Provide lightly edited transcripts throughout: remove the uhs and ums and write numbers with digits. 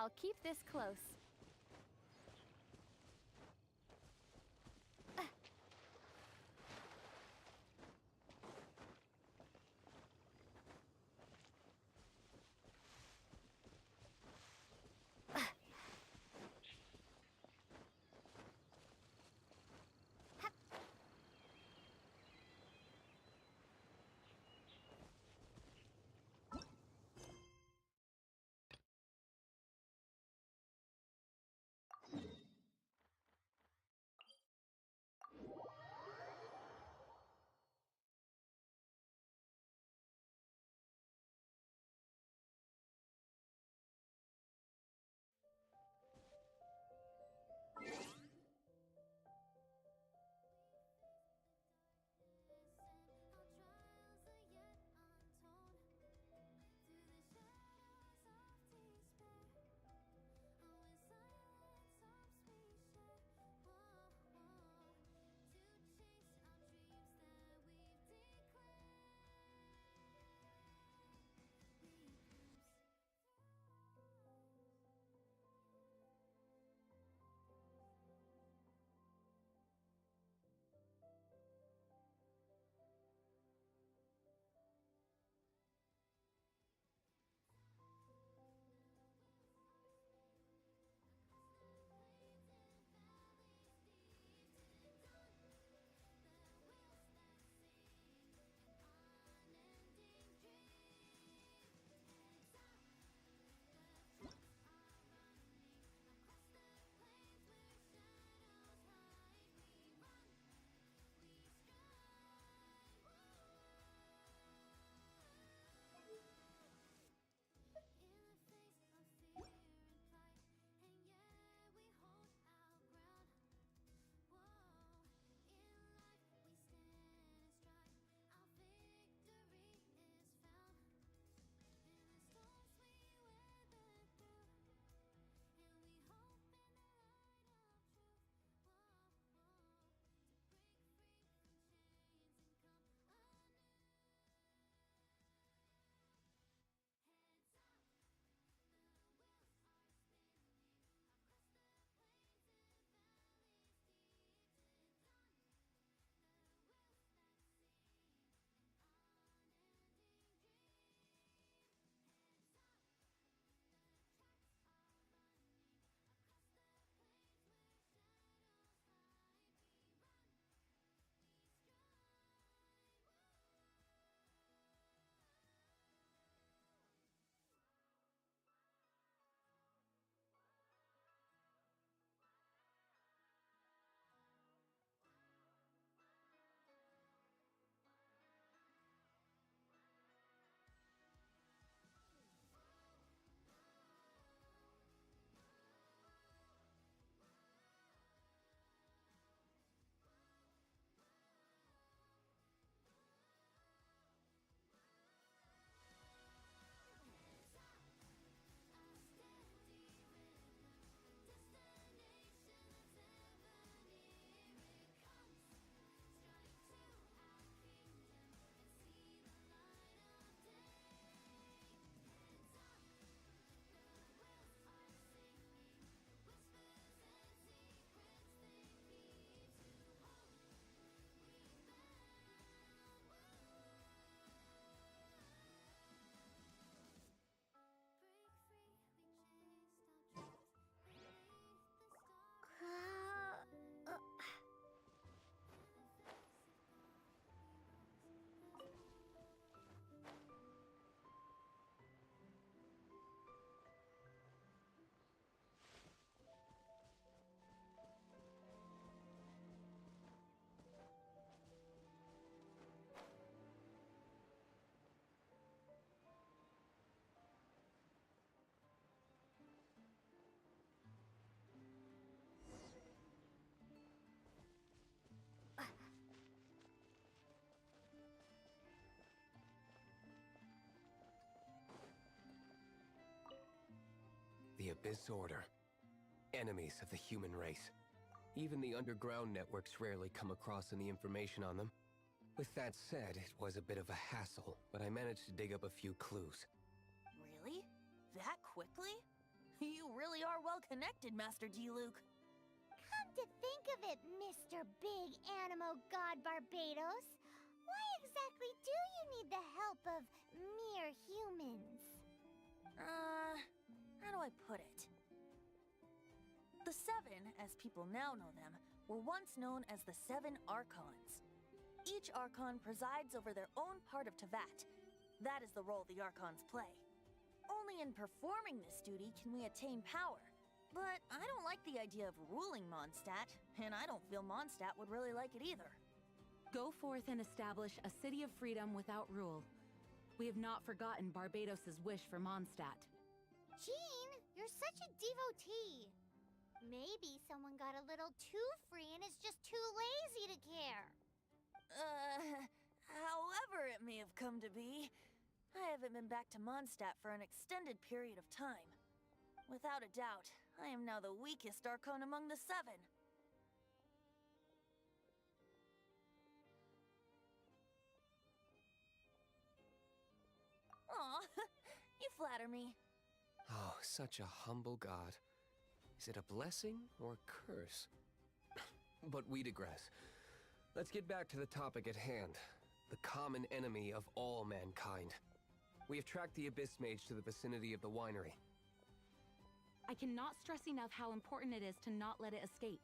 I'll keep this close. The Abyss Order. Enemies of the human race. Even the underground networks rarely come across any information on them. With that said, it was a bit of a hassle, but I managed to dig up a few clues. Really? That quickly? You really are well connected, Master D-Luke. Come to think of it, Mr. Big Animo God Barbados, why exactly do you need the help of mere humans? How do I put it? The Seven, as people now know them, were once known as the Seven Archons. Each Archon presides over their own part of Teyvat. That is the role the Archons play. Only in performing this duty can we attain power. But I don't like the idea of ruling Mondstadt, and I don't feel Mondstadt would really like it either. Go forth and establish a city of freedom without rule. We have not forgotten Barbados' wish for Mondstadt. Jean, you're such a devotee. Maybe someone got a little too free and is just too lazy to care. However it may have come to be, I haven't been back to Mondstadt for an extended period of time. Without a doubt, I am now the weakest Archon among the Seven. Aw, you flatter me. Oh, such a humble god. Is it a blessing or a curse? But we digress. Let's get back to the topic at hand. The common enemy of all mankind. We have tracked the Abyss Mage to the vicinity of the winery. I cannot stress enough how important it is to not let it escape.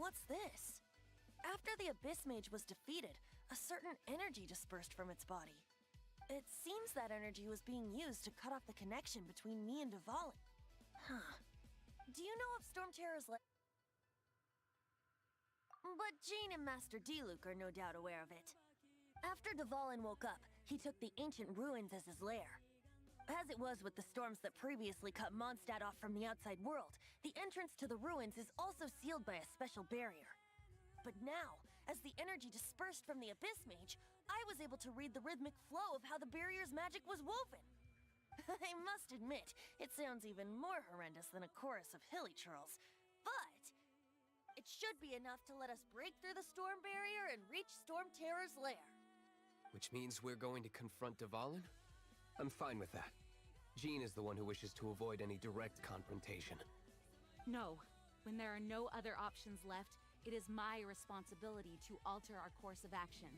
What's this? After the Abyss Mage was defeated, a certain energy dispersed from its body. It seems that energy was being used to cut off the connection between me and Dvalin. Huh. Do you know of Storm Terror's But Jean and Master Diluc are no doubt aware of it. After Dvalin woke up, he took the ancient ruins as his lair. As it was with the storms that previously cut Mondstadt off from the outside world, the entrance to the ruins is also sealed by a special barrier. But now, as the energy dispersed from the Abyss Mage, I was able to read the rhythmic flow of how the barrier's magic was woven. I must admit, it sounds even more horrendous than a chorus of hilly churls, but it should be enough to let us break through the storm barrier and reach Storm Terror's lair. Which means we're going to confront Dvalin? I'm fine with that. Jean is the one who wishes to avoid any direct confrontation. No. When there are no other options left, it is my responsibility to alter our course of action.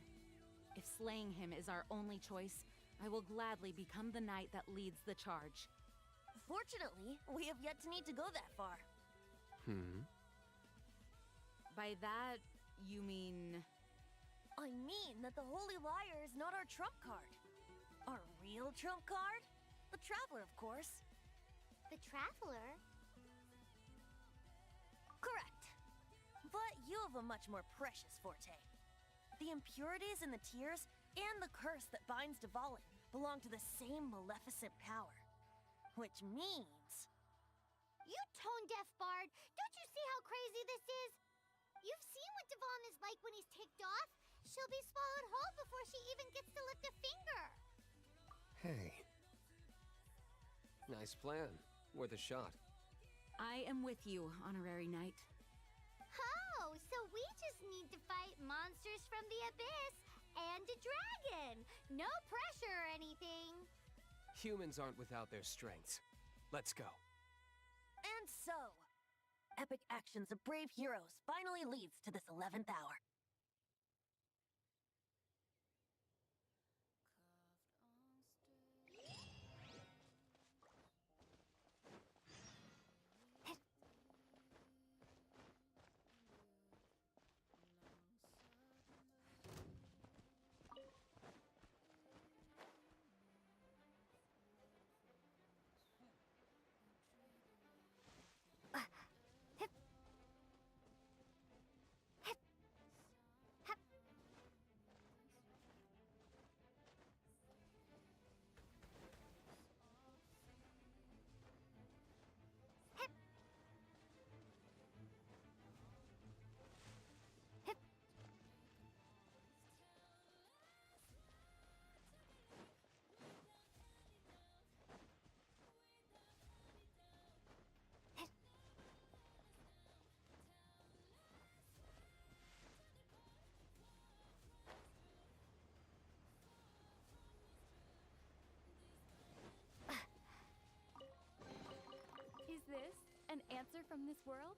If slaying him is our only choice, I will gladly become the knight that leads the charge. Fortunately, we have yet to need to go that far. By that, you mean... I mean that the Holy Liar is not our trump card. Our real trump card? The Traveler, of course. The Traveler? Correct. But you have a much more precious forte. The impurities and the tears, and the curse that binds Dvalin belong to the same maleficent power. Which means... You tone-deaf bard! Don't you see how crazy this is? You've seen what Dvalin is like when he's ticked off. She'll be swallowed whole before she even gets to lift a finger. Hey. Nice plan. Worth a shot. I am with you, Honorary Knight. Oh, so we just need to fight monsters from the Abyss and a dragon. No pressure or anything. Humans aren't without their strengths. Let's go. And so, epic actions of brave heroes finally leads to this 11th hour. Is this an answer from this world?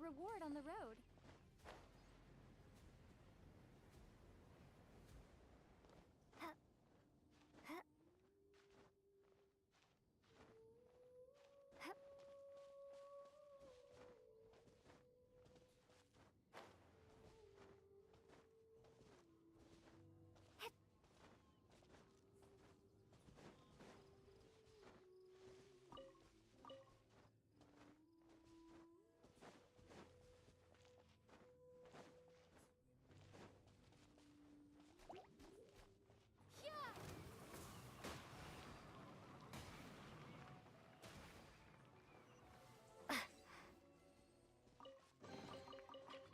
reward on the road.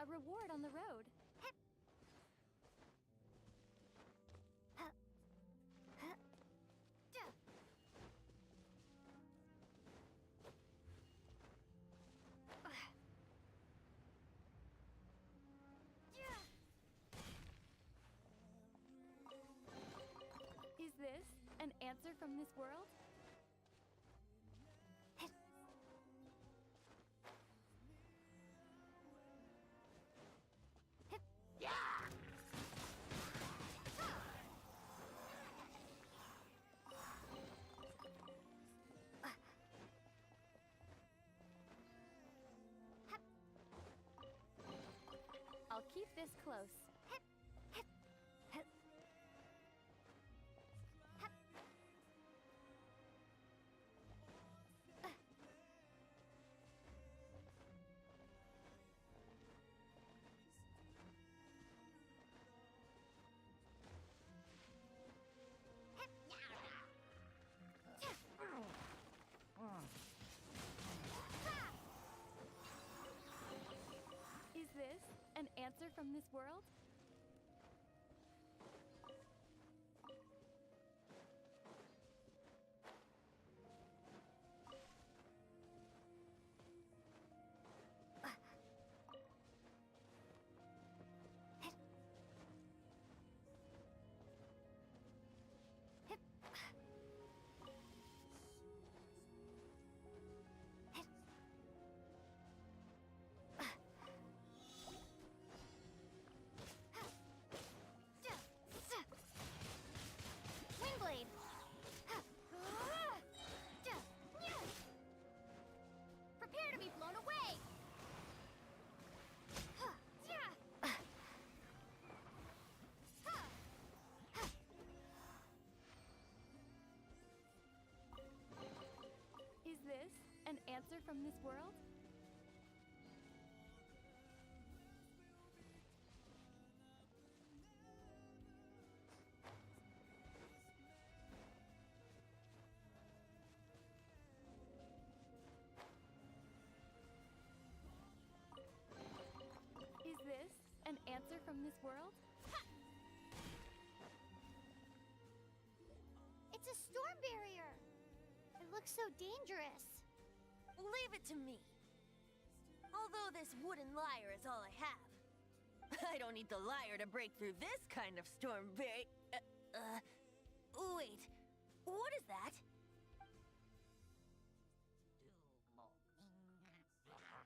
A reward on the road. Is this an answer from this world? I'll keep this close. Is this an answer from this world? Windblade. Prepare to be blown away. Is this an answer from this world? Is this an answer from this world? It's a storm barrier. It looks so dangerous. Leave it to me. Although this wooden lyre is all I have. I don't need the lyre to break through this kind of storm barrier. Wait. What is that?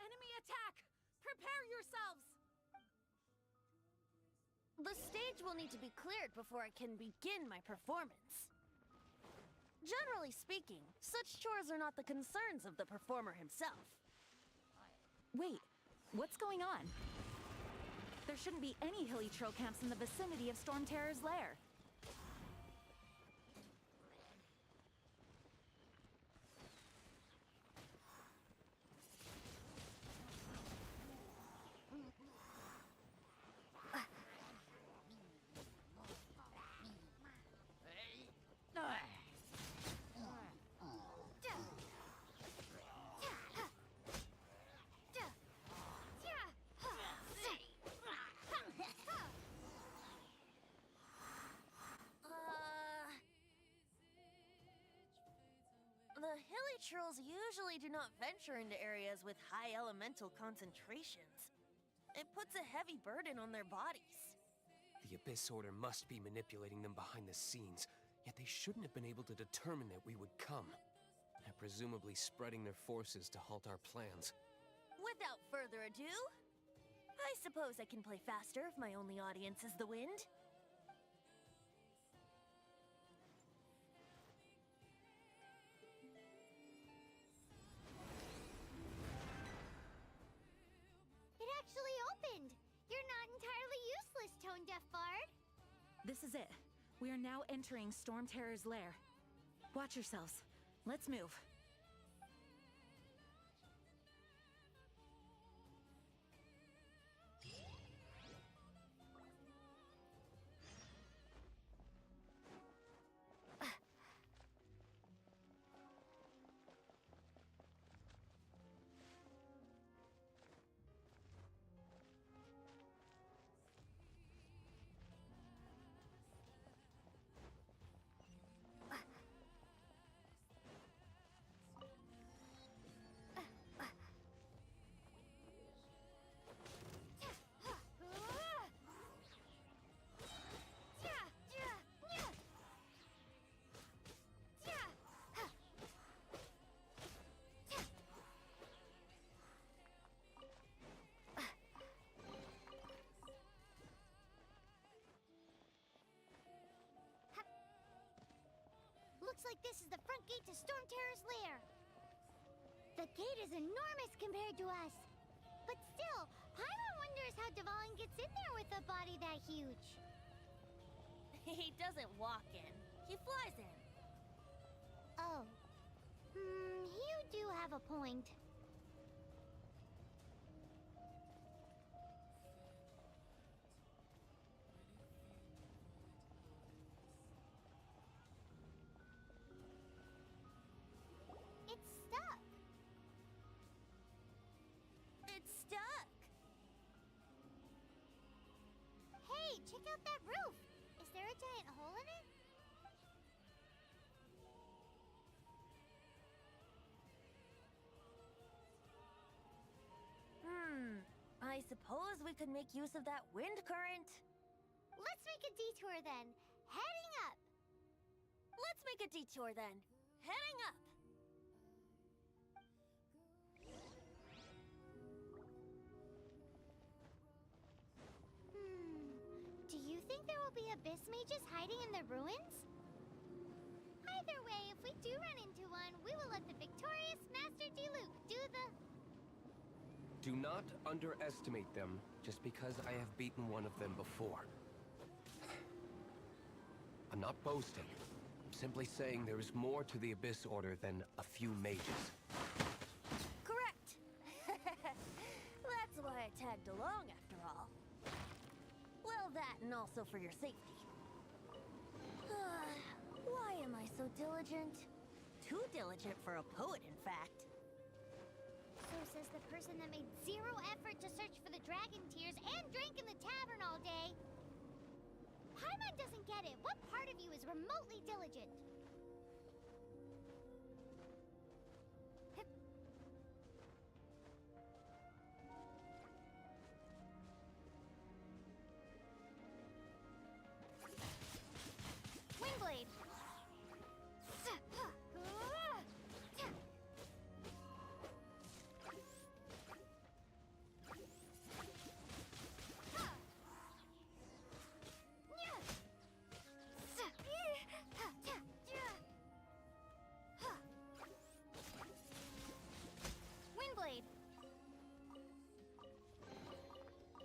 Enemy attack! Prepare yourselves! The stage will need to be cleared before I can begin my performance. Generally speaking, such chores are not the concerns of the performer himself. Wait, what's going on? There shouldn't be any hilly trail camps in the vicinity of Storm Terror's lair. The hilly trolls usually do not venture into areas with high elemental concentrations. It puts a heavy burden on their bodies. The Abyss Order must be manipulating them behind the scenes, yet they shouldn't have been able to determine that we would come. And presumably spreading their forces to halt our plans. Without further ado, I suppose I can play faster if my only audience is the wind. It actually opened! You're not entirely useless, Tone Deaf Bard. This is it. We are now entering Storm Terror's lair. Watch yourselves. Let's move. Looks like this is the front gate to Storm Terror's lair. The gate is enormous compared to us. But still, Paimon wonders how Devon gets in there with a body that huge. He doesn't walk in. He flies in. Oh. You do have a point. It's stuck. It's stuck. Hey, check out that roof. Is there a giant hole in it? I suppose we could make use of that wind current. Let's make a detour then. Heading up. Let's make a detour then. Heading up. Do you think there will be abyss mages hiding in the ruins? Either way, if we do run into one, we will let the victorious Master Diluc do the... Do not underestimate them just because I have beaten one of them before. I'm not boasting. I'm simply saying there is more to the Abyss Order than a few mages. Correct. That's why I tagged along after all. Well, that and also for your safety. Why am I so diligent? Too diligent for a poet, in fact. So says the person that made zero effort to search for the dragon tears and drank in the tavern all day. Paimon doesn't get it. What part of you is remotely diligent? Windblade. Windblade.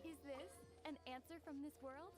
Is this an answer from this world?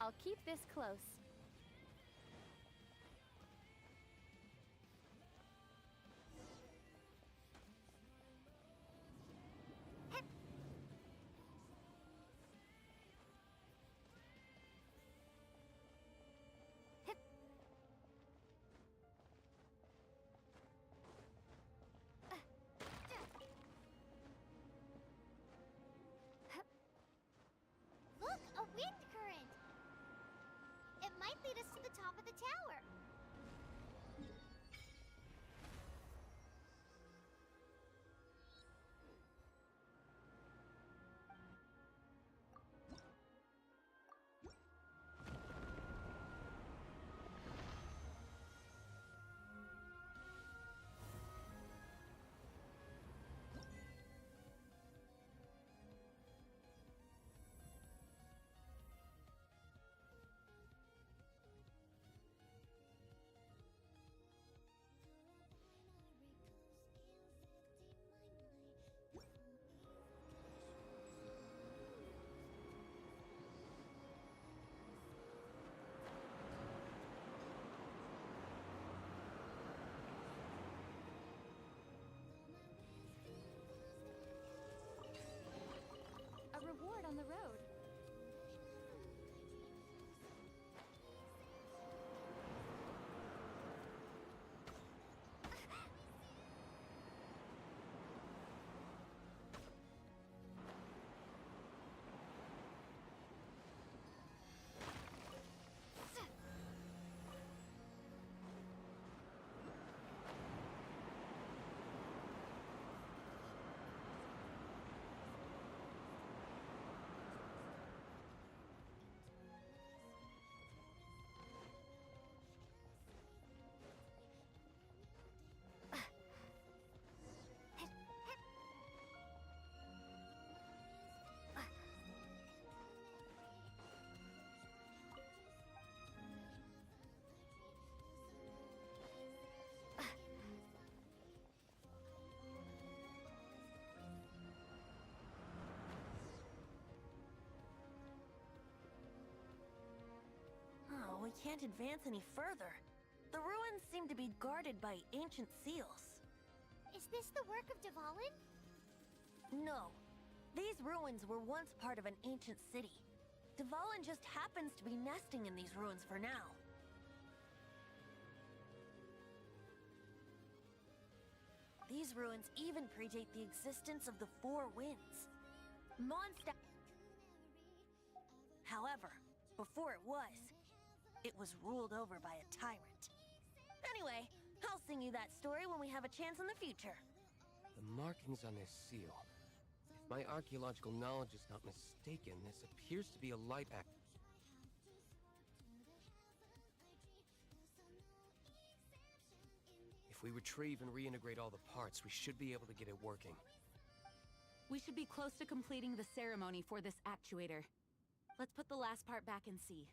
I'll keep this close. lead us to the top of the tower. A reward on the road. Oh, we can't advance any further. The ruins seem to be guarded by ancient seals. Is this the work of Dvalin? No. These ruins were once part of an ancient city. Dvalin just happens to be nesting in these ruins for now. These ruins even predate the existence of the Four Winds. Mondstadt. However, before it was ruled over by a tyrant. Anyway, I'll sing you that story when we have a chance in the future. The markings on this seal. If my archaeological knowledge is not mistaken, this appears to be a light act. If we retrieve and reintegrate all the parts, we should be able to get it working. We should be close to completing the ceremony for this actuator. Let's put the last part back and see.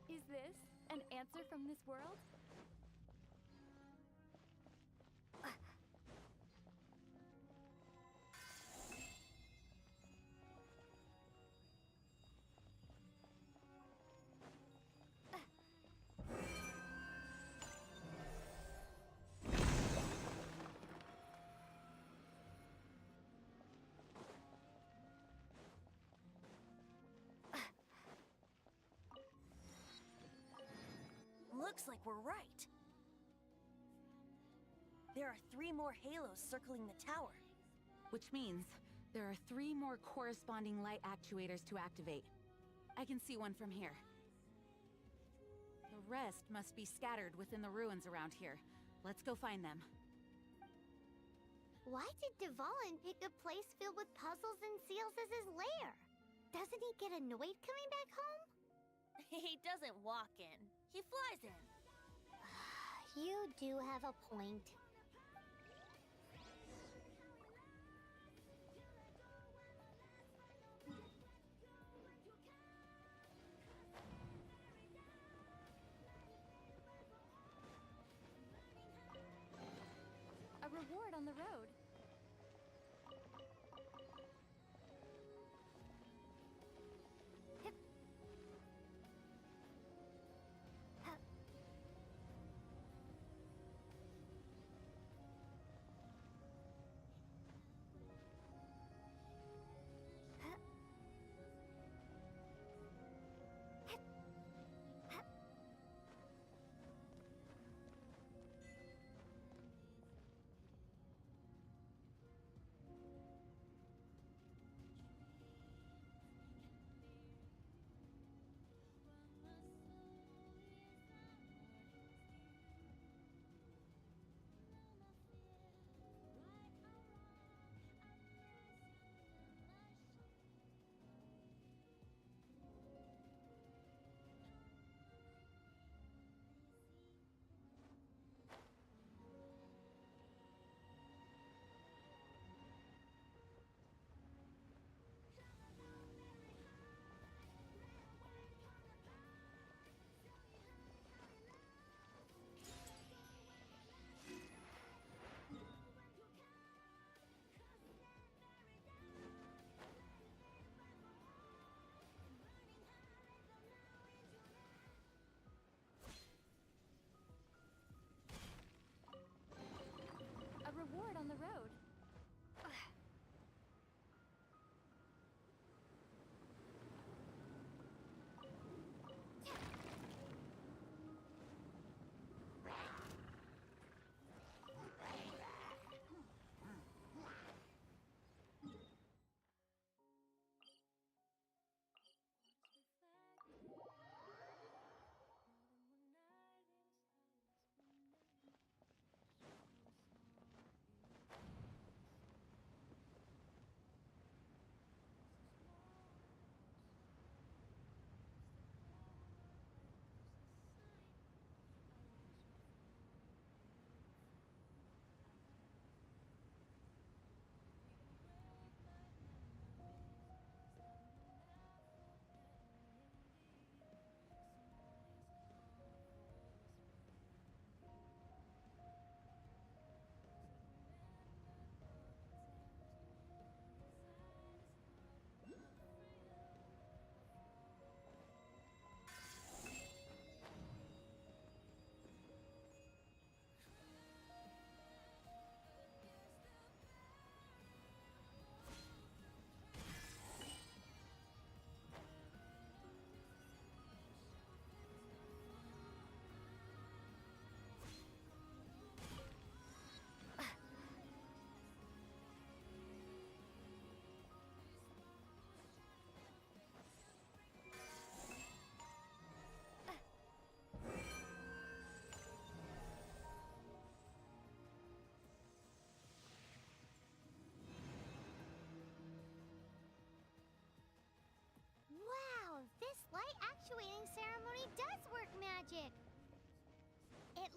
Is this an answer from this world? Looks like we're right. There are 3 more halos circling the tower. Which means there are 3 more corresponding light actuators to activate. I can see one from here. The rest must be scattered within the ruins around here. Let's go find them. Why did Dvalin pick a place filled with puzzles and seals as his lair? Doesn't he get annoyed coming back home? He doesn't walk in. He flies in. You do have a point. A reward on the road.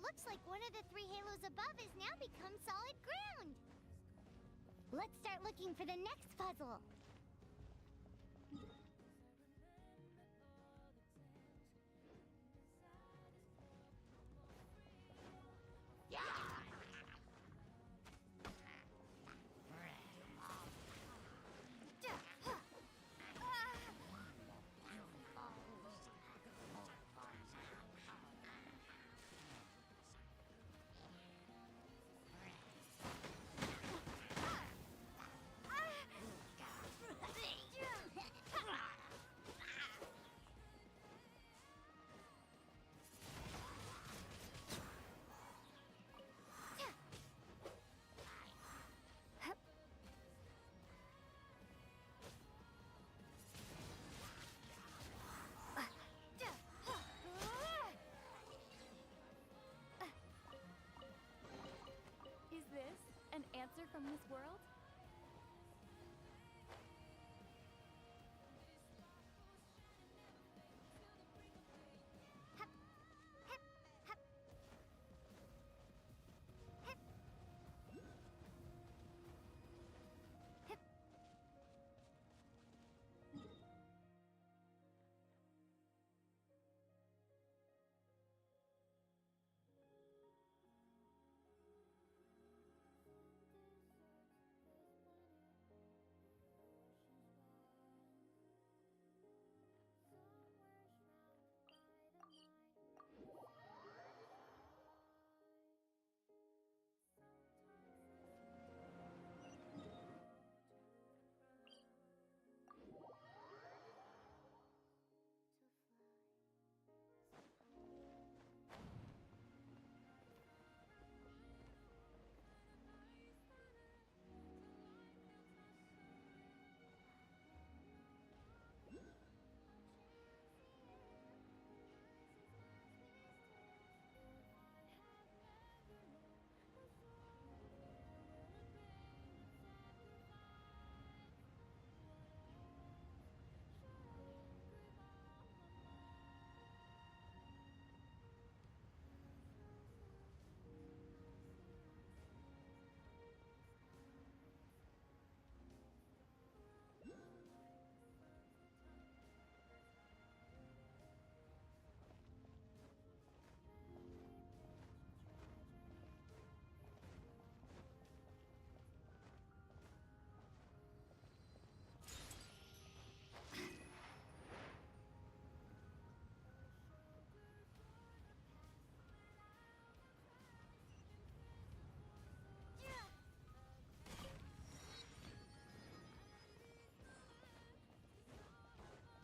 Looks like one of the 3 halos above has now become solid ground. Let's start looking for the next puzzle. Is this an answer from this world?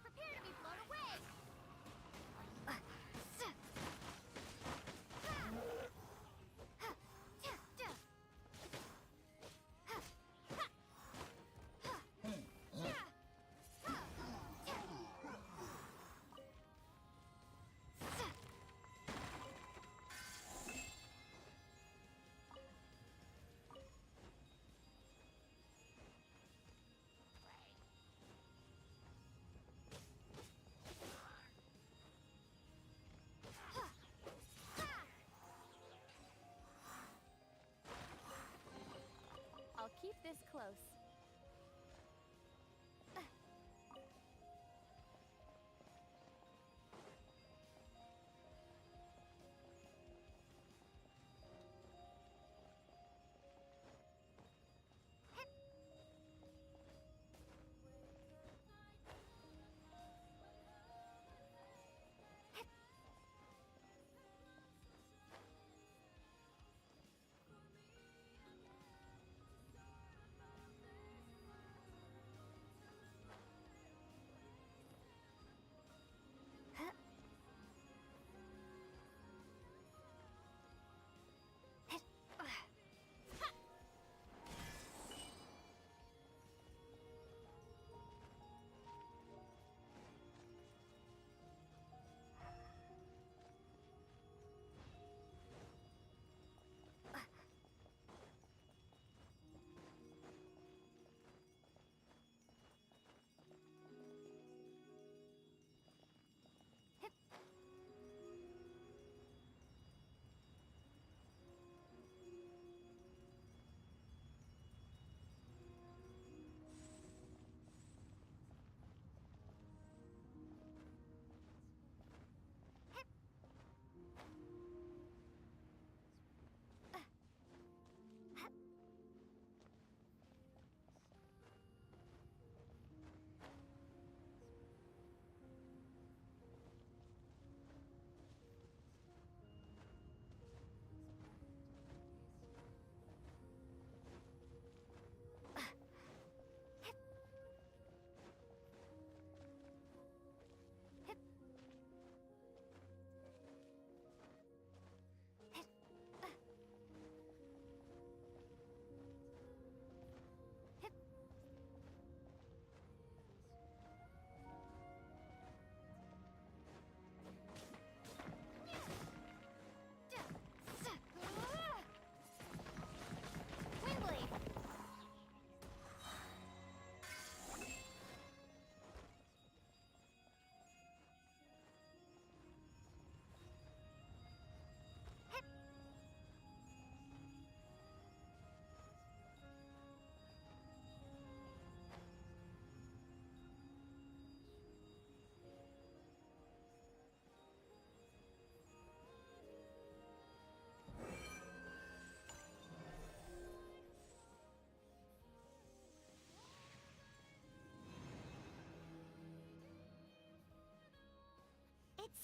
Prepare to be blown away. I'll keep this close.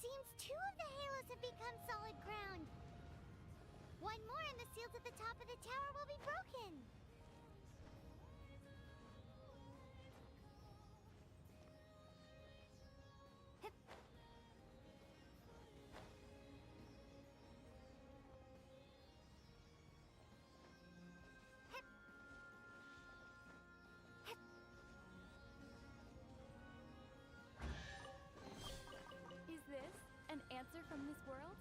seems 2 of the halos have become solid ground. 1 more and the seals at the top of the tower will be broken. Hip. Hip. Hip. Is this an answer from this world?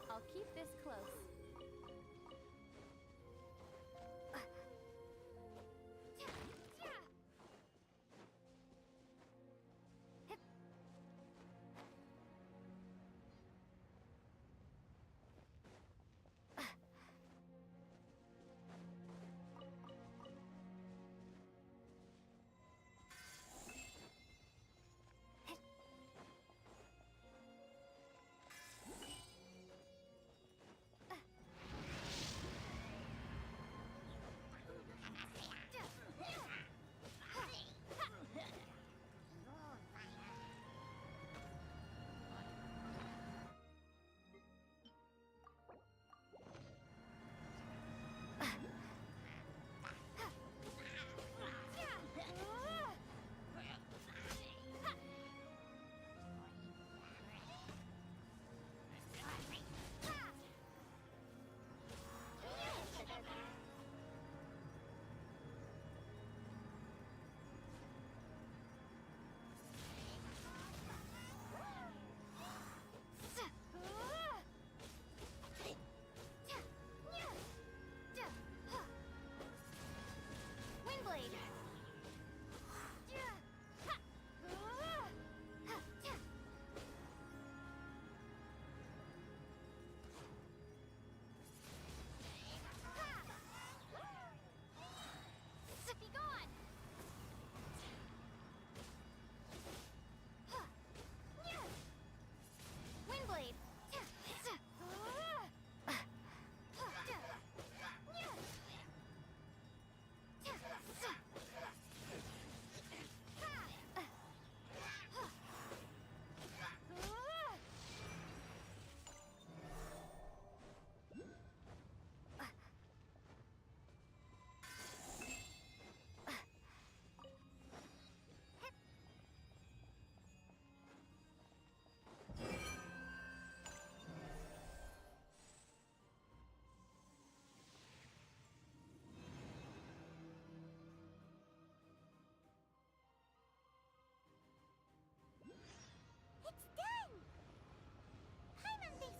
I'll keep this close.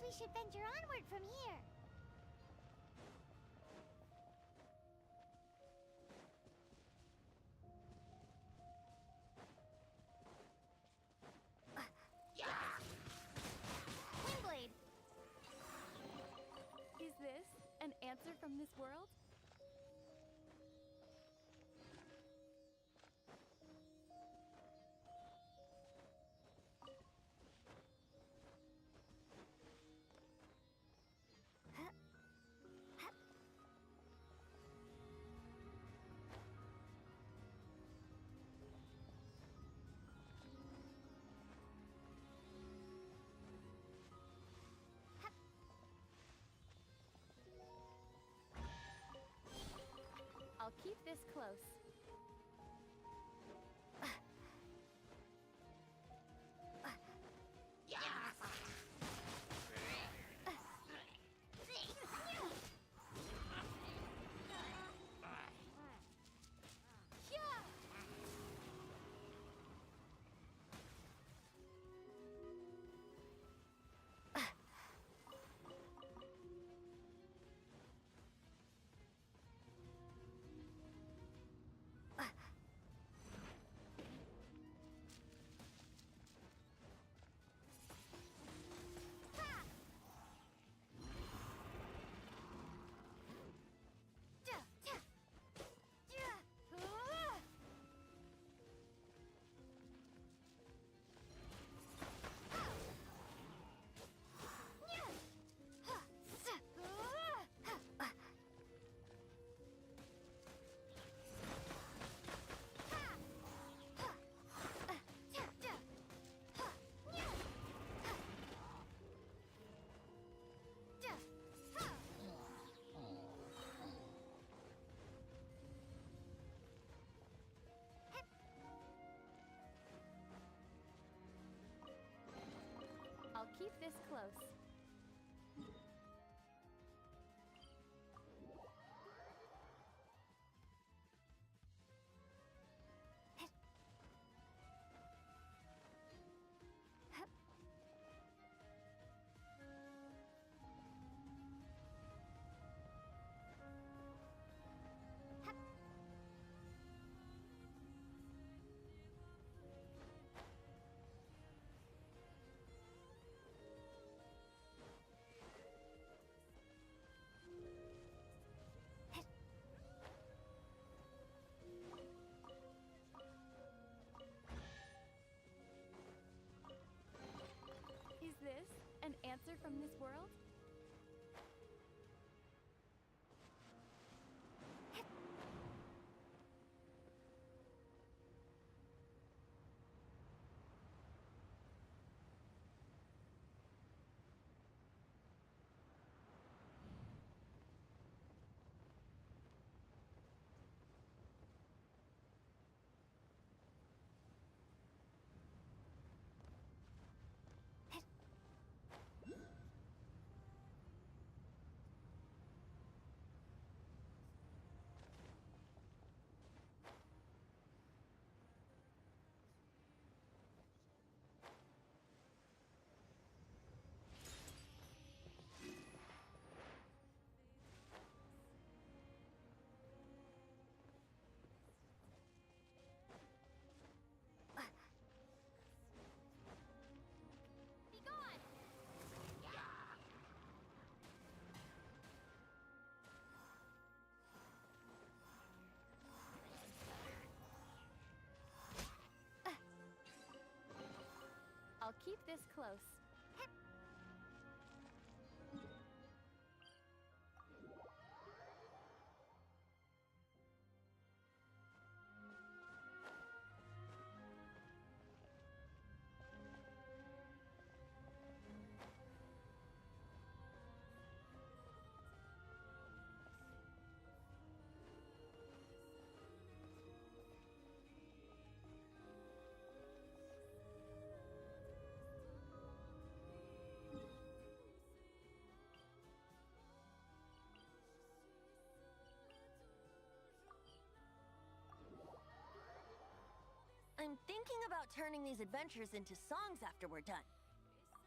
We should venture onward from here. Windblade. Is this an answer from this world? I'll keep this close. keep this close. Is this an answer from this world? Be gone! I'll keep this close. I'm thinking about turning these adventures into songs after we're done.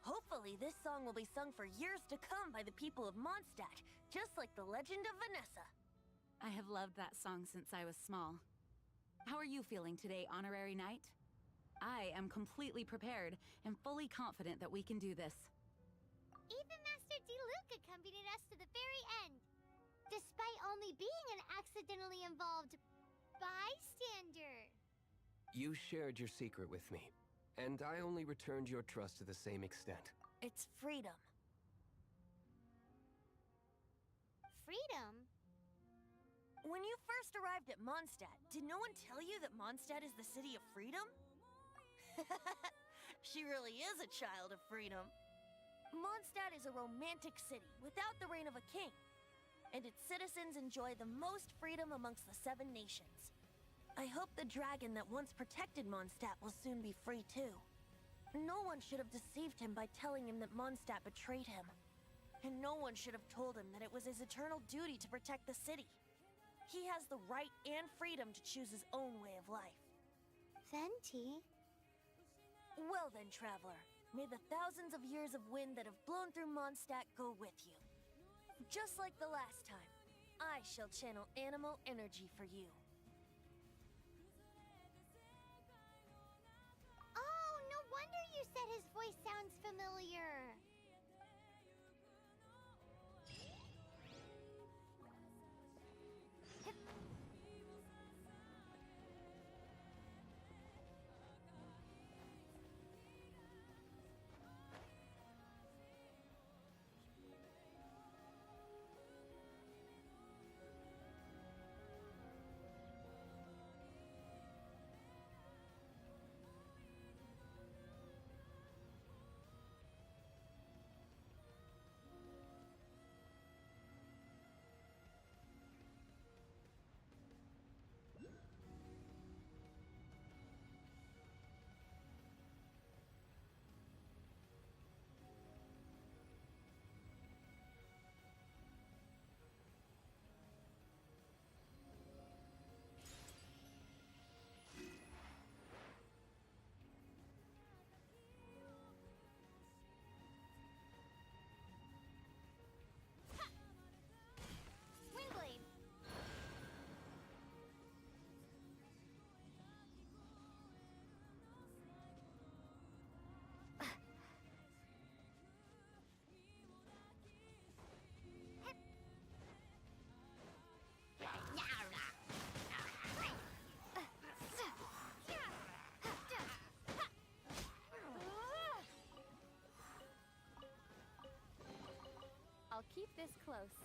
Hopefully, this song will be sung for years to come by the people of Mondstadt, just like the legend of Vanessa. I have loved that song since I was small. How are you feeling today, Honorary Knight? I am completely prepared and fully confident that we can do this. Even Master Diluc accompanied us to the very end, despite only being an accidentally involved bystander. You shared your secret with me, and I only returned your trust to the same extent. It's freedom. Freedom? When you first arrived at Mondstadt, did no one tell you that Mondstadt is the city of freedom? She really is a child of freedom. Mondstadt is a romantic city without the reign of a king, and its citizens enjoy the most freedom amongst the 7 nations. I hope the dragon that once protected Mondstadt will soon be free too. No one should have deceived him by telling him that Mondstadt betrayed him. And no one should have told him that it was his eternal duty to protect the city. He has the right and freedom to choose his own way of life. Venti? Well then, traveler, may the thousands of years of wind that have blown through Mondstadt go with you. Just like the last time, I shall channel animal energy for you. Oh, no wonder you said his voice sounds familiar. I'll keep this close.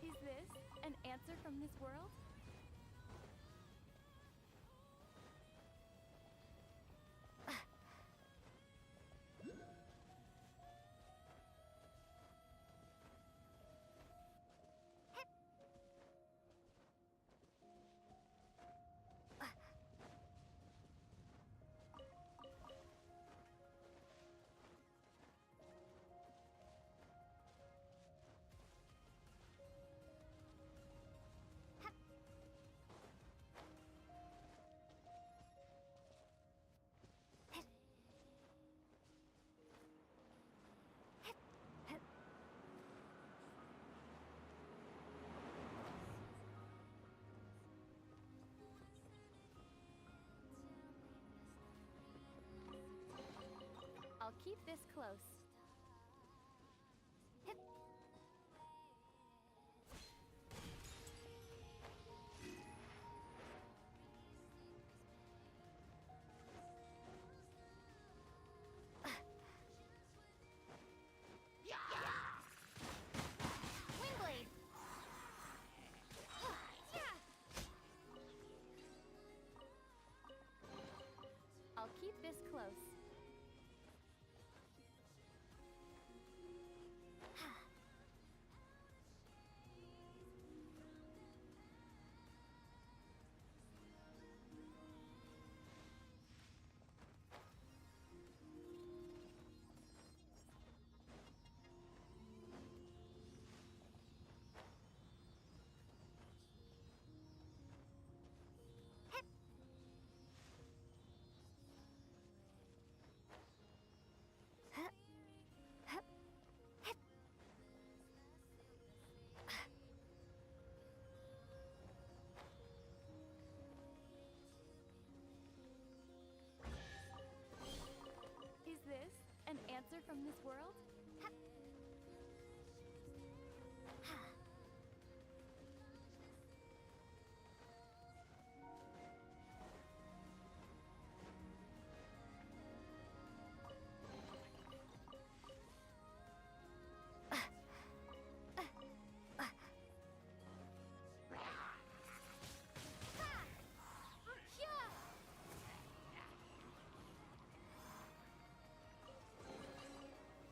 Is this an answer from this world? I'll keep this close. Wingblade. I'll keep this close. Is this an answer from this world?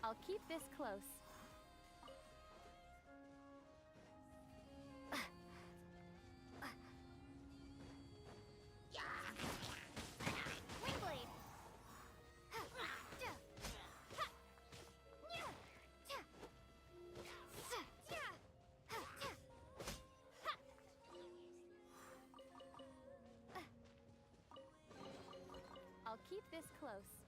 I'll keep this close. Wingblade. I'll keep this close.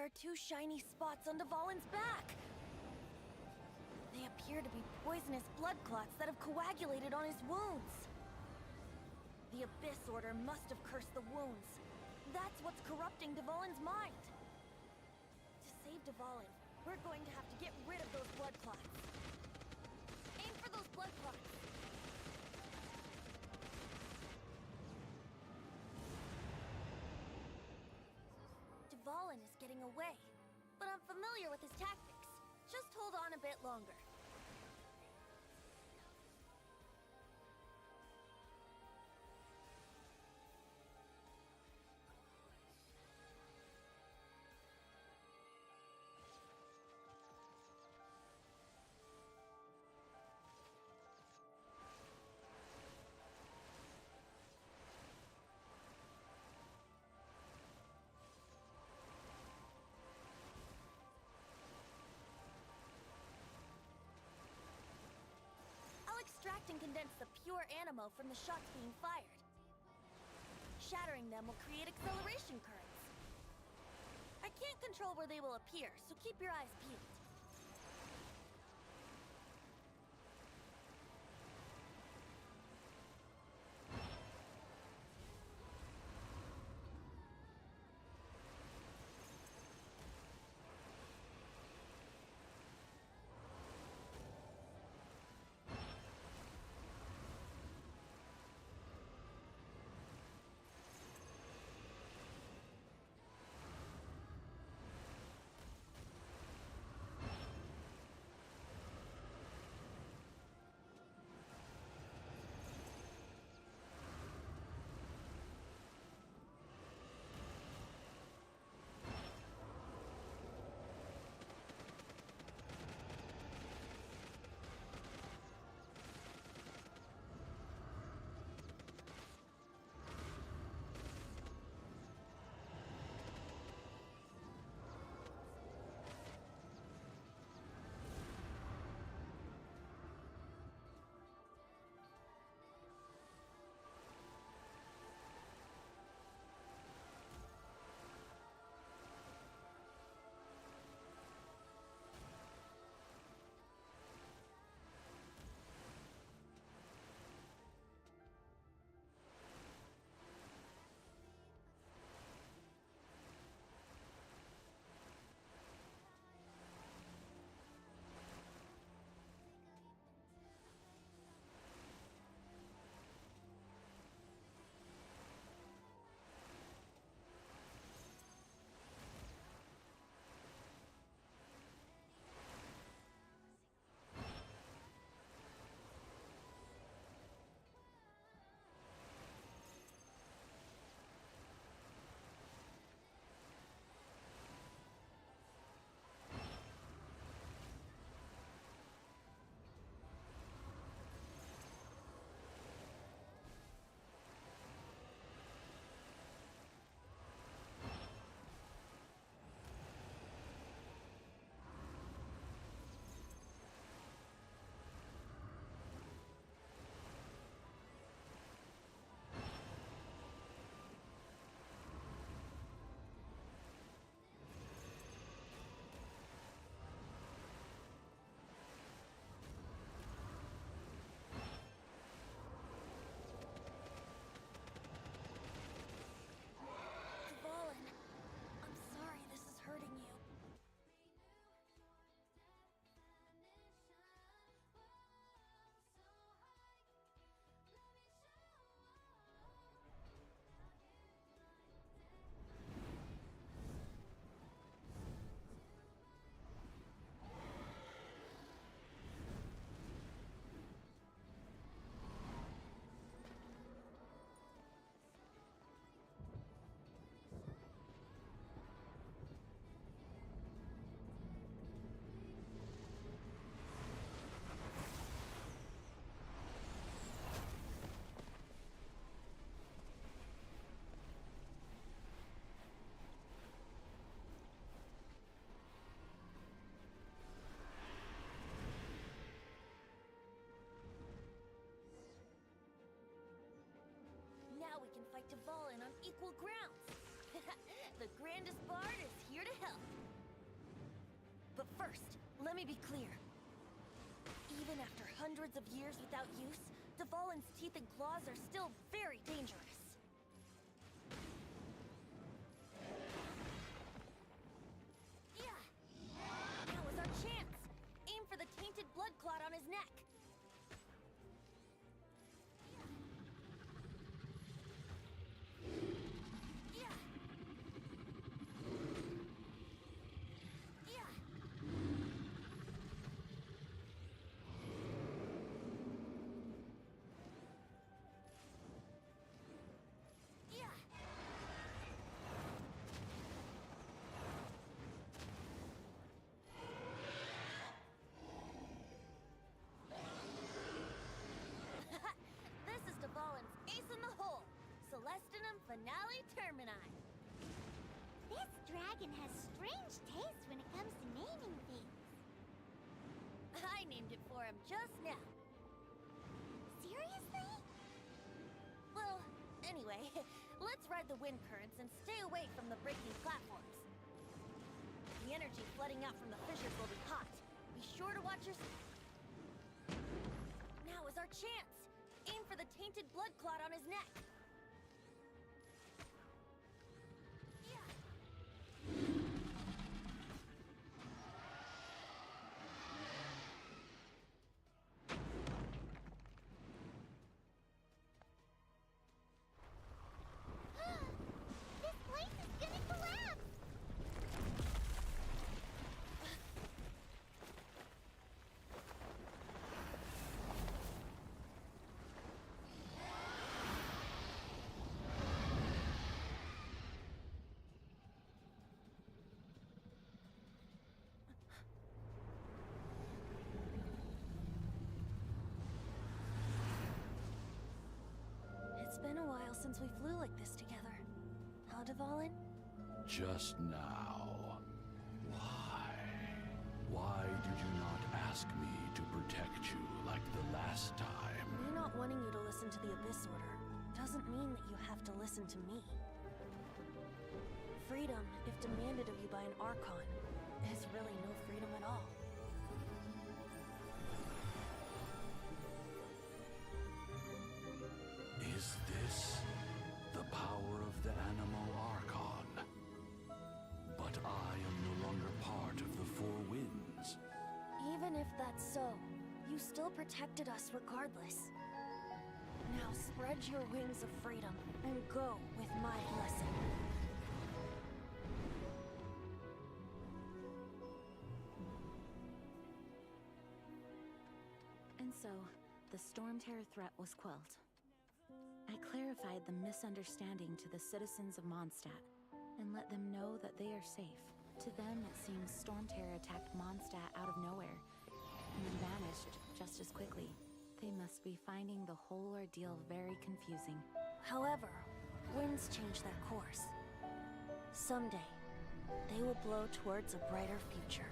There are two shiny spots on Dvalin's back. They appear to be poisonous blood clots that have coagulated on his wounds. The Abyss Order must have cursed the wounds. That's what's corrupting Dvalin's mind. To save Dvalin, we're going to have to get rid of those blood clots. Aim for those blood clots. Dvalin is getting away, but I'm familiar with his tactics. Just hold on a bit longer. Extract and condense the pure animo from the shots being fired. Shattering them will create acceleration currents. I can't control where they will appear, so keep your eyes peeled. Fight Dvalin on equal grounds. The grandest bard is here to help. First, let me be clear. Even after hundreds of years without use, Dvalin's teeth and claws are still very dangerous. Yeah! Now is our chance! Aim for the tainted blood clot on his neck! Finale Termini. This dragon has strange taste when it comes to naming things. I named it for him just now. Seriously? Well, anyway, let's ride the wind currents and stay away from the breaking platforms. The energy flooding out from the fissures will be hot. Be sure to watch your... Now is our chance! Aim for the tainted blood clot on his neck. It's been a while since we flew like this together. How, Dvalin? Just now. Why? Why did you not ask me to protect you like the last time? Me not wanting you to listen to the Abyss Order doesn't mean that you have to listen to me. Freedom, if demanded of you by an Archon, is really no freedom at all. Is this the power of the Animal Archon? But I am no longer part of the Four Winds. Even if that's so, you still protected us regardless. Now spread your wings of freedom and go with my blessing. And so, the Storm Terror threat was quelled. I clarified the misunderstanding to the citizens of Mondstadt, and let them know that they are safe. To them, it seems Storm Terror attacked Mondstadt out of nowhere, and then vanished just as quickly. They must be finding the whole ordeal very confusing. However, winds change their course. Someday, they will blow towards a brighter future.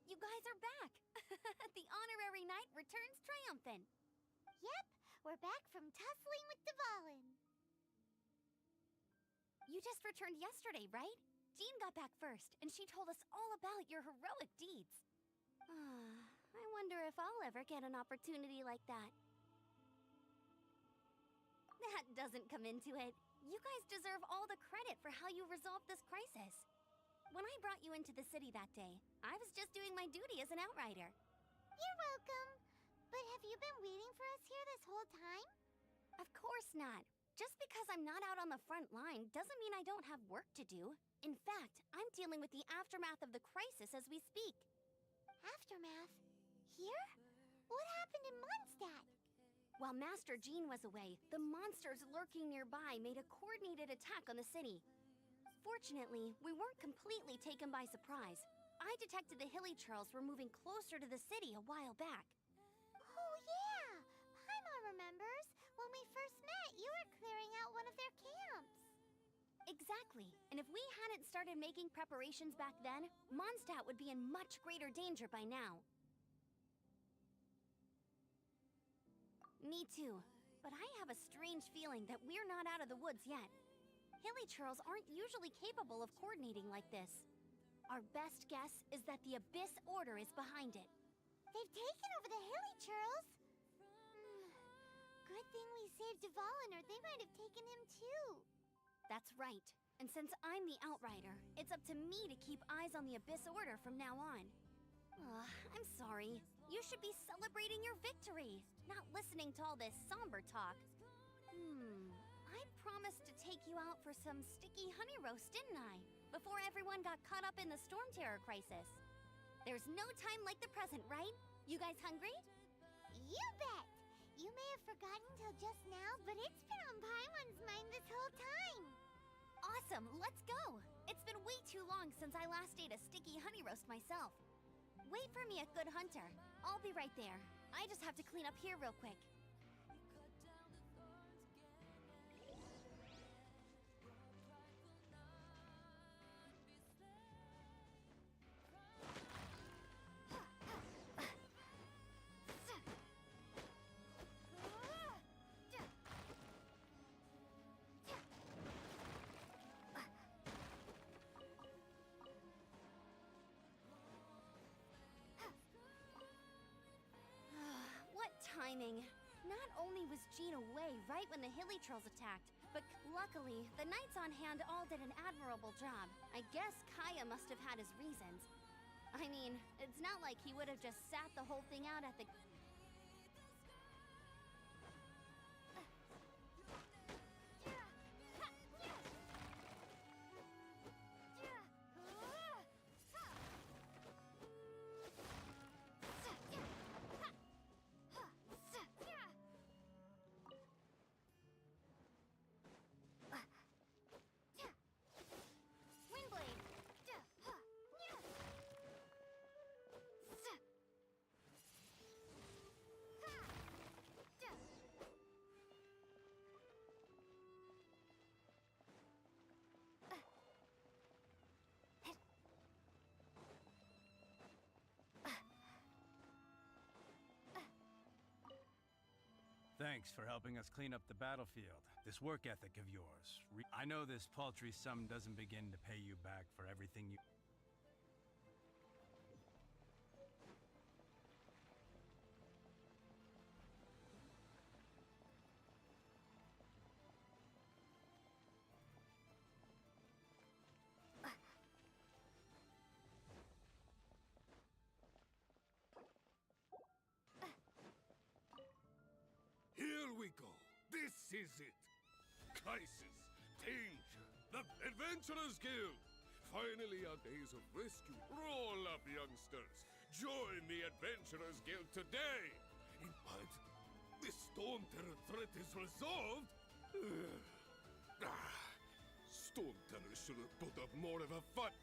You guys are back! The honorary knight returns triumphant. Yep, we're back from tussling with Dvalin. You just returned yesterday, right? Jean got back first, and she told us all about your heroic deeds. I wonder if I'll ever get an opportunity like that. That doesn't come into it. You guys deserve all the credit for how you resolved this crisis. When I brought you into the city that day, I was just doing my duty as an outrider. You're welcome. But have you been waiting for us here this whole time? Of course not. Just because I'm not out on the front line doesn't mean I don't have work to do. In fact, I'm dealing with the aftermath of the crisis as we speak. Aftermath? Here? What happened in Mondstadt? While Master Jean was away, the monsters lurking nearby made a coordinated attack on the city. Fortunately, we weren't completely taken by surprise. I detected the Hilly Churls were moving closer to the city a while back. Oh, yeah! Paimon remembers. When we first met, you were clearing out one of their camps. Exactly. And if we hadn't started making preparations back then, Mondstadt would be in much greater danger by now. Me too. But I have a strange feeling that we're not out of the woods yet. Hilly Churls aren't usually capable of coordinating like this. Our best guess is that the Abyss Order is behind it. They've taken over the Hilly Churls. Good thing we saved Dvalin, or they might have taken him too. That's right. And since I'm the Outrider, it's up to me to keep eyes on the Abyss Order from now on. I'm sorry. You should be celebrating your victory, not listening to all this somber talk. I promised to take you out for some sticky honey roast, didn't I? Before everyone got caught up in the Storm Terror crisis. There's no time like the present, right? You guys hungry? You bet! You may have forgotten till just now, but it's been on Paimon's mind this whole time. Awesome, let's go! It's been way too long since I last ate a sticky honey roast myself. Wait for me at Good Hunter. I'll be right there. I just have to clean up here real quick. Timing. Not only was Jean away right when the Hilly Trolls attacked, but luckily, the knights on hand all did an admirable job. I guess Kaya must have had his reasons. I mean, it's not like he would have just sat the whole thing out at the... Thanks for helping us clean up the battlefield. This work ethic of yours. I know this paltry sum doesn't begin to pay you back for everything you... Here we go. This is it. Crisis, danger, the Adventurers Guild. Finally, our days of rescue. Roll up, youngsters. Join the Adventurers Guild today. But the Storm Terror threat is resolved. Storm Terror should have put up more of a fight.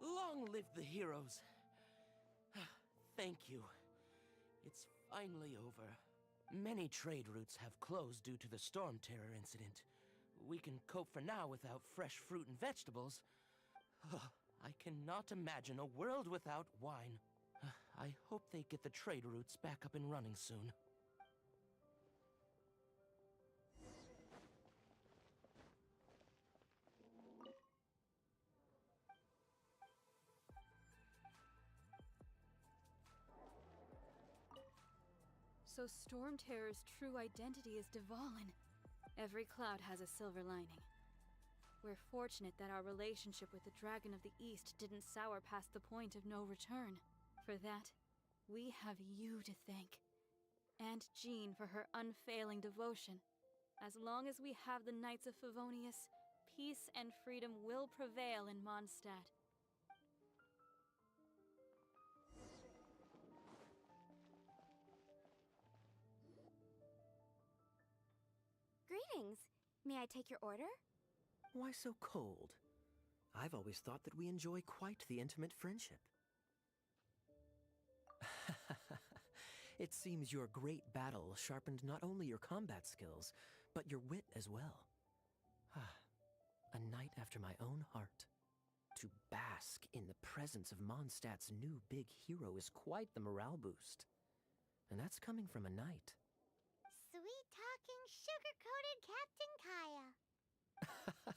Long live the heroes. Thank you. It's finally over. Many trade routes have closed due to the Storm Terror incident. We can cope for now without fresh fruit and vegetables. I cannot imagine a world without wine. I hope they get the trade routes back up and running soon. So Storm Terror's true identity is Dvalin. Every cloud has a silver lining. We're fortunate that our relationship with the Dragon of the East didn't sour past the point of no return. For that, we have you to thank. And Jean for her unfailing devotion. As long as we have the Knights of Favonius, peace and freedom will prevail in Mondstadt. Greetings. May I take your order? Why so cold? I've always thought that we enjoy quite the intimate friendship. It seems your great battle sharpened not only your combat skills, but your wit as well. A knight after my own heart. To bask in the presence of Mondstadt's new big hero is quite the morale boost. And that's coming from a knight. Sweet-talking, sugar-coated Captain Kaya.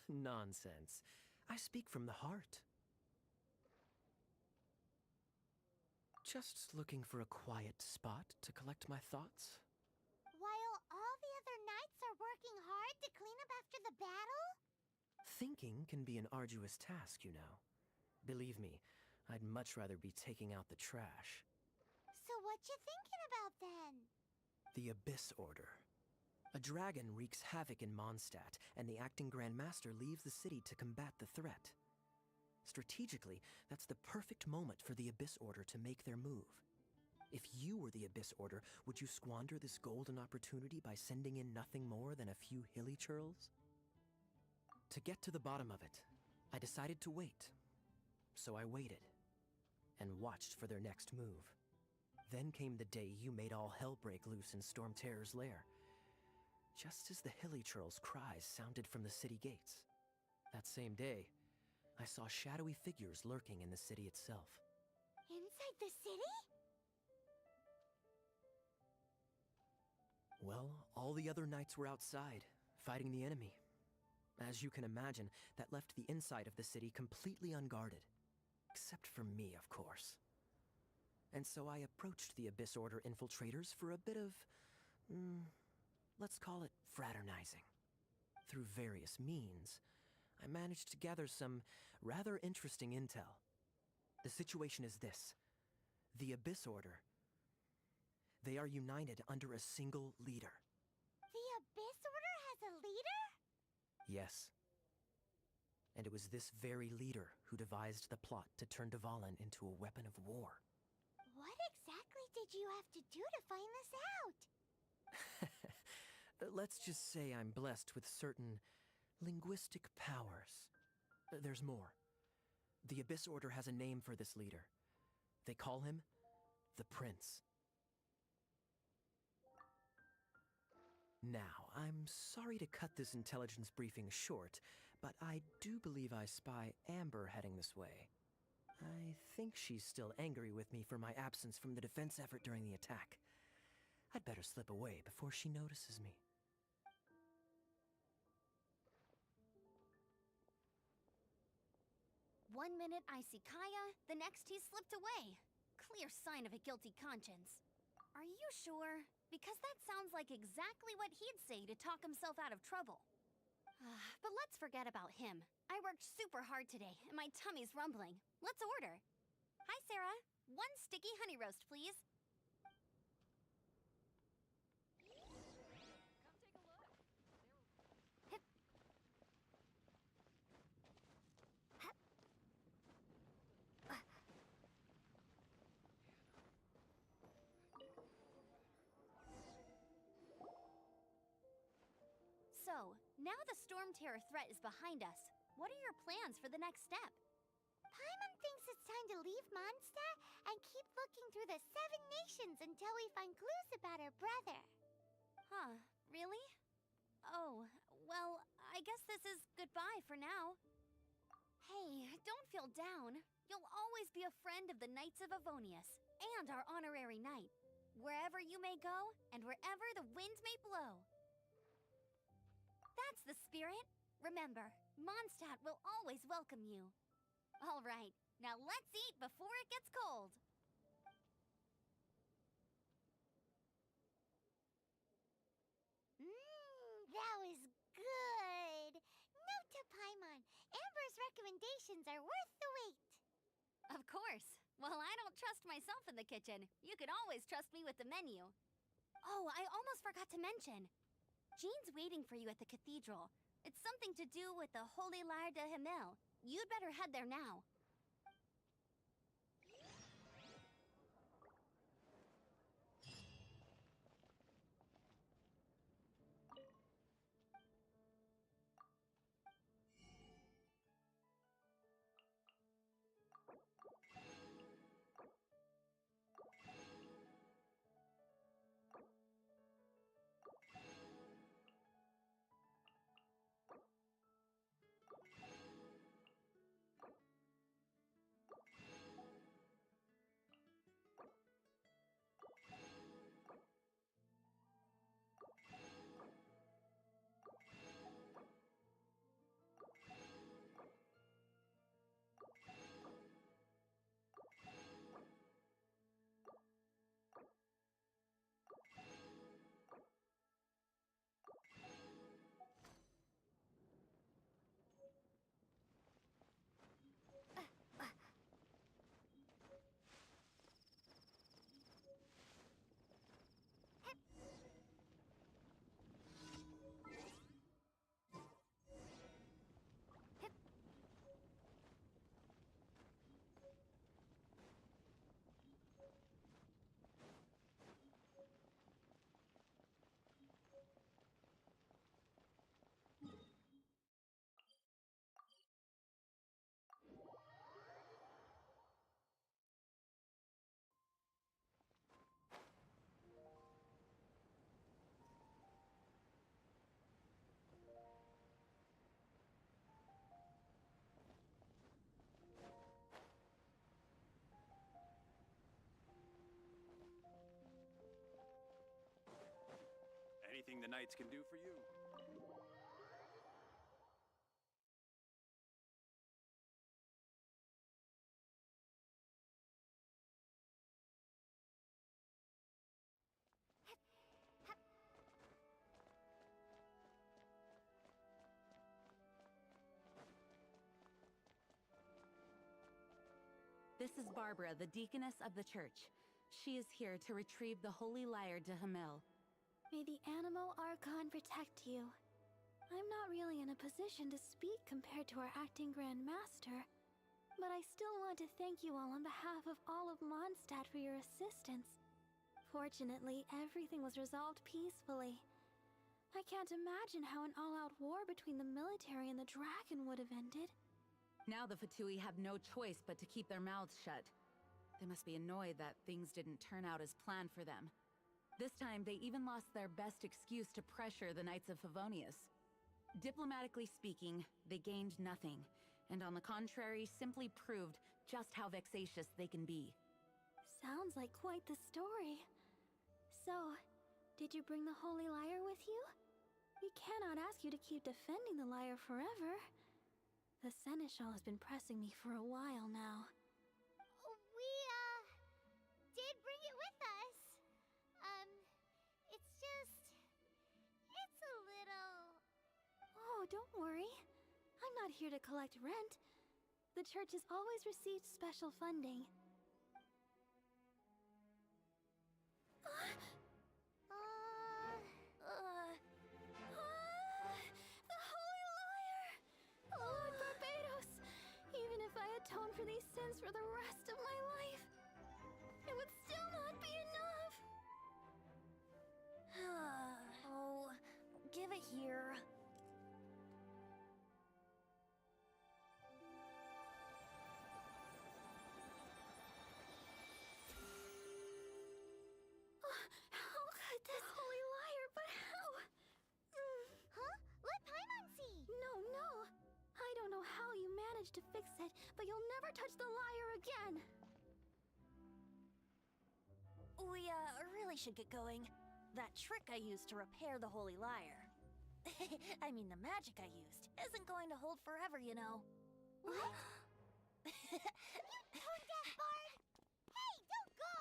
Nonsense. I speak from the heart. Just looking for a quiet spot to collect my thoughts. While all the other knights are working hard to clean up after the battle? Thinking can be an arduous task, you know. Believe me, I'd much rather be taking out the trash. So what you thinking about then? The Abyss Order. A dragon wreaks havoc in Mondstadt, and the acting Grand Master leaves the city to combat the threat. Strategically, that's the perfect moment for the Abyss Order to make their move. If you were the Abyss Order, would you squander this golden opportunity by sending in nothing more than a few hilly churls? To get to the bottom of it, I decided to wait. So I waited, and watched for their next move. Then came the day you made all hell break loose in Storm Terror's lair. Just as the hilly churls' cries sounded from the city gates. That same day, I saw shadowy figures lurking in the city itself. Inside the city? Well, all the other knights were outside, fighting the enemy. As you can imagine, that left the inside of the city completely unguarded. Except for me, of course. And so I approached the Abyss Order infiltrators for a bit of... let's call it fraternizing. Through various means, I managed to gather some rather interesting intel. The situation is this. The Abyss Order. They are united under a single leader. The Abyss Order has a leader? Yes. And it was this very leader who devised the plot to turn Dvalin into a weapon of war. What exactly did you have to do to find this out? Let's just say I'm blessed with certain linguistic powers. There's more. The Abyss Order has a name for this leader. They call him the Prince. Now, I'm sorry to cut this intelligence briefing short, but I do believe I spy Amber heading this way. I think she's still angry with me for my absence from the defense effort during the attack. I'd better slip away before she notices me. One minute I see Kaya, the next he's slipped away. Clear sign of a guilty conscience. Are you sure? Because that sounds like exactly what he'd say to talk himself out of trouble. But let's forget about him. I worked super hard today, and my tummy's rumbling. Let's order. Hi, Sarah. One sticky honey roast, please. So, now the Storm Terror threat is behind us. What are your plans for the next step? Paimon thinks it's time to leave Mondstadt and keep looking through the 7 nations until we find clues about her brother. Huh, really? Oh, well, I guess this is goodbye for now. Hey, don't feel down. You'll always be a friend of the Knights of Avonius, and our honorary knight. Wherever you may go, and wherever the wind may blow. That's the spirit. Remember, Mondstadt will always welcome you. All right, now let's eat before it gets cold. That was good. Note to Paimon, Amber's recommendations are worth the wait. Of course. Well, I don't trust myself in the kitchen. You can always trust me with the menu. Oh, I almost forgot to mention. Jean's waiting for you at the cathedral. It's something to do with the Holy Lyre de Himmel. You'd better head there now. anything the knights can do for you. This is Barbara, the deaconess of the church. She is here to retrieve the holy lyre to Hamel. May the Animo Archon protect you. I'm not really in a position to speak compared to our acting Grand Master, but I still want to thank you all on behalf of all of Mondstadt for your assistance. Fortunately, everything was resolved peacefully. I can't imagine how an all-out war between the military and the dragon would have ended. Now the Fatui have no choice but to keep their mouths shut. They must be annoyed that things didn't turn out as planned for them. This time, they even lost their best excuse to pressure the Knights of Favonius. Diplomatically speaking, they gained nothing, and on the contrary, simply proved just how vexatious they can be. Sounds like quite the story. So, did you bring the holy lyre with you? We cannot ask you to keep defending the lyre forever. The Seneschal has been pressing me for a while now. We, did bring it with us. It's a little... Oh, don't worry. I'm not here to collect rent. The church has always received special funding. The holy lyre! Lord Barbados! Even if I atone for these sins for the rest of my life, it would still not be enough. Oh, give it here. How could this holy lyre, but how? Huh? Let Paimon see! No. I don't know how you managed to fix it, but you'll never touch the lyre again. We, really should get going. That trick I used to repair the holy lyre. I mean, the magic I used isn't going to hold forever, you know. What? You tone-deaf bard! Hey, don't go!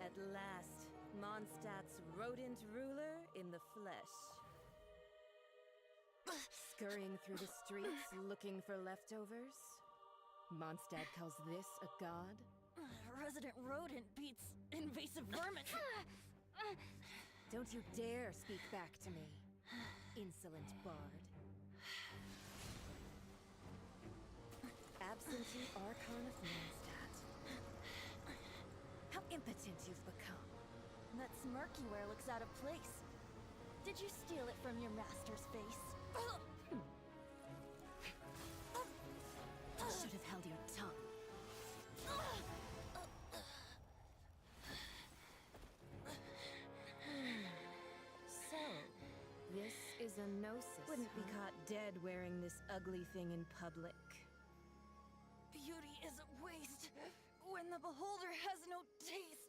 At last, Mondstadt's rodent ruler in the flesh. Scurrying through the streets looking for leftovers? Mondstadt calls this a god? Resident rodent beats invasive vermin. Don't you dare speak back to me, insolent bard. Absentee Archon of Mondstadt. How impotent you've become. That smirky wear looks out of place. Did you steal it from your master's face? You should have held your tongue. So, this is a gnosis. Wouldn't be caught dead wearing this ugly thing in public. Beauty is a waste when the beholder has no taste.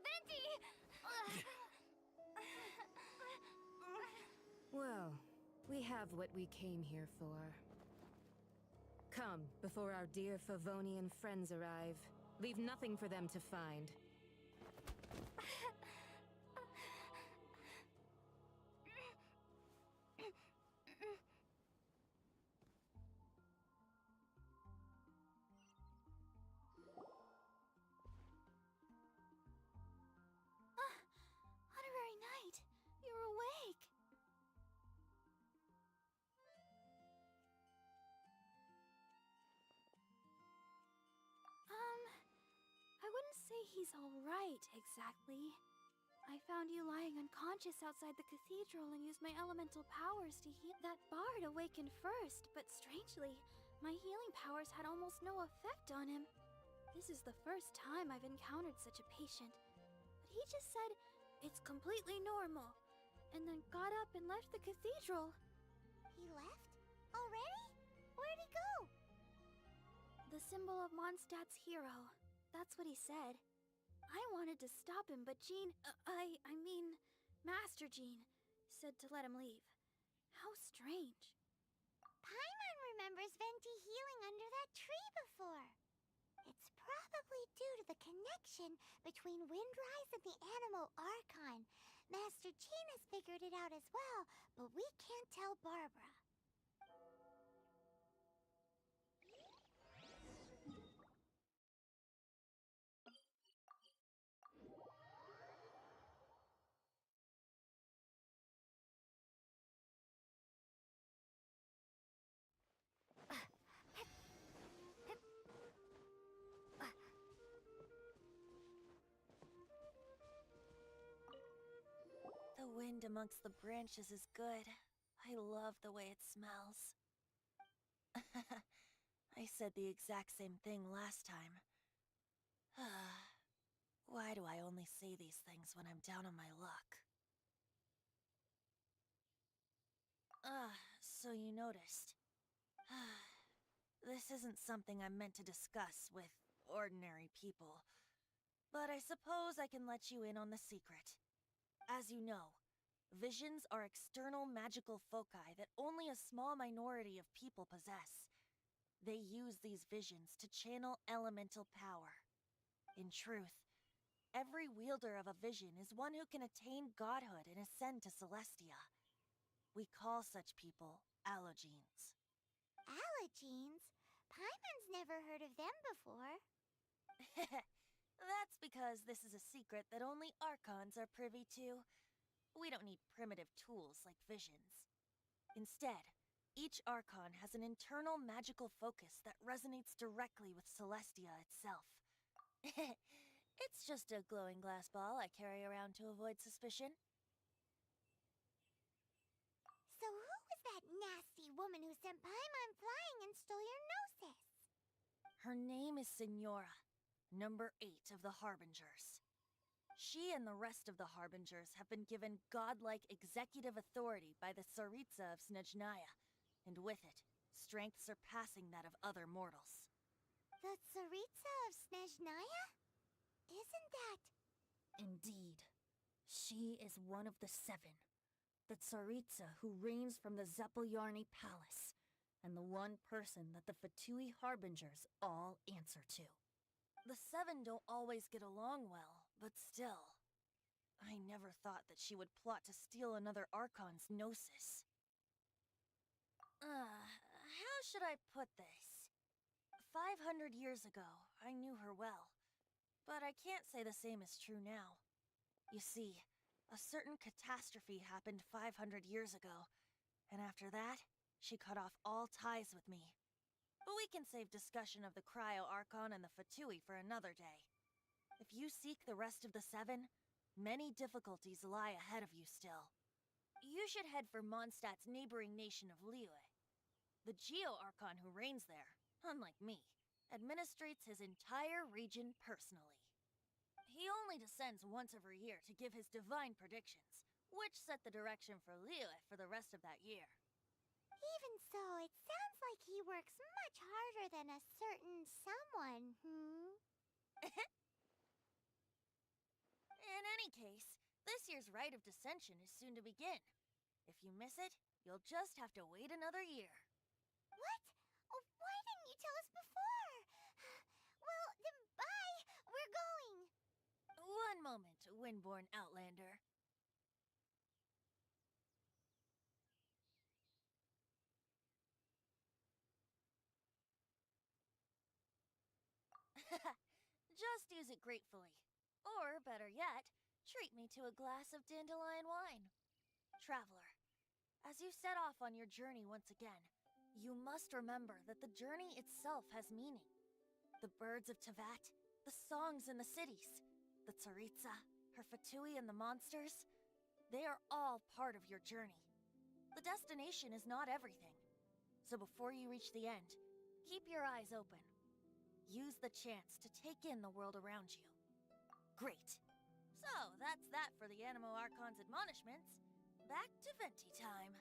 Venti! Well, we have what we came here for. Come, before our dear Favonian friends arrive. Leave nothing for them to find. Honorary Knight, you're awake. say he's alright, exactly. I found you lying unconscious outside the cathedral and used my elemental powers to heal. That bard awakened first, but strangely, my healing powers had almost no effect on him. This is the first time I've encountered such a patient. But he just said, it's completely normal, and then got up and left the cathedral. He left? Already? Where'd he go? The symbol of Mondstadt's hero. That's what he said. I wanted to stop him, but Jean, I mean, Master Jean, said to let him leave. How strange. Paimon remembers Venti healing under that tree before. It's probably due to the connection between Windrise and the Animal Archon. Master Jean has figured it out as well, but we can't tell Barbara. The wind amongst the branches is good. I love the way it smells. I said the exact same thing last time. Why do I only say these things when I'm down on my luck? So you noticed. This isn't something I'm meant to discuss with ordinary people, but I suppose I can let you in on the secret. As you know, visions are external magical foci that only a small minority of people possess. They use these visions to channel elemental power. In truth, every wielder of a vision is one who can attain godhood and ascend to Celestia. We call such people allogenes. Allogenes? Paimon's never heard of them before. That's because this is a secret that only Archons are privy to. We don't need primitive tools like visions. Instead, each Archon has an internal magical focus that resonates directly with Celestia itself. It's just a glowing glass ball I carry around to avoid suspicion. So who was that nasty woman who sent Paimon flying and stole your Gnosis? Her name is Signora, number 8 of the Harbingers. She and the rest of the Harbingers have been given godlike executive authority by the Tsaritsa of Snezhnaya, and with it, strength surpassing that of other mortals. The Tsaritsa of Snezhnaya? Isn't that... Indeed. She is one of the 7. The Tsaritsa who reigns from the Zeppeljärni Palace, and the one person that the Fatui Harbingers all answer to. The 7 don't always get along well, but still. I never thought that she would plot to steal another Archon's Gnosis. How should I put this? 500 years ago, I knew her well, but I can't say the same is true now. You see, a certain catastrophe happened 500 years ago, and after that, she cut off all ties with me. But we can save discussion of the Cryo-Archon and the Fatui for another day. If you seek the rest of the 7, many difficulties lie ahead of you still. You should head for Mondstadt's neighboring nation of Liyue. The Geo-Archon who reigns there, unlike me, administrates his entire region personally. He only descends once every year to give his divine predictions, which set the direction for Liyue for the rest of that year. Even so, it sounds like he works much harder than a certain someone, In any case, this year's Rite of Descension is soon to begin. If you miss it, you'll just have to wait another year. What? Oh, why didn't you tell us before? Well, then bye! We're going! One moment, Windborn Outlander. Just use it gratefully. Or, better yet, treat me to a glass of dandelion wine. Traveler, as you set off on your journey once again, you must remember that the journey itself has meaning. The birds of Tevat, The songs in the cities, the Tsaritsa, her Fatui and the monsters, they are all part of your journey. The destination is not everything. So before you reach the end, keep your eyes open. Use the chance to take in the world around you. Great. So, that's that for the Animo Archon's admonishments. Back to Venti time.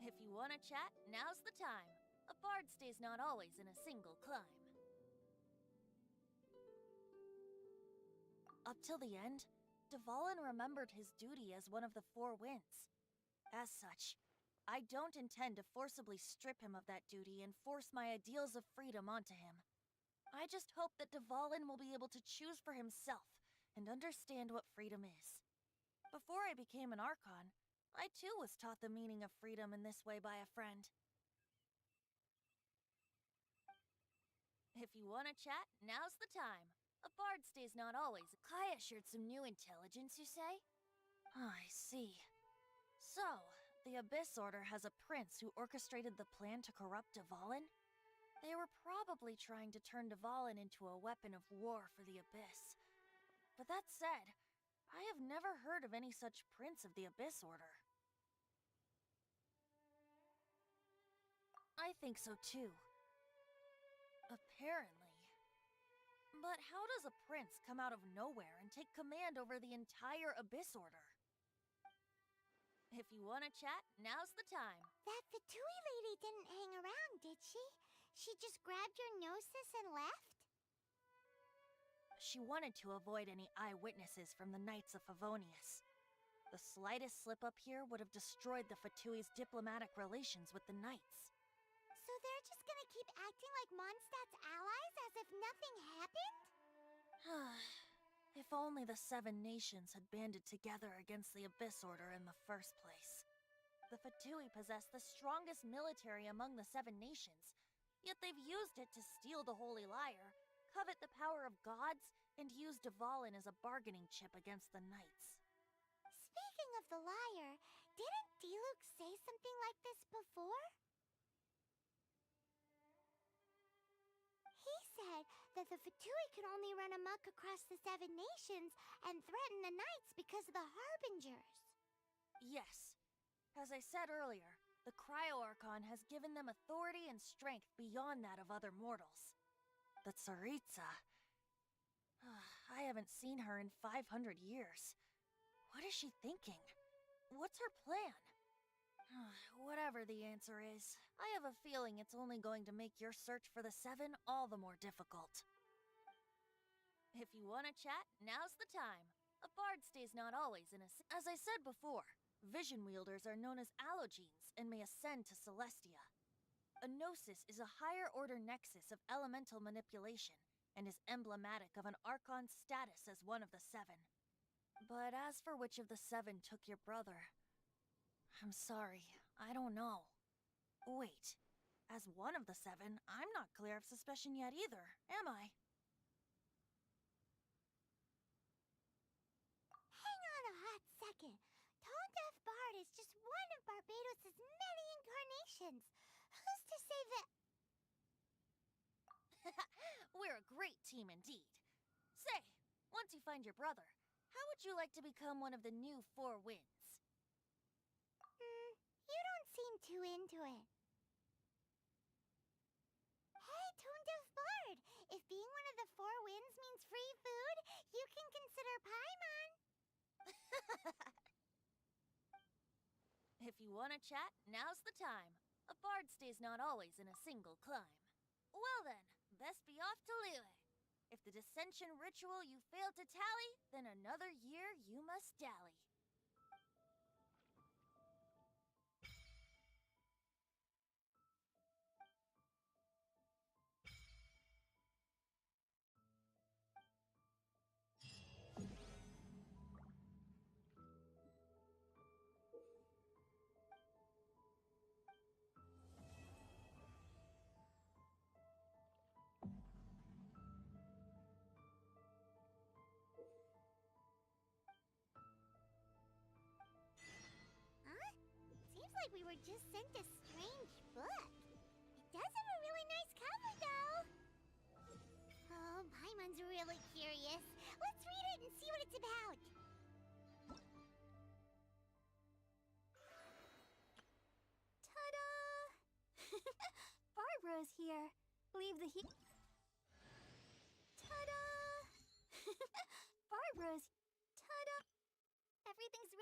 If you want to chat, now's the time. A bard stays not always in a single climb. Up till the end, Dvalin remembered his duty as one of the Four Winds. As such, I don't intend to forcibly strip him of that duty and force my ideals of freedom onto him. I just hope that Dvalin will be able to choose for himself and understand what freedom is. Before I became an Archon, I too was taught the meaning of freedom in this way by a friend. If you want to chat, now's the time. A bard stays not always. Kai assured some new intelligence, you say? I see. So, the Abyss Order has a prince who orchestrated the plan to corrupt Dvalin? They were probably trying to turn Dvalin into a weapon of war for the Abyss. But that said, I have never heard of any such prince of the Abyss Order. I think so too. Apparently. But how does a prince come out of nowhere and take command over the entire Abyss Order? If you want to chat, now's the time. That Fatui lady didn't hang around, did she? She just grabbed your gnosis and left? She wanted to avoid any eyewitnesses from the Knights of Favonius. The slightest slip-up here would have destroyed the Fatui's diplomatic relations with the Knights. So they're just gonna keep acting like Mondstadt's allies as if nothing happened? If only the Seven Nations had banded together against the Abyss Order in the first place. The Fatui possess the strongest military among the Seven Nations, yet they've used it to steal the Holy Lyre, covet the power of gods, and use Dvalin as a bargaining chip against the Knights. Speaking of the lyre, didn't Diluc say something like this before? He said that the Fatui could only run amok across the Seven Nations and threaten the Knights because of the Harbingers. Yes. As I said earlier, the Cryo-Archon has given them authority and strength beyond that of other mortals. The Tsaritsa... I haven't seen her in 500 years. What is she thinking? What's her plan? Whatever the answer is, I have a feeling it's only going to make your search for the Seven all the more difficult. If you want to chat, now's the time. A bard stays not always in a... As I said before, vision wielders are known as allogenes and may ascend to Celestia. A gnosis is a higher-order nexus of elemental manipulation and is emblematic of an Archon's status as one of the Seven. But as for which of the Seven took your brother... I'm sorry, I don't know. Wait, as one of the Seven, I'm not clear of suspicion yet either, am I? Hang on a hot second. Tone Deaf Bard is just one of Barbados' many incarnations. Who's to say that... We're a great team indeed. Say, once you find your brother, how would you like to become one of the new Four Winds? You don't seem too into it. Hey, Tone Deaf Bard! If being one of the Four Winds means free food, you can consider Paimon. If you want to chat, now's the time. A bard stays not always in a single climb. Well then, best be off to Liyue. If the dissension ritual you fail to tally, then another year you must dally. Seems like we were just sent a strange book. It does have a really nice cover. Paimon's really curious. Let's read it and see what it's about. Ta-da! Barbara's here. Leave the heat. Ta-da! Barbara's. Ta-da! Everything's.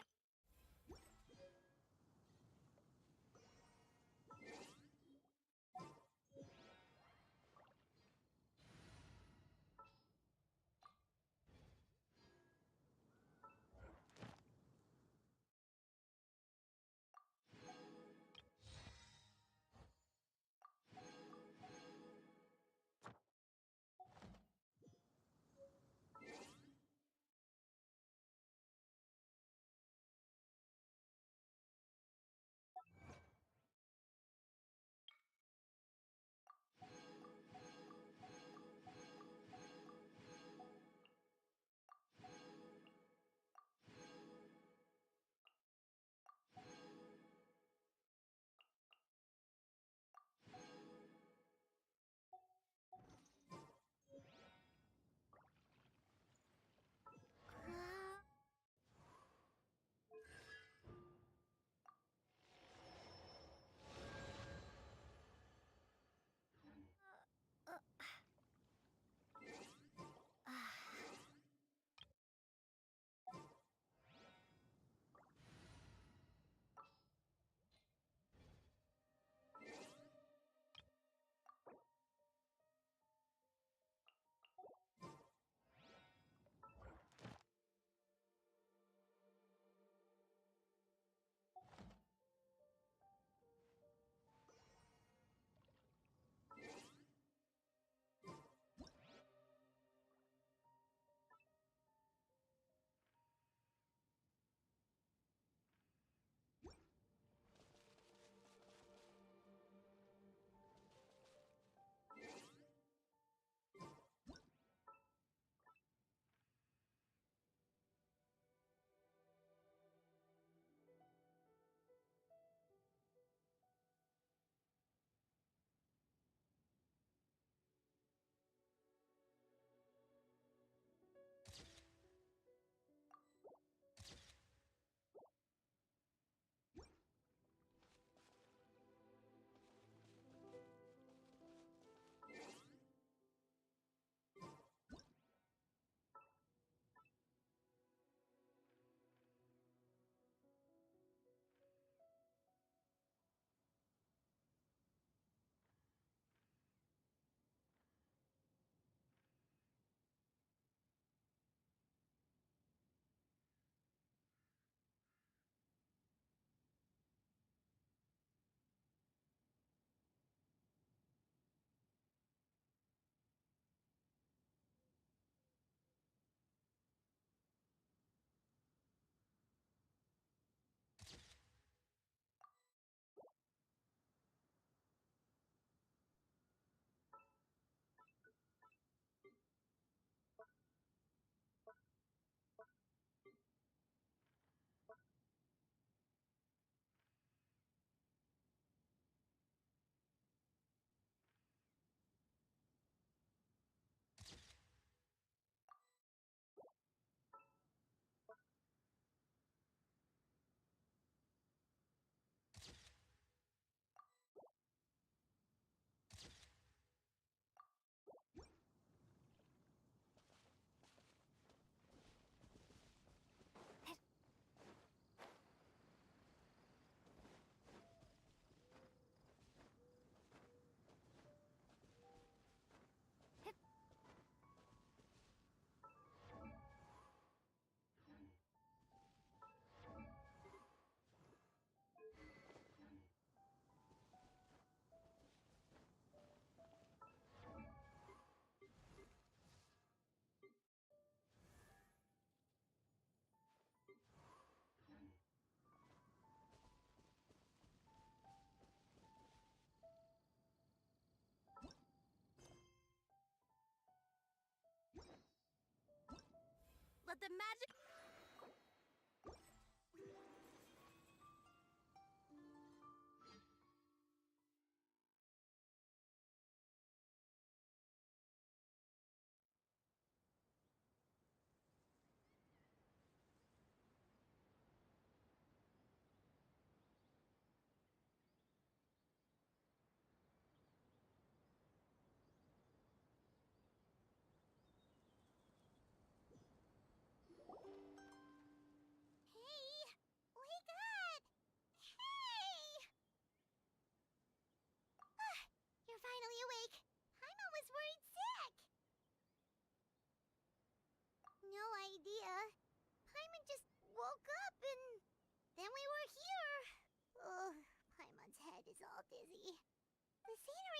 Let the magic...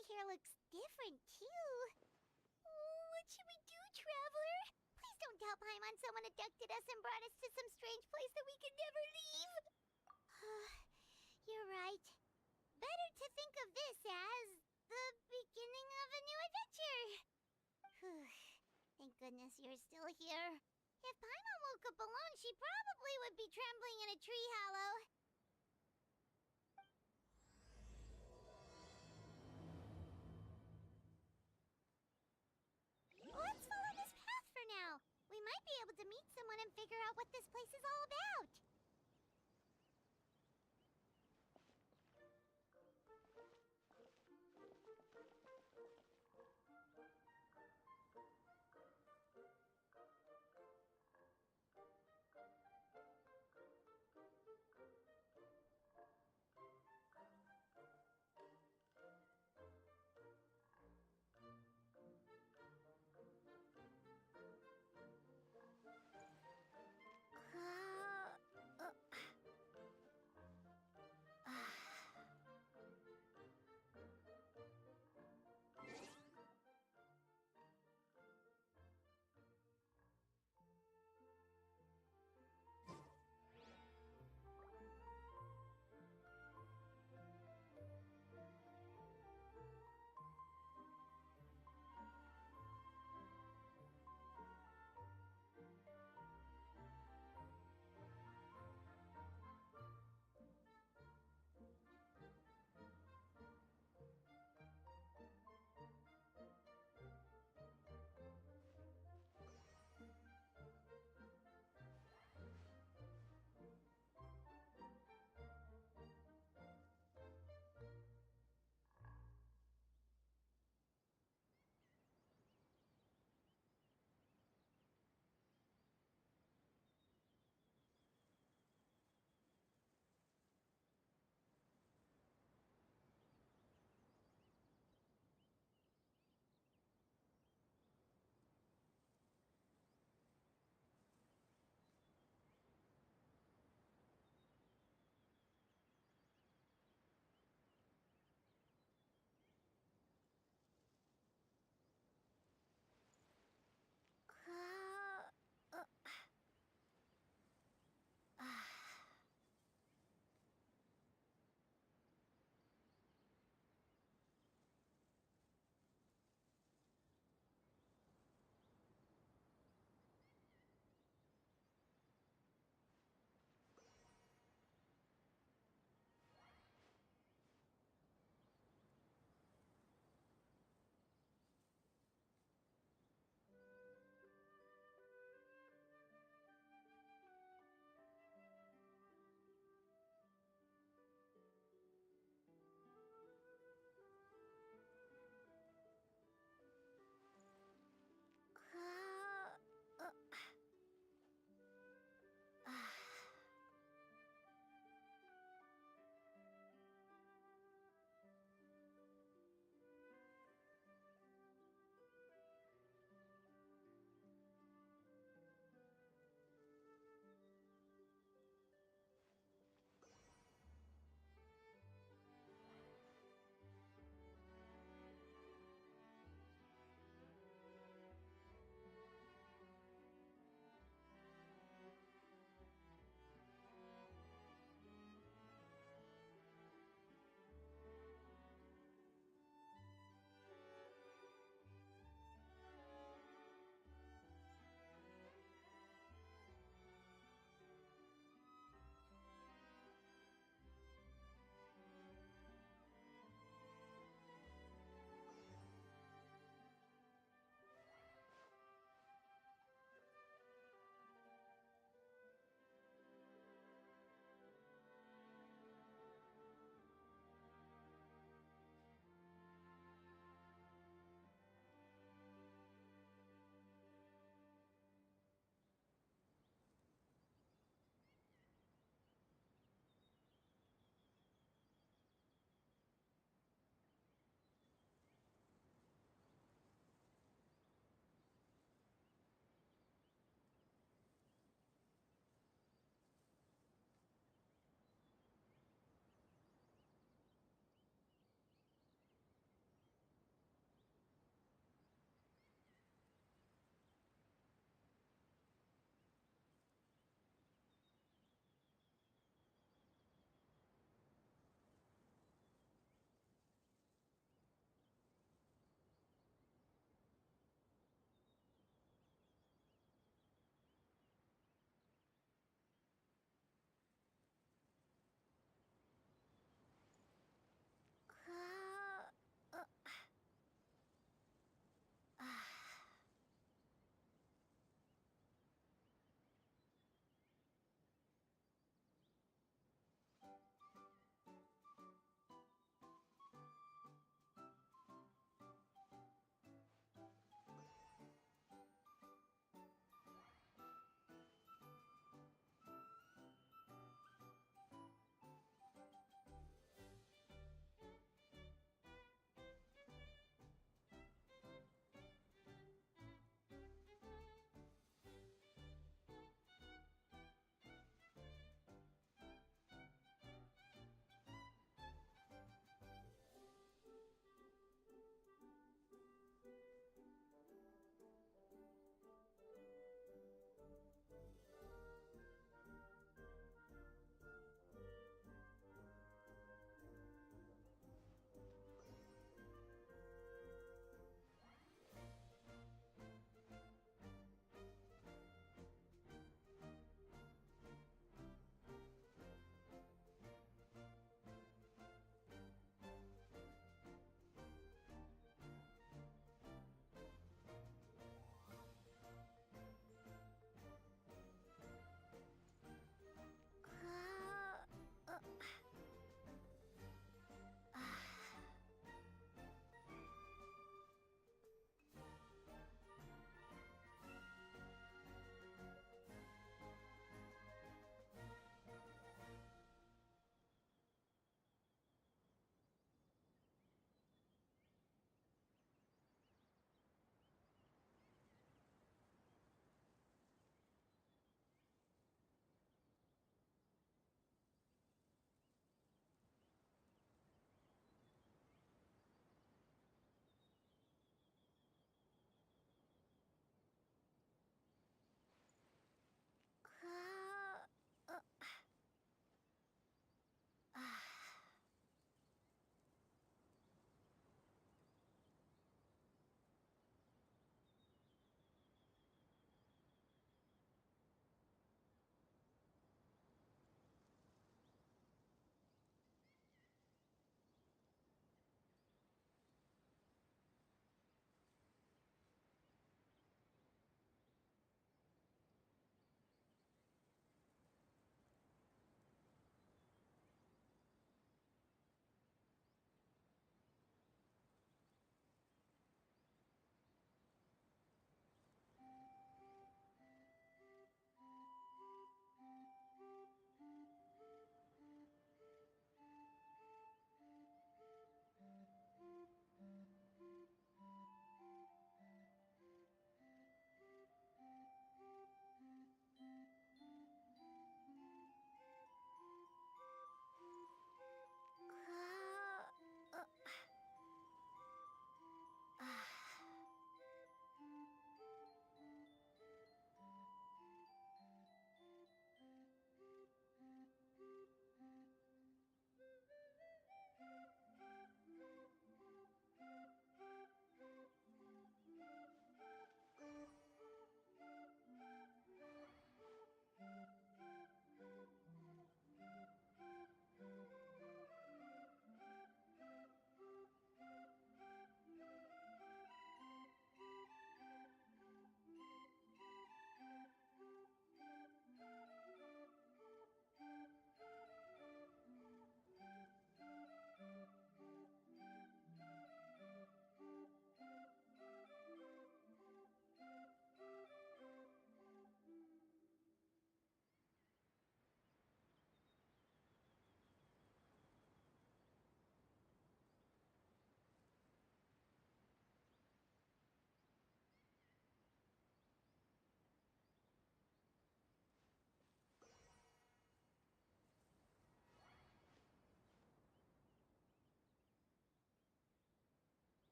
scenery here looks different, too. Oh, what should we do, Traveler? Please don't tell Paimon someone abducted us and brought us to some strange place that we could never leave. You're right. Better to think of this as the beginning of a new adventure. Thank goodness you're still here. If Paimon woke up alone, she probably would be trembling in a tree hollow. Let's follow this path for now. We might be able to meet someone and figure out what this place is all about.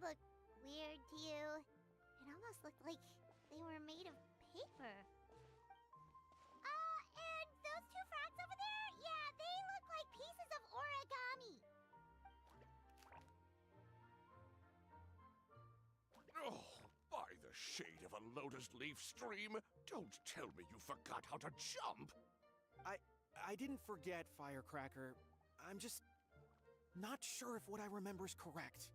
look weird to you? It almost looked like they were made of paper. And those two frogs over there? Yeah, they look like pieces of origami. Oh, by the shade of a lotus leaf stream, don't tell me you forgot how to jump! I didn't forget, Firecracker. I'm just not sure if what I remember is correct.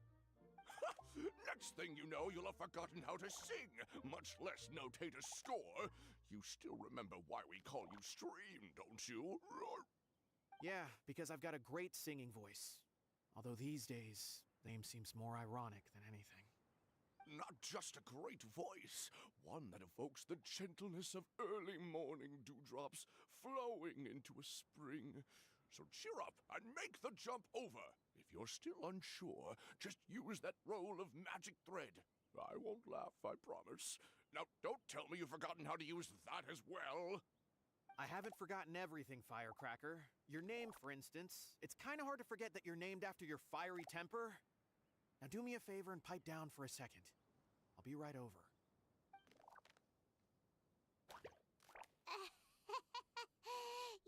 Next thing you know, you'll have forgotten how to sing, much less notate a score. You still remember why we call you Stream, don't you? Yeah, because I've got a great singing voice. Although these days, name seems more ironic than anything. Not just a great voice, one that evokes the gentleness of early morning dewdrops flowing into a spring. So cheer up and make the jump over. If you're still unsure, just use that roll of magic thread. I won't laugh, I promise. Now, don't tell me you've forgotten how to use that as well. I haven't forgotten everything, Firecracker. Your name, for instance. It's kind of hard to forget that you're named after your fiery temper. Now do me a favor and pipe down for a second. I'll be right over.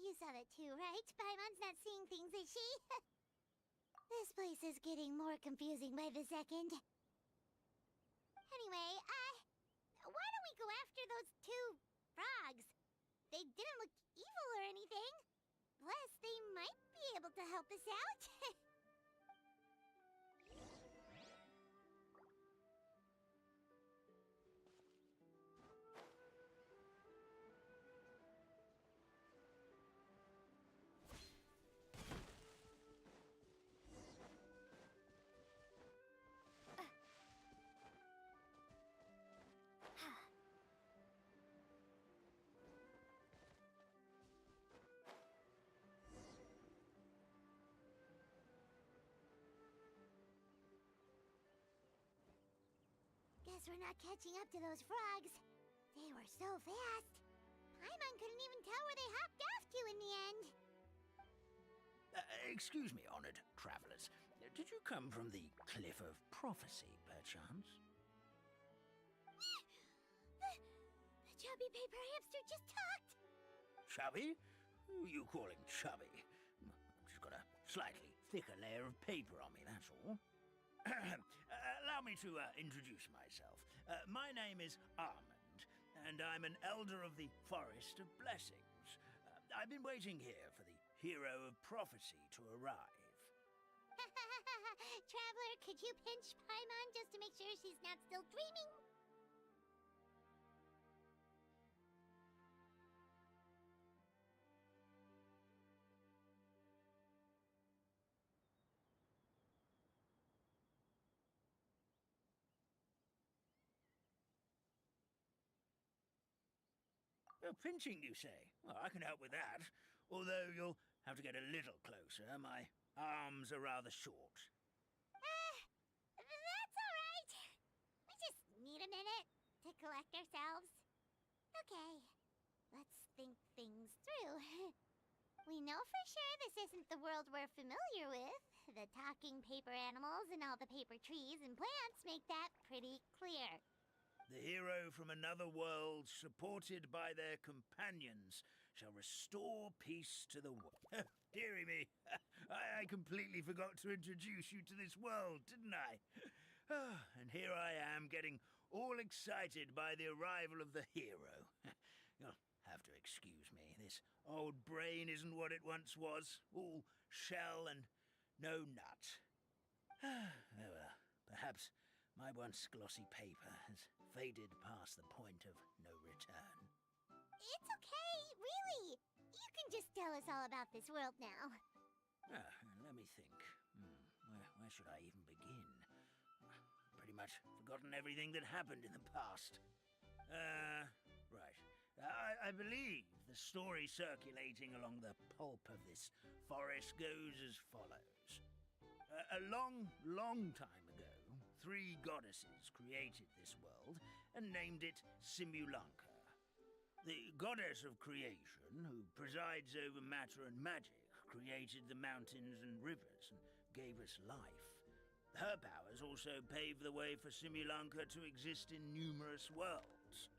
You saw that too, right? Paimon's not seeing things, is she? This place is getting more confusing by the second. Anyway, why don't we go after those two frogs? They didn't look evil or anything. Plus, they might be able to help us out. Guess we're not catching up to those frogs. They were so fast. Paimon couldn't even tell where they hopped off to in the end. Excuse me, honored travelers. Did you come from the Cliff of Prophecy, perchance? The chubby paper hamster just talked. Chubby? Who are you calling chubby? I've just got a slightly thicker layer of paper on me, that's all. Allow me to introduce myself. My name is Armand, and I'm an elder of the Forest of Blessings. I've been waiting here for the hero of prophecy to arrive. Traveler, could you pinch Paimon just to make sure she's not still dreaming? Pinching, you say? Well, I can help with that. Although you'll have to get a little closer. My arms are rather short. That's all right. We just need a minute to collect ourselves. Okay, let's think things through. We know for sure this isn't the world we're familiar with. The talking paper animals and all the paper trees and plants make that pretty clear. The hero from another world, supported by their companions, shall restore peace to the world. Dearie me, I completely forgot to introduce you to this world, didn't I? And here I am, getting all excited by the arrival of the hero. You'll have to excuse me. This old brain isn't what it once was, all shell and no nut. Oh well, perhaps my once glossy paper has faded past the point of no return. It's okay, really. You can just tell us all about this world now. Let me think. Where should I even begin? Pretty much forgotten everything that happened in the past. Right. I believe the story circulating along the pulp of this forest goes as follows. A long, long time ago, 3 goddesses created this world and named it Simulanka. The goddess of creation, who presides over matter and magic, created the mountains and rivers and gave us life. Her powers also pave the way for Simulanka to exist in numerous worlds.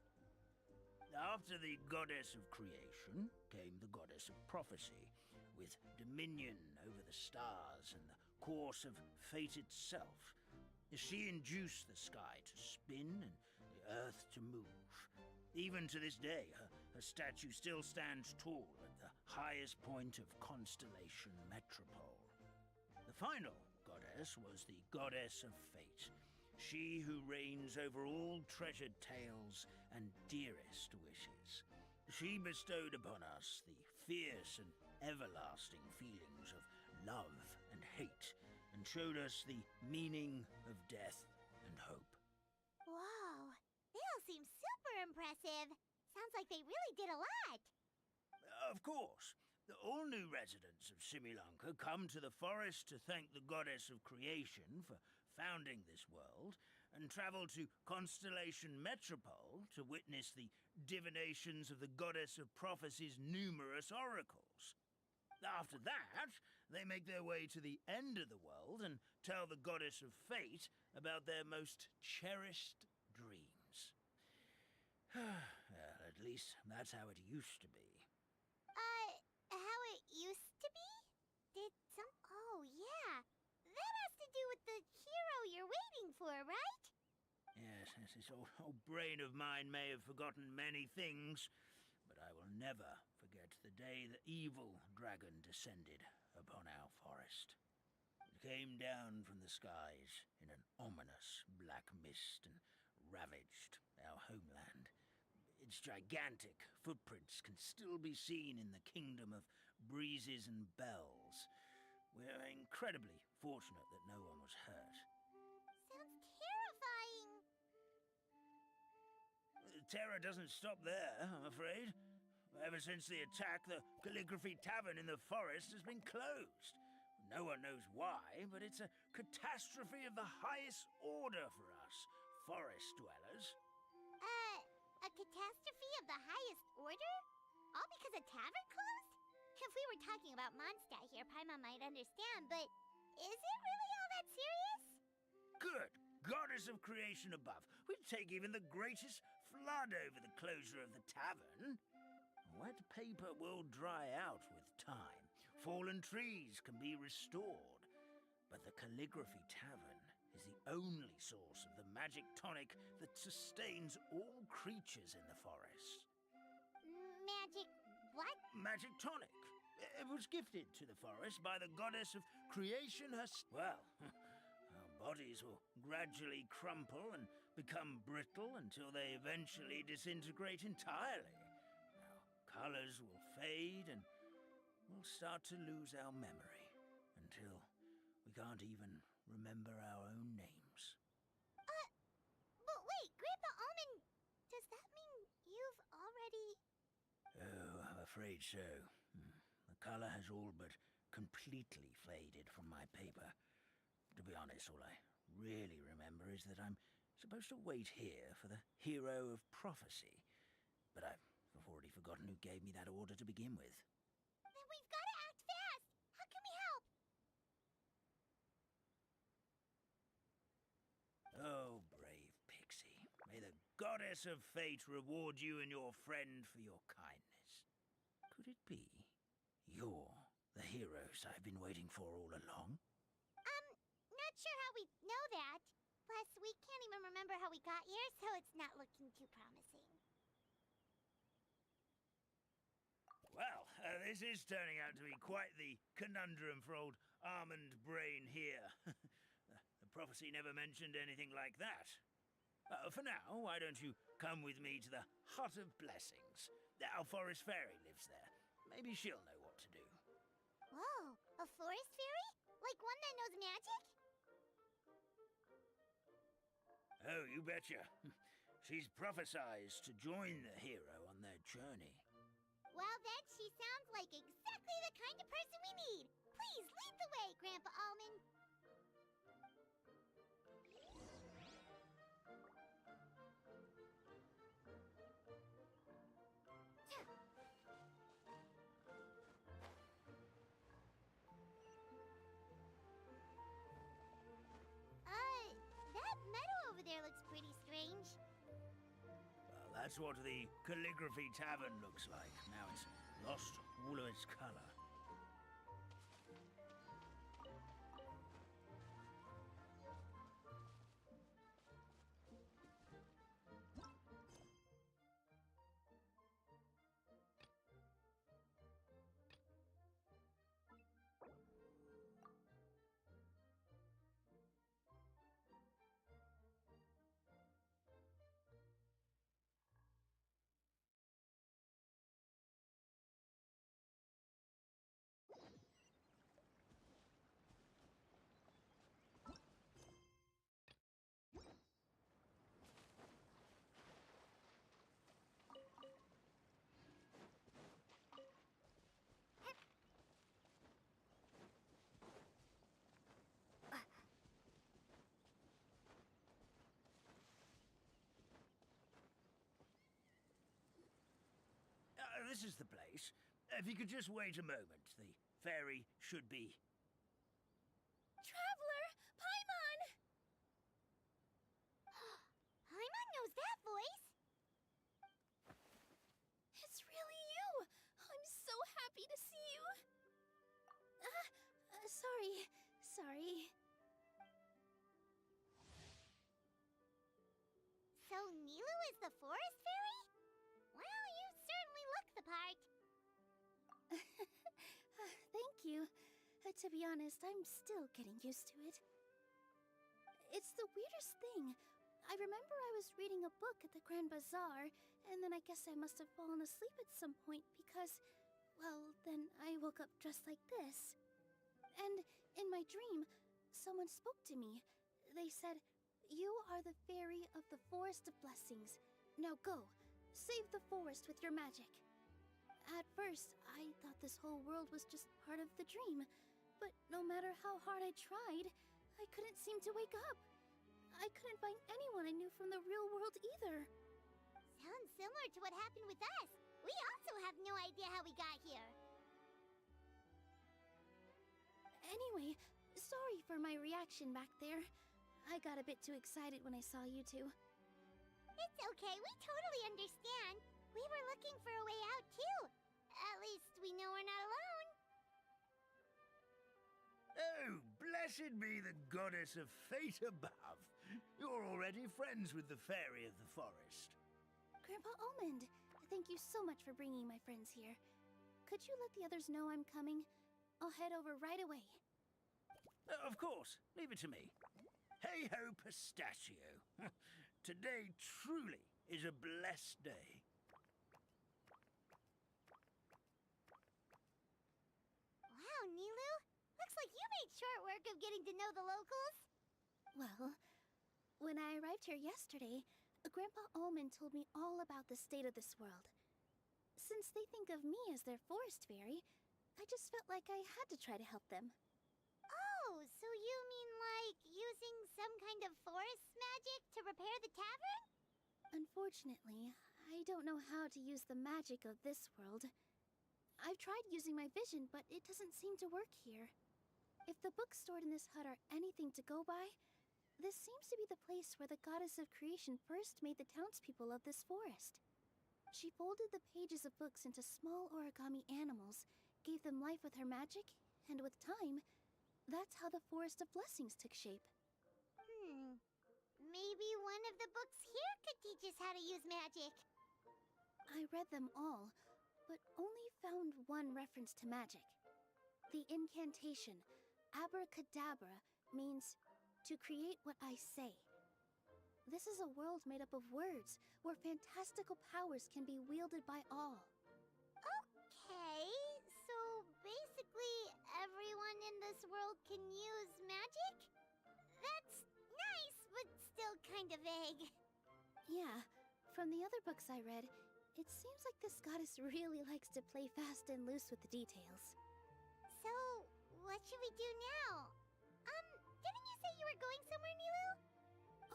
After the goddess of creation came the goddess of prophecy, with dominion over the stars and the course of fate itself. She induced the sky to spin and the earth to move. Even to this day, her statue still stands tall at the highest point of Constellation Metropole. The final goddess was the goddess of fate, she who reigns over all treasured tales and dearest wishes. She bestowed upon us the fierce and everlasting feelings of love and hate, and showed us the meaning of death and hope. Whoa, they all seem super impressive. Sounds like they really did a lot. Of course. All new residents of Simulanka come to the forest to thank the goddess of creation for founding this world, and travel to Constellation Metropole to witness the divinations of the goddess of prophecy's numerous oracles. After that, they make their way to the end of the world and tell the goddess of fate about their most cherished dreams. Well, at least that's how it used to be. How it used to be? Oh, yeah. That has to do with the hero you're waiting for, right? Yes, this old brain of mine may have forgotten many things, but I will never forget the day the evil dragon descended upon our forest. It came down from the skies in an ominous black mist and ravaged our homeland. Its gigantic footprints can still be seen in the kingdom of breezes and bells. We're incredibly fortunate that no one was hurt. Sounds terrifying. Terror doesn't stop there, I'm afraid. Ever since the attack, the Calligraphy Tavern in the forest has been closed. No one knows why, but it's a catastrophe of the highest order for us, forest dwellers. A catastrophe of the highest order? All because a tavern closed? If we were talking about Mondstadt here, Paimon might understand, but is it really all that serious? Good goddess of creation above. We'd take even the greatest flood over the closure of the tavern. Wet paper will dry out with time. Fallen trees can be restored. But the Calligraphy Tavern is the only source of the magic tonic that sustains all creatures in the forest. Magic what? Magic tonic. It was gifted to the forest by the goddess of creation herself. Well, our bodies will gradually crumple and become brittle until they eventually disintegrate entirely. Our colors will fade and we'll start to lose our memory until we can't even remember our own names. But wait, Grandpa Almond, does that mean you've already... Oh, I'm afraid so. The color has all but completely faded from my paper. To be honest, all I really remember is that I'm supposed to wait here for the hero of prophecy. But I've already forgotten who gave me that order to begin with. Then we've got to act fast! How can we help? Oh, brave Pixie. May the goddess of fate reward you and your friend for your kindness. Could it be you're the heroes I've been waiting for all along? Not sure how we know that. Plus, we can't even remember how we got here, so it's not looking too promising. Well, this is turning out to be quite the conundrum for old Almond Brain here. The prophecy never mentioned anything like that. For now, why don't you come with me to the Hut of Blessings? Our forest fairy lives there. Maybe she'll know what to do. Whoa, a forest fairy? Like one that knows magic? Oh, you betcha. She's prophesized to join the hero on their journey. Well, then, she sounds like exactly the kind of person we need. Please, lead the way, Grandpa Almond. That's what the Calligraphy Tavern looks like. Now it's lost all of its color. This is the place. If you could just wait a moment, the fairy should be... Traveler! Paimon! Paimon knows that voice! It's really you! I'm so happy to see you! Sorry. So Nilu is the forest fairy? Well, you certainly look the part. Thank you. To be honest, I'm still getting used to it. It's the weirdest thing. I remember I was reading a book at the Grand Bazaar, and then I guess I must have fallen asleep at some point because, well, then I woke up dressed like this. And in my dream, someone spoke to me. They said, "You are the fairy of the Forest of Blessings. Now go, save the forest with your magic." At first, I thought this whole world was just part of the dream, but no matter how hard I tried, I couldn't seem to wake up. I couldn't find anyone I knew from the real world either. Sounds similar to what happened with us. We also have no idea how we got here. Anyway, sorry for my reaction back there. I got a bit too excited when I saw you two. It's okay, we totally understand. We were looking for a way out, too. At least we know we're not alone. Oh, blessed be the goddess of fate above. You're already friends with the fairy of the forest. Grandpa Almond, thank you so much for bringing my friends here. Could you let the others know I'm coming? I'll head over right away. Of course, leave it to me. Hey-ho, pistachio. Today truly is a blessed day. Wow, Nilu. Looks like you made short work of getting to know the locals. Well, when I arrived here yesterday, Grandpa Almond told me all about the state of this world. Since they think of me as their forest fairy, I just felt like I had to try to help them. Oh, so you mean like using some kind of forest magic to repair the tavern? Unfortunately, I don't know how to use the magic of this world. I've tried using my vision, but it doesn't seem to work here. If the books stored in this hut are anything to go by, this seems to be the place where the goddess of creation first made the townspeople of this forest. She folded the pages of books into small origami animals, gave them life with her magic, and with time, that's how the Forest of Blessings took shape. Maybe one of the books here could teach us how to use magic. I read them all, but only found one reference to magic. The incantation, abracadabra, means to create what I say. This is a world made up of words, where fantastical powers can be wielded by all. Okay, so basically everyone in this world can use magic? That's nice, but still kind of vague. Yeah, from the other books I read, it seems like this goddess really likes to play fast and loose with the details. So, what should we do now? Didn't you say you were going somewhere, Nilu?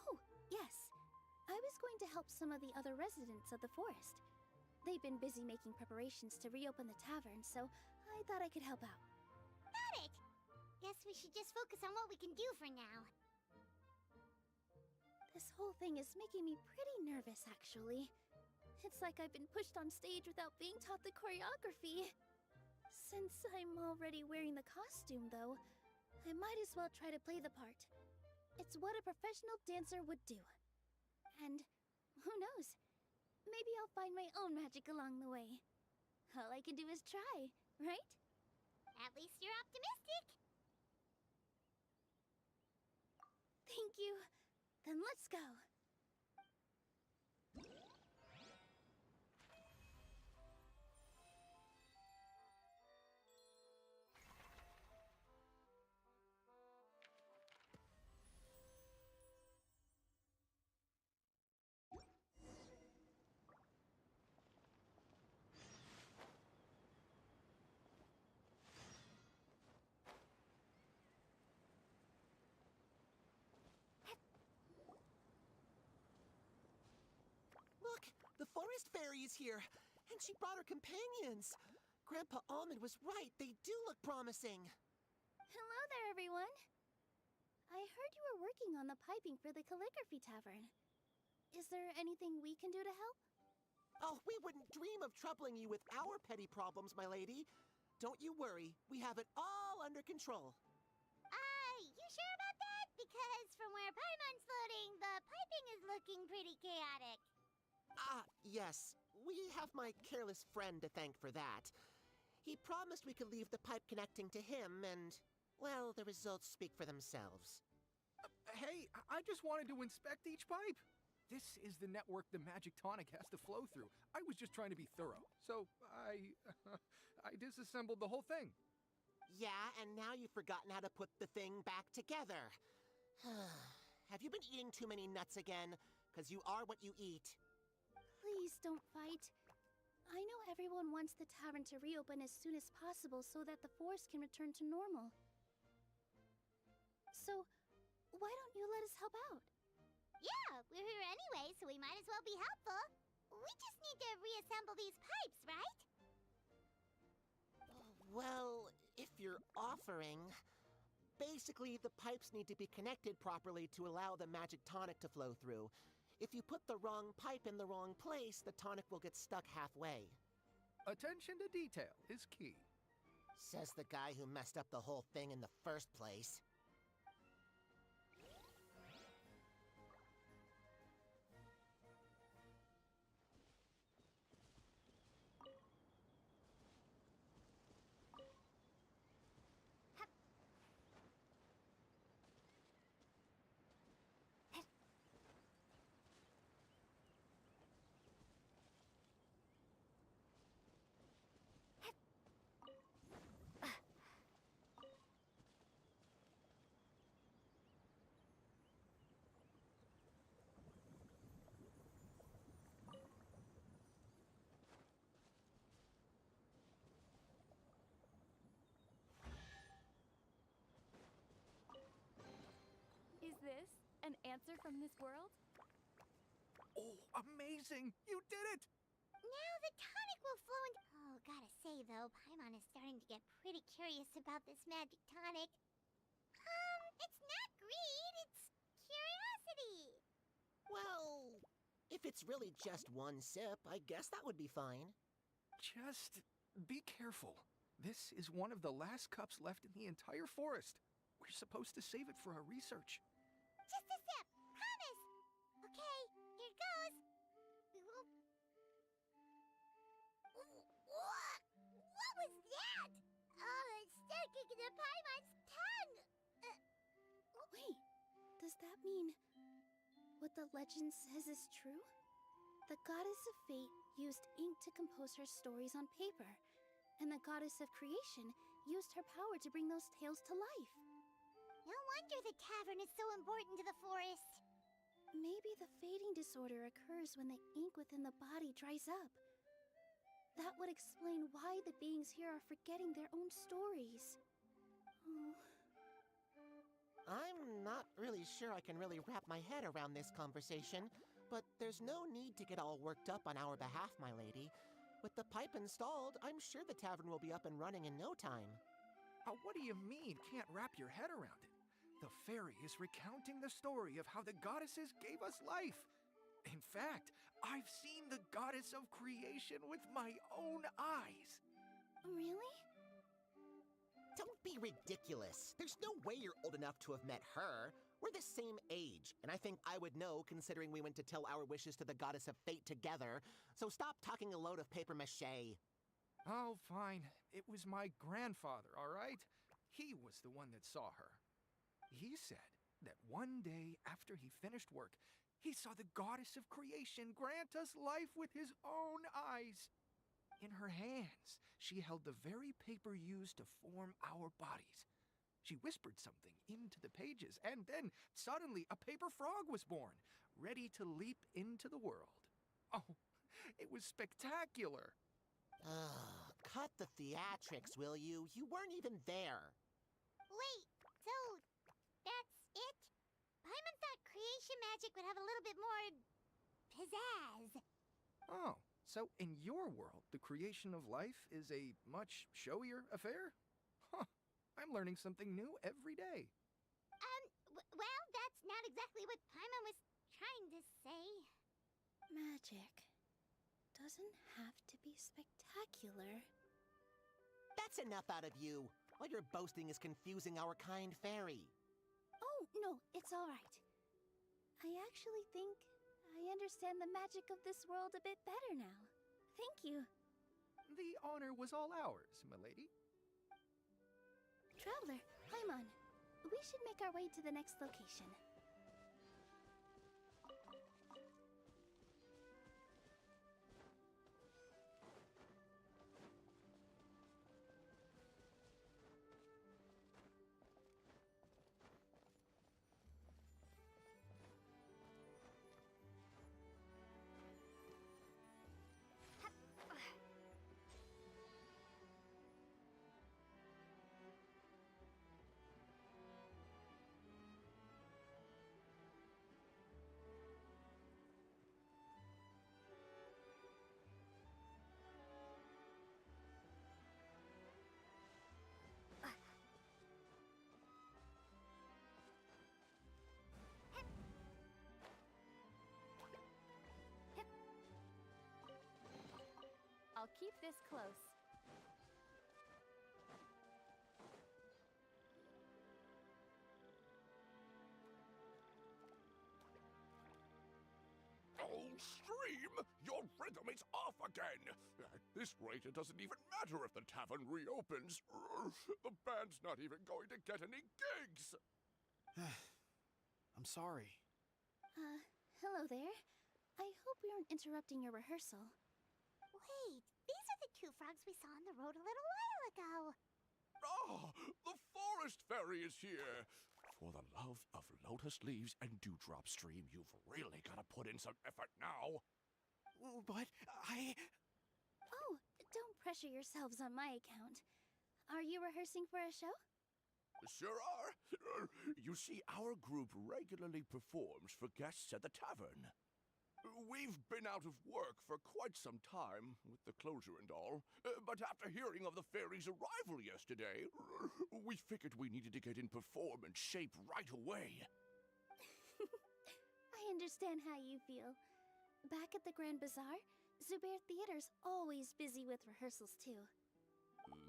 Oh, yes. I was going to help some of the other residents of the forest. They've been busy making preparations to reopen the tavern, so I thought I could help out. Got it! Guess we should just focus on what we can do for now. This whole thing is making me pretty nervous, actually. It's like I've been pushed on stage without being taught the choreography. Since I'm already wearing the costume, though, I might as well try to play the part. It's what a professional dancer would do. And who knows? Maybe I'll find my own magic along the way. All I can do is try, right? At least you're optimistic. Thank you. Then let's go. Look, the forest fairy is here, and she brought her companions. Grandpa Almond was right. They do look promising. Hello there, everyone. I heard you were working on the piping for the calligraphy tavern. Is there anything we can do to help? Oh, we wouldn't dream of troubling you with our petty problems, my lady. Don't you worry. We have it all under control. You sure about that? Because from where Paimon's floating, the piping is looking pretty chaotic. Yes. We have my careless friend to thank for that. He promised we could leave the pipe connecting to him, and, well, the results speak for themselves. Hey, I just wanted to inspect each pipe. This is the network the magic tonic has to flow through. I was just trying to be thorough, so I disassembled the whole thing. Yeah, and now you've forgotten how to put the thing back together. Have you been eating too many nuts again? 'Cause you are what you eat. Please don't fight. I know everyone wants the tavern to reopen as soon as possible so that the forest can return to normal. So, why don't you let us help out? Yeah, we're here anyway, so we might as well be helpful. We just need to reassemble these pipes, right? Well, if you're offering... Basically, the pipes need to be connected properly to allow the magic tonic to flow through. If you put the wrong pipe in the wrong place, the tonic will get stuck halfway. Attention to detail is key. Says the guy who messed up the whole thing in the first place. Is this an answer from this world? Oh, amazing! You did it! Now the tonic will flow into... Oh, gotta say though, Paimon is starting to get pretty curious about this magic tonic. It's not greed, it's curiosity. Well, if it's really just one sip, I guess that would be fine. Just be careful. This is one of the last cups left in the entire forest. We're supposed to save it for our research. Just a sip, promise. Okay, here goes. We will... What was that? Oh, it's sticking to Paimon's tongue. Wait, does that mean what the legend says is true? The goddess of fate used ink to compose her stories on paper, and the goddess of creation used her power to bring those tales to life. No wonder the tavern is so important to the forest. Maybe the fading disorder occurs when the ink within the body dries up. That would explain why the beings here are forgetting their own stories. Oh. I'm not really sure I can really wrap my head around this conversation, but there's no need to get all worked up on our behalf, my lady. With the pipe installed, I'm sure the tavern will be up and running in no time. What do you mean, can't wrap your head around it? The fairy is recounting the story of how the goddesses gave us life. In fact, I've seen the goddess of creation with my own eyes. Really? Don't be ridiculous. There's no way you're old enough to have met her. We're the same age, and I think I would know considering we went to tell our wishes to the goddess of fate together. So stop talking a load of paper mache. Oh, fine. It was my grandfather, all right? He was the one that saw her. He said that one day after he finished work, he saw the goddess of creation grant us life with his own eyes. In her hands, she held the very paper used to form our bodies. She whispered something into the pages, and then suddenly a paper frog was born, ready to leap into the world. Oh, it was spectacular. Ugh, cut the theatrics, will you? You weren't even there. Wait, so that's it? Paimon thought creation magic would have a little bit more pizzazz. Oh, so in your world, the creation of life is a much showier affair? Huh, I'm learning something new every day. Well, that's not exactly what Paimon was trying to say. Magic doesn't have to be spectacular. That's enough out of you. All your boasting is confusing our kind fairy. Oh, no, it's all right. I actually think I understand the magic of this world a bit better now. Thank you. The honor was all ours, milady. Traveler, Paimon, we should make our way to the next location. I'll keep this close. Oh, Stream! Your rhythm is off again! At this rate, it doesn't even matter if the tavern reopens. The band's not even going to get any gigs! I'm sorry. Hello there. I hope we aren't interrupting your rehearsal. Wait, these are the two frogs we saw on the road a little while ago. Ah, the forest fairy is here! For the love of lotus leaves and dewdrop stream, you've really got to put in some effort now. But Oh, don't pressure yourselves on my account. Are you rehearsing for a show? Sure are. You see, our group regularly performs for guests at the tavern. We've been out of work for quite some time, with the closure and all, but after hearing of the fairy's arrival yesterday, we figured we needed to get in performance shape right away. I understand how you feel. Back at the Grand Bazaar, Zubair Theater's always busy with rehearsals too.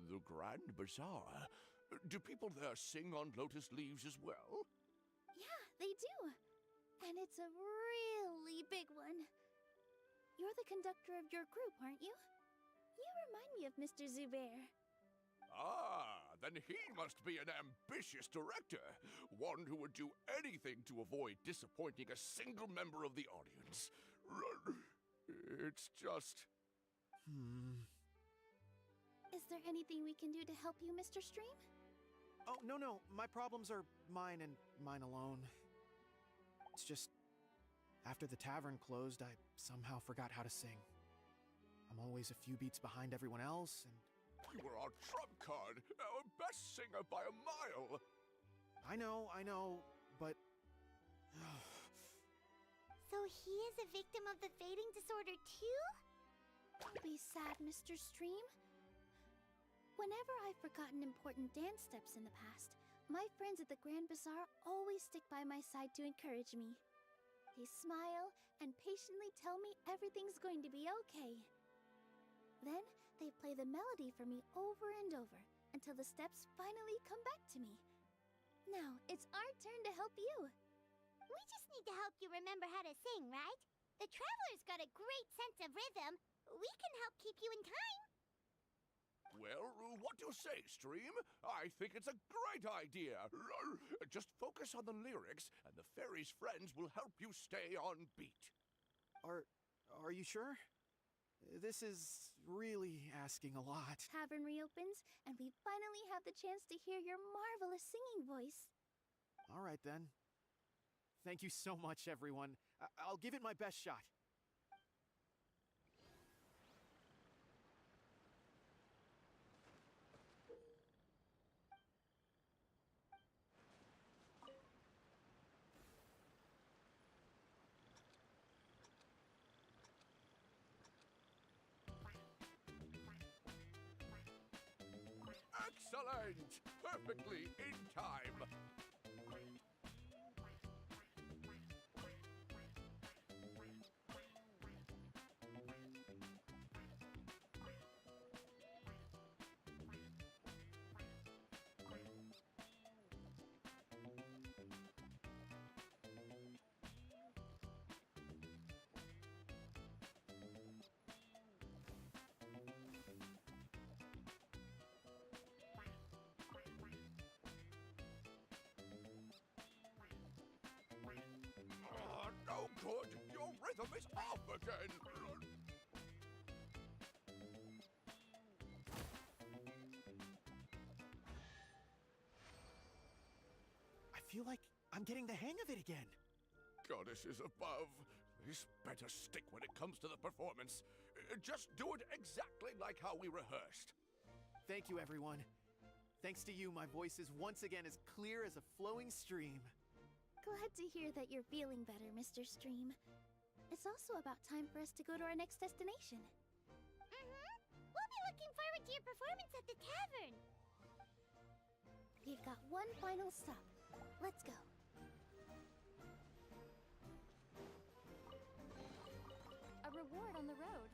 The Grand Bazaar? Do people there sing on lotus leaves as well? Yeah, they do. And it's a really big one. You're the conductor of your group, aren't you? You remind me of Mr. Zubair. Ah, then he must be an ambitious director. One who would do anything to avoid disappointing a single member of the audience. It's just... Is there anything we can do to help you, Mr. Stream? Oh, no. My problems are mine and mine alone. It's just, after the tavern closed, I somehow forgot how to sing. I'm always a few beats behind everyone else, and... You were our trump card, our best singer by a mile! I know, but... So he is a victim of the fading disorder too? Don't be sad, Mr. Stream. Whenever I've forgotten important dance steps in the past, my friends at the Grand Bazaar always stick by my side to encourage me. They smile and patiently tell me everything's going to be okay. Then they play the melody for me over and over until the steps finally come back to me. Now it's our turn to help you. We just need to help you remember how to sing, right? The Traveler's got a great sense of rhythm. We can help keep you in time. Well, what do you say, Stream? I think it's a great idea. Just focus on the lyrics, and the fairy's friends will help you stay on beat. Are you sure? This is really asking a lot. Tavern reopens, and we finally have the chance to hear your marvelous singing voice. All right, then. Thank you so much, everyone. I'll give it my best shot. Excellent! Perfectly in time. No good! Your rhythm is off again! I feel like I'm getting the hang of it again. Goddesses above, this better stick when it comes to the performance. Just do it exactly like how we rehearsed. Thank you, everyone. Thanks to you, my voice is once again as clear as a flowing stream. Glad to hear that you're feeling better, Mr. Stream. It's also about time for us to go to our next destination. We'll be looking forward to your performance at the tavern. We've got one final stop. Let's go. A reward on the road.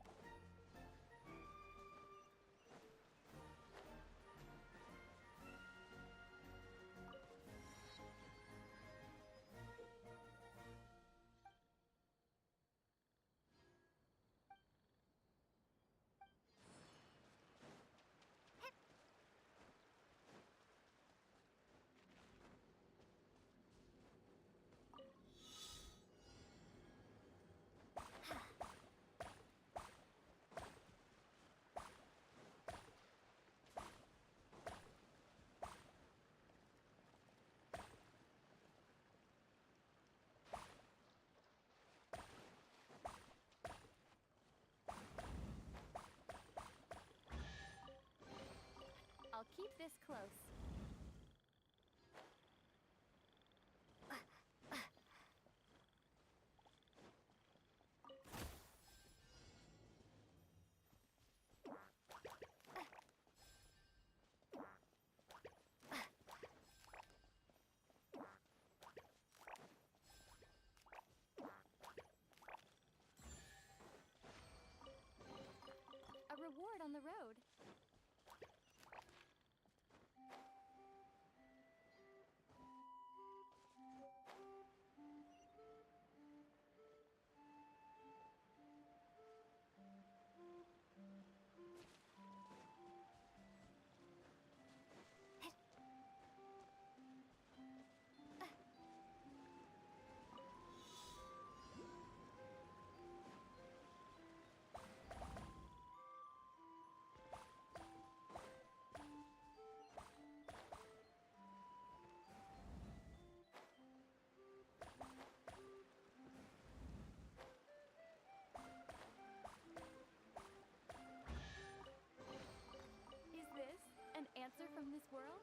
I'll keep this close. A reward on the road. Is this an answer from this world?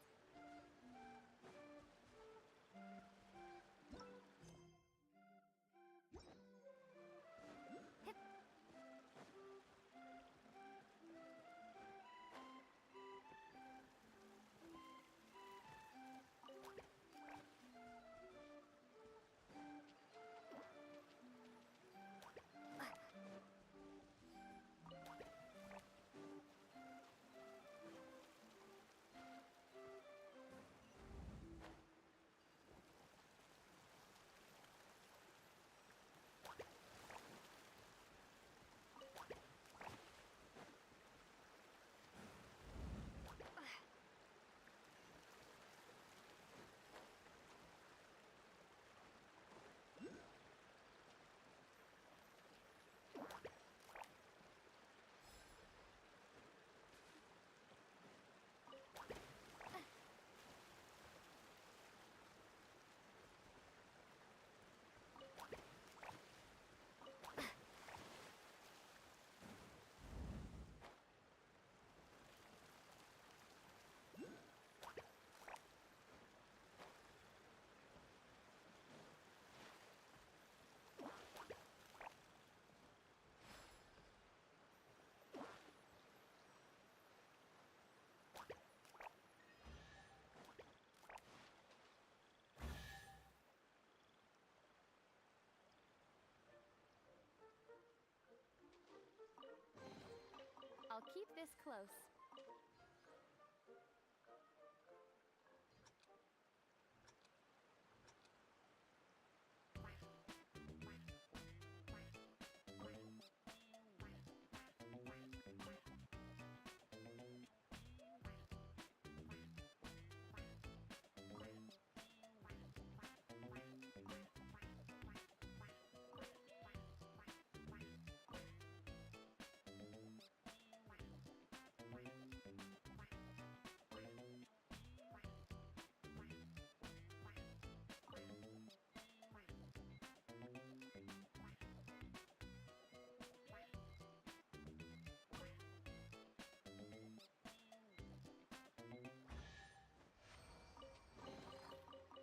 this close.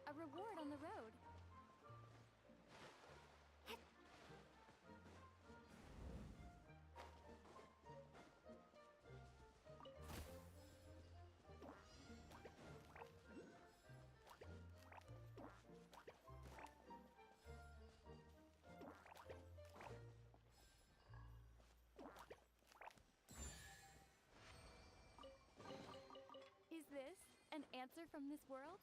A reward on the road. Is this an answer from this world?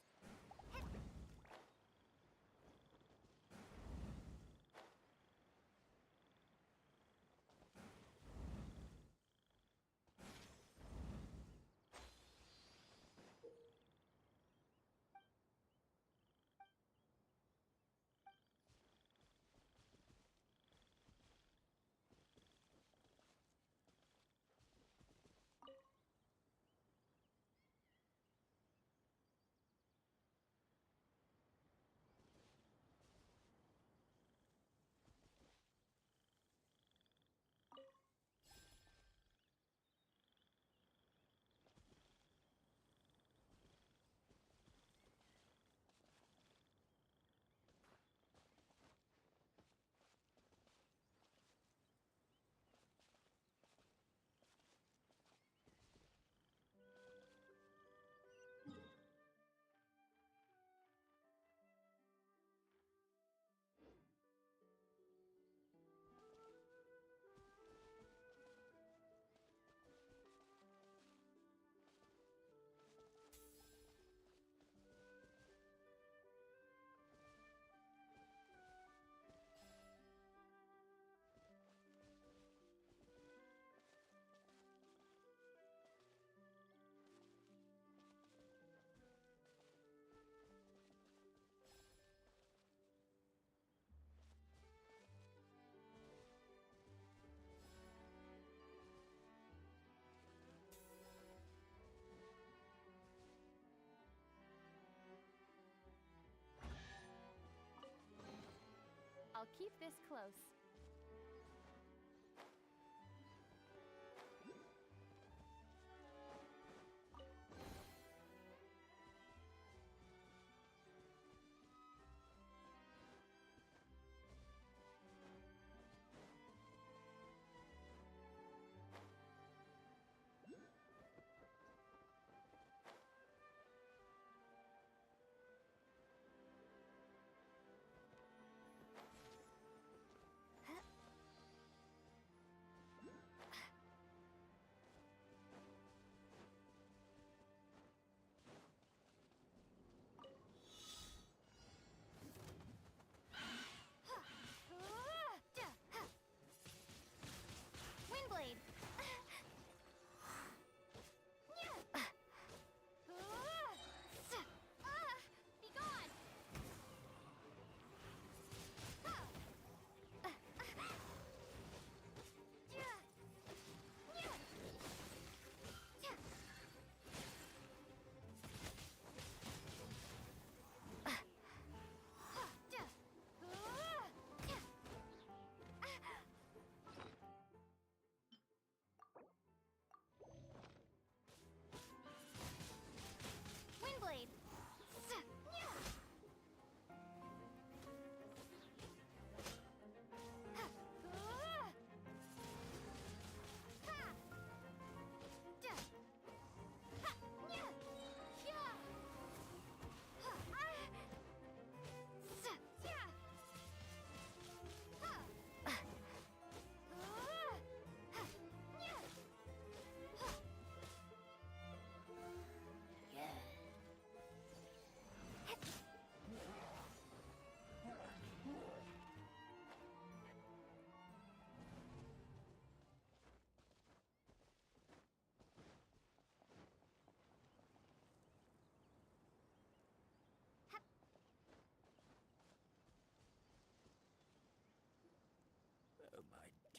I'll keep this close.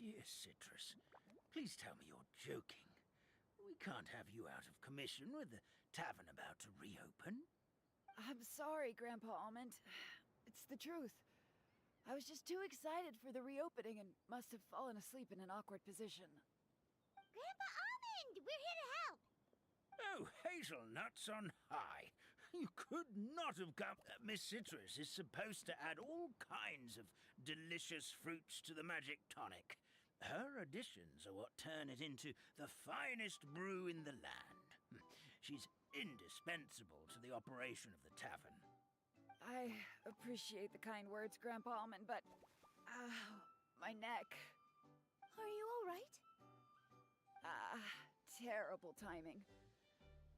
dear Citrus, please tell me you're joking. We can't have you out of commission with the tavern about to reopen. I'm sorry, Grandpa Almond. It's the truth. I was just too excited for the reopening and must have fallen asleep in an awkward position. Grandpa Almond, we're here to help. Oh, hazelnuts on high. You could not have come. Miss Citrus is supposed to add all kinds of delicious fruits to the magic tonic. Her additions are what turn it into the finest brew in the land. She's indispensable to the operation of the tavern. I appreciate the kind words, Grandpa Almond, but... my neck. Are you alright? Terrible timing.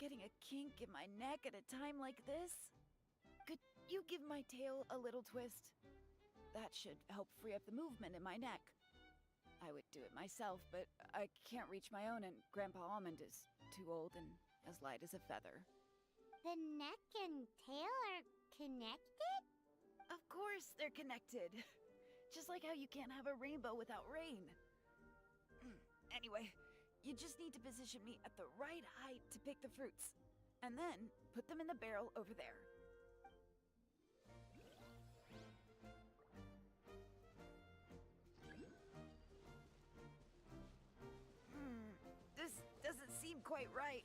Getting a kink in my neck at a time like this? Could you give my tail a little twist? That should help free up the movement in my neck. I would do it myself, but I can't reach my own, and Grandpa Almond is too old and as light as a feather. The neck and tail are connected? Of course they're connected. Just like how you can't have a rainbow without rain. Anyway, you just need to position me at the right height to pick the fruits, and then put them in the barrel over there. This doesn't seem quite right.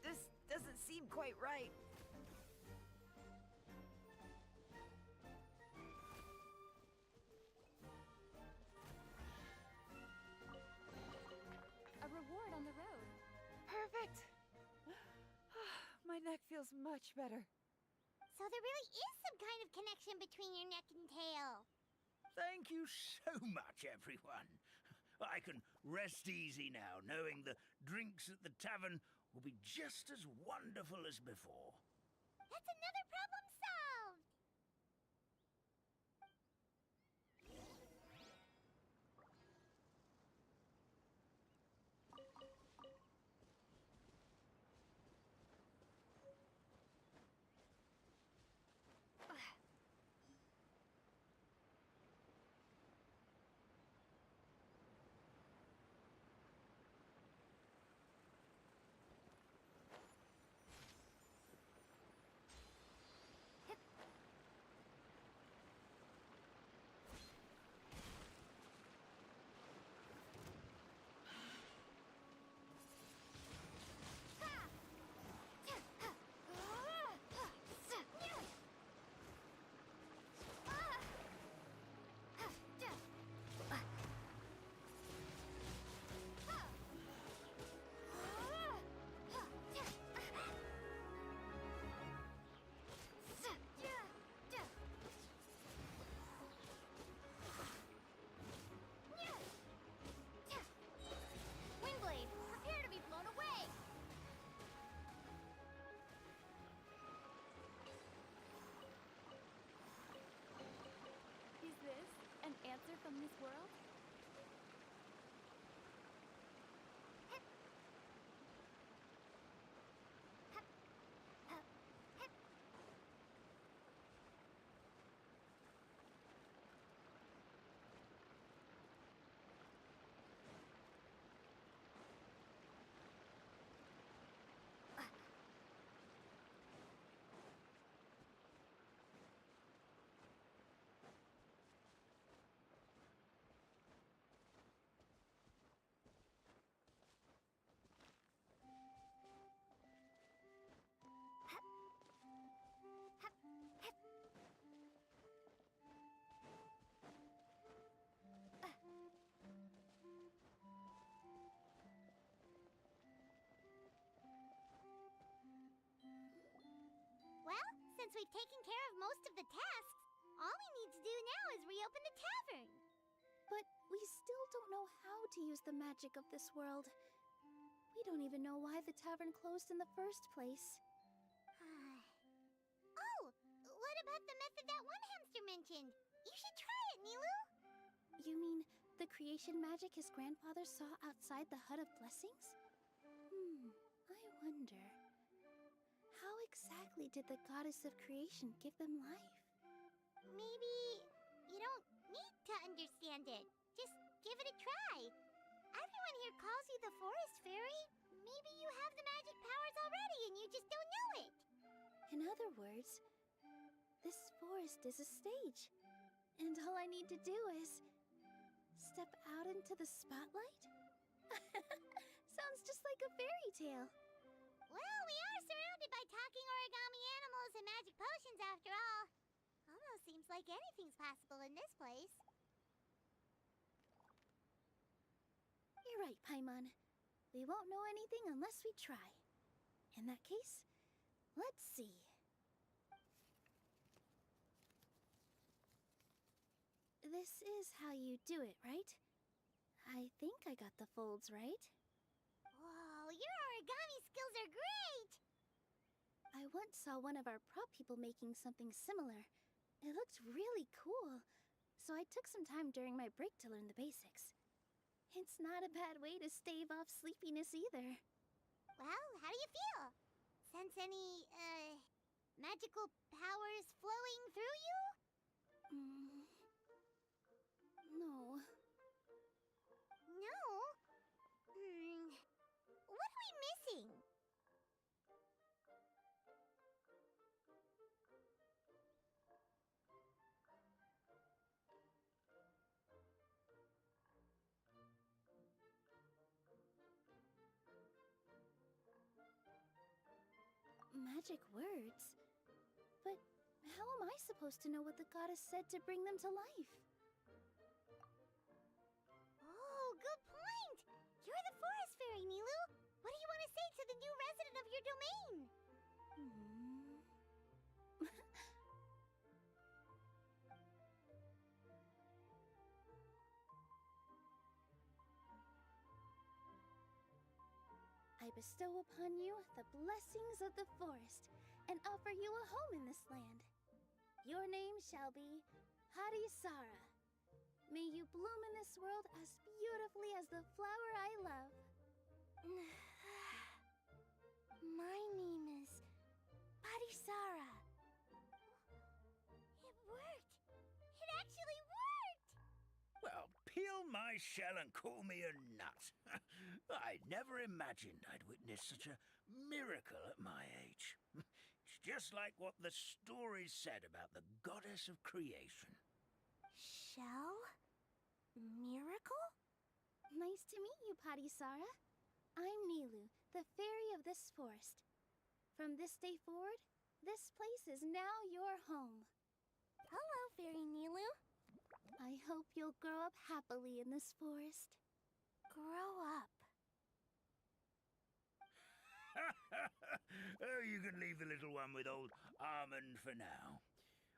This doesn't seem quite right. A reward on the road. Perfect! My neck feels much better. So there really is some kind of connection between your neck and tail. Thank you so much, everyone. I can rest easy now, knowing the drinks at the tavern will be just as wonderful as before. That's another problem solved! Windblade, prepare to be blown away! Is this an answer from this world? Well, since we've taken care of most of the tasks, all we need to do now is reopen the tavern. But we still don't know how to use the magic of this world. We don't even know why the tavern closed in the first place. Oh, what about the method that one hamster mentioned? You should try it, Nilu! You mean the creation magic his grandfather saw outside the Hut of Blessings? wonder, how exactly did the goddess of creation give them life? Maybe you don't need to understand it. Just give it a try. Everyone here calls you the Forest Fairy. Maybe you have the magic powers already and you just don't know it. In other words, this forest is a stage. And all I need to do is step out into the spotlight? Sounds just like a fairy tale. Well, we are surrounded by talking origami animals and magic potions after all. Almost seems like anything's possible in this place. You're right, Paimon. We won't know anything unless we try. In that case, let's see. This is how you do it, right? I think I got the folds right. Whoa, your origami skills are great! I once saw one of our prop people making something similar. It looked really cool, so I took some time during my break to learn the basics. It's not a bad way to stave off sleepiness either. Well, how do you feel? Sense any, magical powers flowing through you? No. No? What are we missing? Magic words? But how am I supposed to know what the goddess said to bring them to life? Oh, good point! You're the Forest Fairy, Nilu! What do you want to say to the new resident of your domain? I bestow upon you the blessings of the forest and offer you a home in this land. Your name shall be Hadisara. May you bloom in this world as beautifully as the flower I love. My name is Hadisara. It worked! It actually worked! Well, peel my shell and call me a nut. I never imagined I'd witness such a miracle at my age. It's just like what the stories said about the goddess of creation. Shell? Miracle? Nice to meet you, Padisara. I'm Nilu, the fairy of this forest. From this day forward, this place is now your home. Hello, Fairy Nilu. I hope you'll grow up happily in this forest. Grow up? Oh, you can leave the little one with old Armand for now.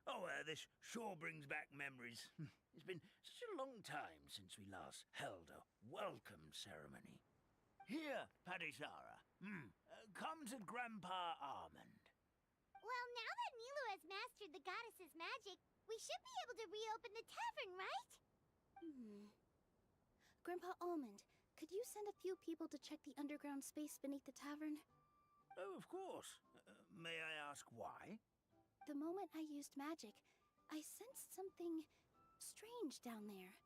Oh, this sure brings back memories. It's been such a long time since we last held a welcome ceremony. Here, Padisara. Come to Grandpa Armand. Well, now that Nilu has mastered the goddess's magic, we should be able to reopen the tavern, right? Grandpa Almond, could you send a few people to check the underground space beneath the tavern? Oh, of course. May I ask why? The moment I used magic, I sensed something strange down there.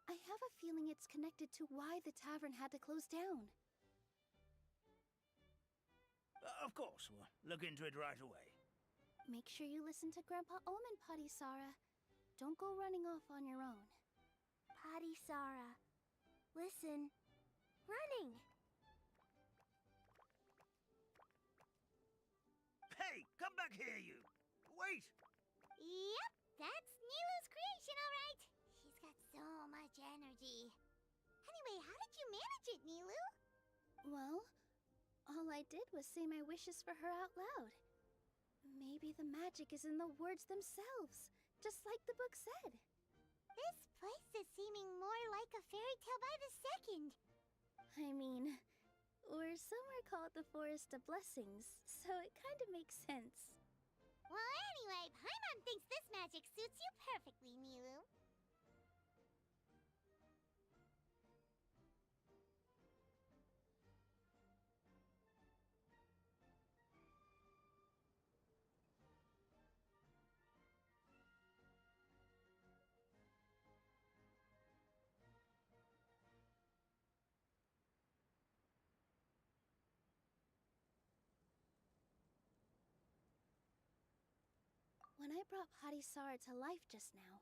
I have a feeling it's connected to why the tavern had to close down. Of course, we'll look into it right away. Make sure you listen to Grandpa Almond, Padisara. Don't go running off on your own. Padisara, listen. Running! Hey, come back here, you! Wait! Yep, that's Nilu's creation, all right. He's got so much energy. Anyway, how did you manage it, Nilu? Well, all I did was say my wishes for her out loud. Maybe the magic is in the words themselves, just like the book said. This place is seeming more like a fairy tale by the second. I mean, or some are called the Forest of Blessings, so it kind of makes sense. Well, anyway, Paimon thinks this magic suits you perfectly, Nilu. When I brought Harisara to life just now,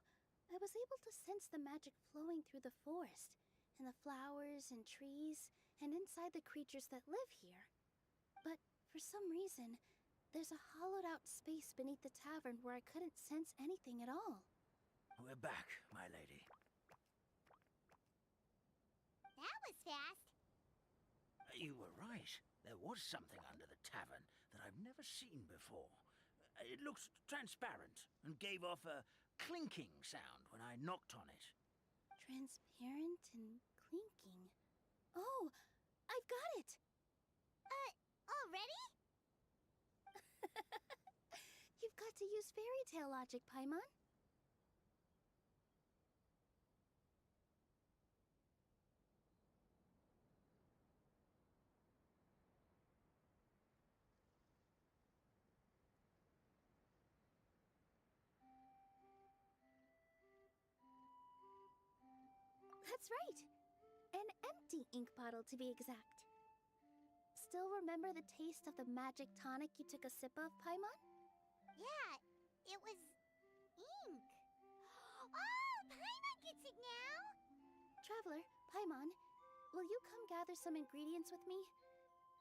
I was able to sense the magic flowing through the forest, and the flowers and trees, and inside the creatures that live here. But for some reason, there's a hollowed out space beneath the tavern where I couldn't sense anything at all. We're back, my lady. That was fast. You were right. There was something under the tavern that I've never seen before. It looked transparent and gave off a clinking sound when I knocked on it. Transparent and clinking. Oh, I've got it! Already? You've got to use fairy tale logic, Paimon. That's right. An empty ink bottle, to be exact. Still remember the taste of the magic tonic you took a sip of, Paimon? Yeah, it was ink. Oh, Paimon gets it now! Traveler, Paimon, will you come gather some ingredients with me?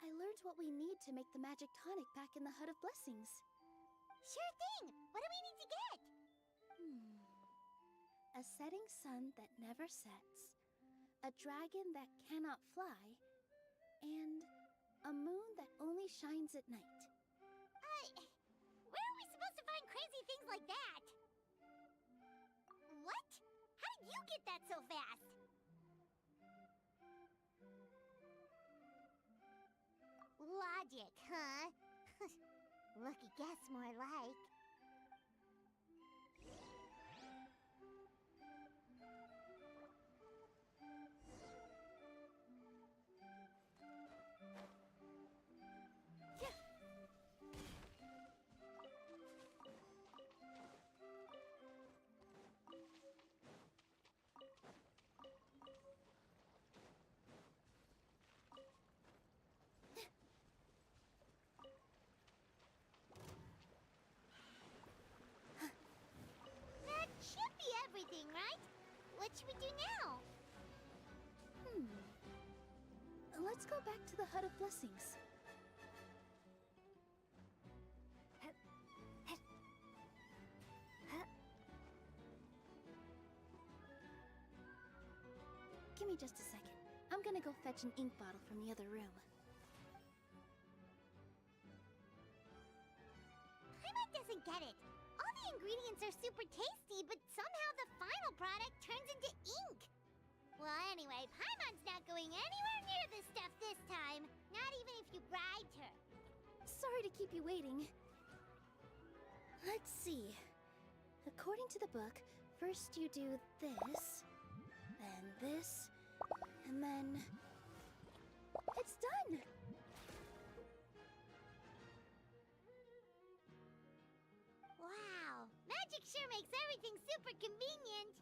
I learned what we need to make the magic tonic back in the Hut of Blessings. Sure thing! What do we need to get? A setting sun that never sets, a dragon that cannot fly, and a moon that only shines at night. Where are we supposed to find crazy things like that? What? How did you get that so fast? Logic, huh? Lucky guess, more like. Everything, right? What should we do now? Let's go back to the Hut of Blessings. Give me just a second. I'm gonna go fetch an ink bottle from the other room. Paimon doesn't get it. All the ingredients are super tasty, but somehow the final product turns into ink. Well, anyway, Paimon's not going anywhere near this stuff this time. Not even if you bribed her. Sorry to keep you waiting. Let's see. According to the book, first you do this, then this, and then... It's done! Wow, magic sure makes everything super convenient.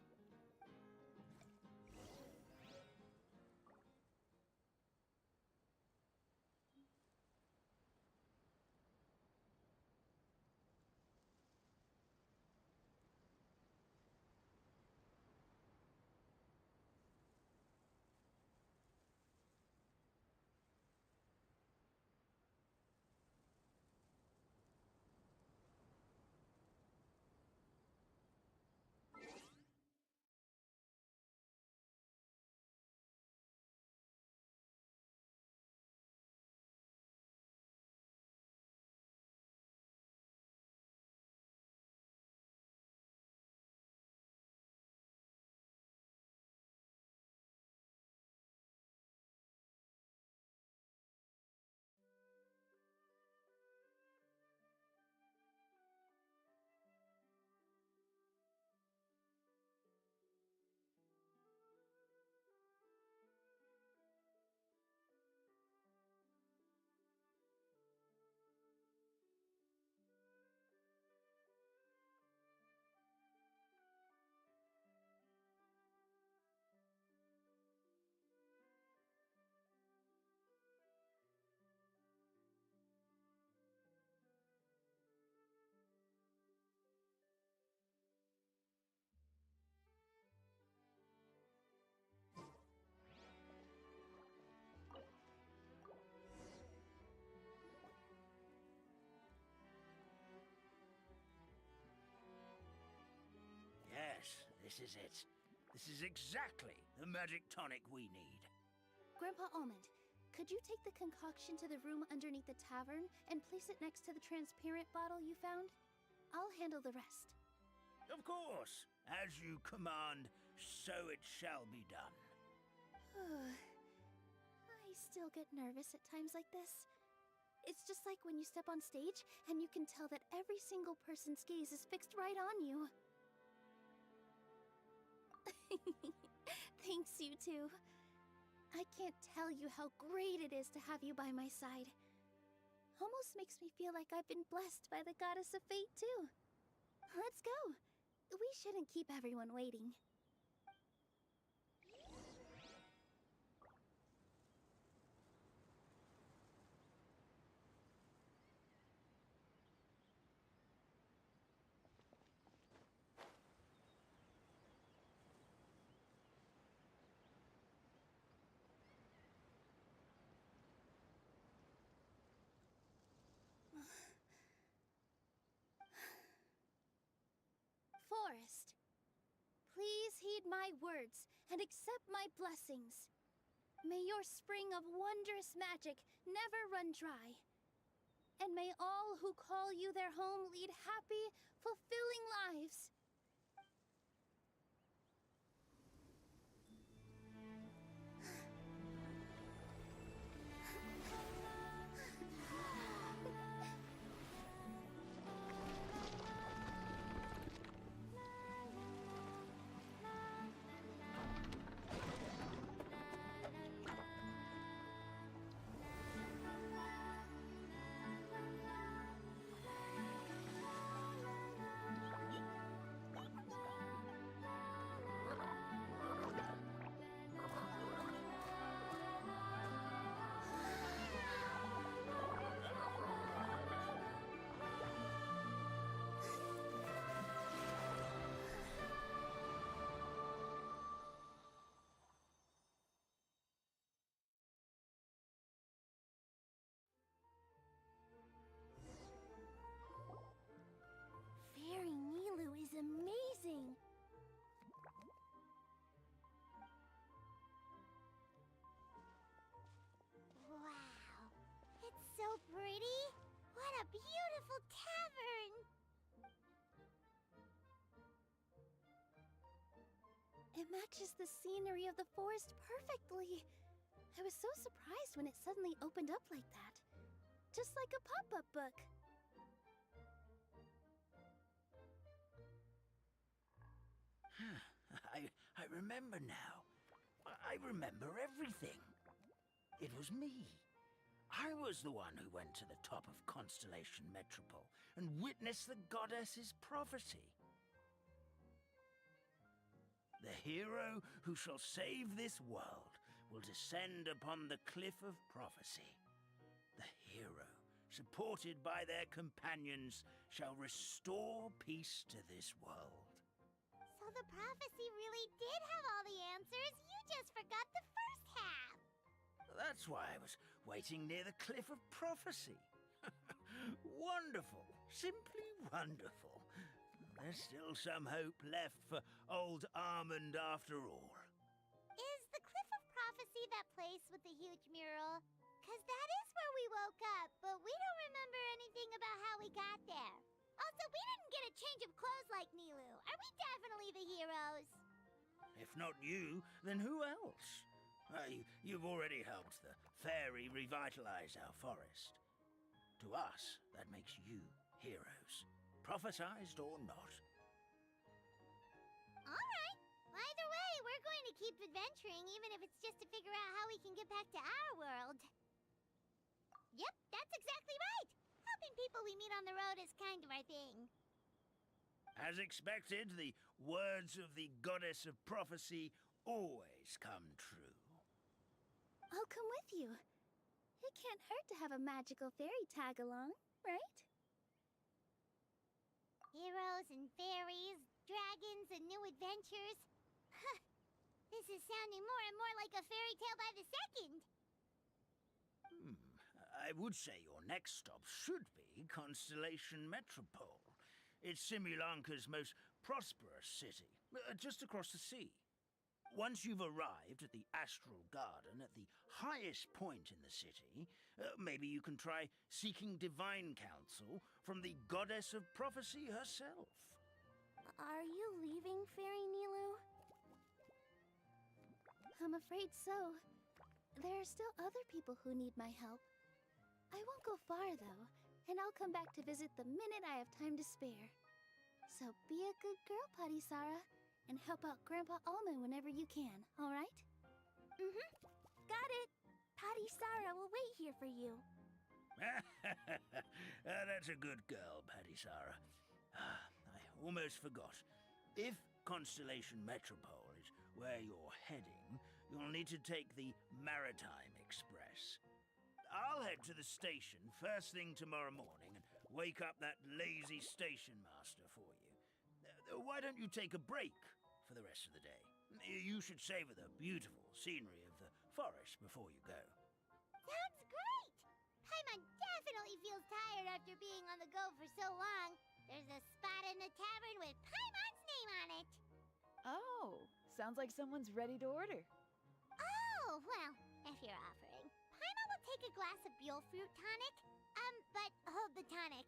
This is it. This is exactly the magic tonic we need. Grandpa Almond, could you take the concoction to the room underneath the tavern and place it next to the transparent bottle you found? I'll handle the rest. Of course. As you command, so it shall be done. I still get nervous at times like this. It's just like when you step on stage and you can tell that every single person's gaze is fixed right on you. Thanks, you two. I can't tell you how great it is to have you by my side. Almost makes me feel like I've been blessed by the Goddess of Fate, too. Let's go. We shouldn't keep everyone waiting. Forest, please heed my words and accept my blessings. May your spring of wondrous magic never run dry. And may all who call you their home lead happy, fulfilling lives. Fairy Nilu is amazing! Wow, it's so pretty! What a beautiful tavern! It matches the scenery of the forest perfectly. I was so surprised when it suddenly opened up like that. Just like a pop-up book. I remember now. I remember everything. It was me. I was the one who went to the top of Constellation Metropole and witnessed the goddess's prophecy. The hero who shall save this world will descend upon the cliff of prophecy. The hero, supported by their companions, shall restore peace to this world. So the prophecy really did have all the answers. You just forgot the first half. That's why I was waiting near the cliff of prophecy. Wonderful. Simply wonderful. There's still some hope left for old Armand after all. Is the Cliff of Prophecy that place with the huge mural? 'Cause that is where we woke up, but we don't remember anything about how we got there. Also, we didn't get a change of clothes like Nilu. Are we definitely the heroes? If not you, then who else? You've already helped the fairy revitalize our forest. To us, that makes you heroes, prophesized or not. Alright. Either way, we're going to keep adventuring, even if it's just to figure out how we can get back to our world. Yep, that's exactly right! Helping people we meet on the road is kind of our thing. As expected, the words of the goddess of prophecy always come true. I'll come with you. It can't hurt to have a magical fairy tag along, right? Heroes and fairies, dragons and new adventures. This is sounding more and more like a fairy tale by the second. I would say your next stop should be Constellation Metropole. It's Simulanka's most prosperous city, just across the sea. Once you've arrived at the Astral Garden at the highest point in the city, maybe you can try seeking divine counsel from the goddess of prophecy herself. Are you leaving, Fairy Nilu? I'm afraid so. There are still other people who need my help. I won't go far, though, and I'll come back to visit the minute I have time to spare. So be a good girl, Padisara, and help out Grandpa Alma whenever you can, alright? Mm-hmm. Got it. Padisara will wait here for you. That's a good girl, Padisara. I almost forgot. If Constellation Metropole is where you're heading, you'll need to take the Maritime Express. I'll head to the station first thing tomorrow morning and wake up that lazy station master for you. Why don't you take a break for the rest of the day? You should savor the beautiful scenery of the forest before you go. Sounds great! Paimon definitely feels tired after being on the go for so long. There's a spot in the tavern with Paimon's name on it. Oh, sounds like someone's ready to order. Oh, well, if you're offering. Paimon will take a glass of Buell fruit tonic. But hold the tonic.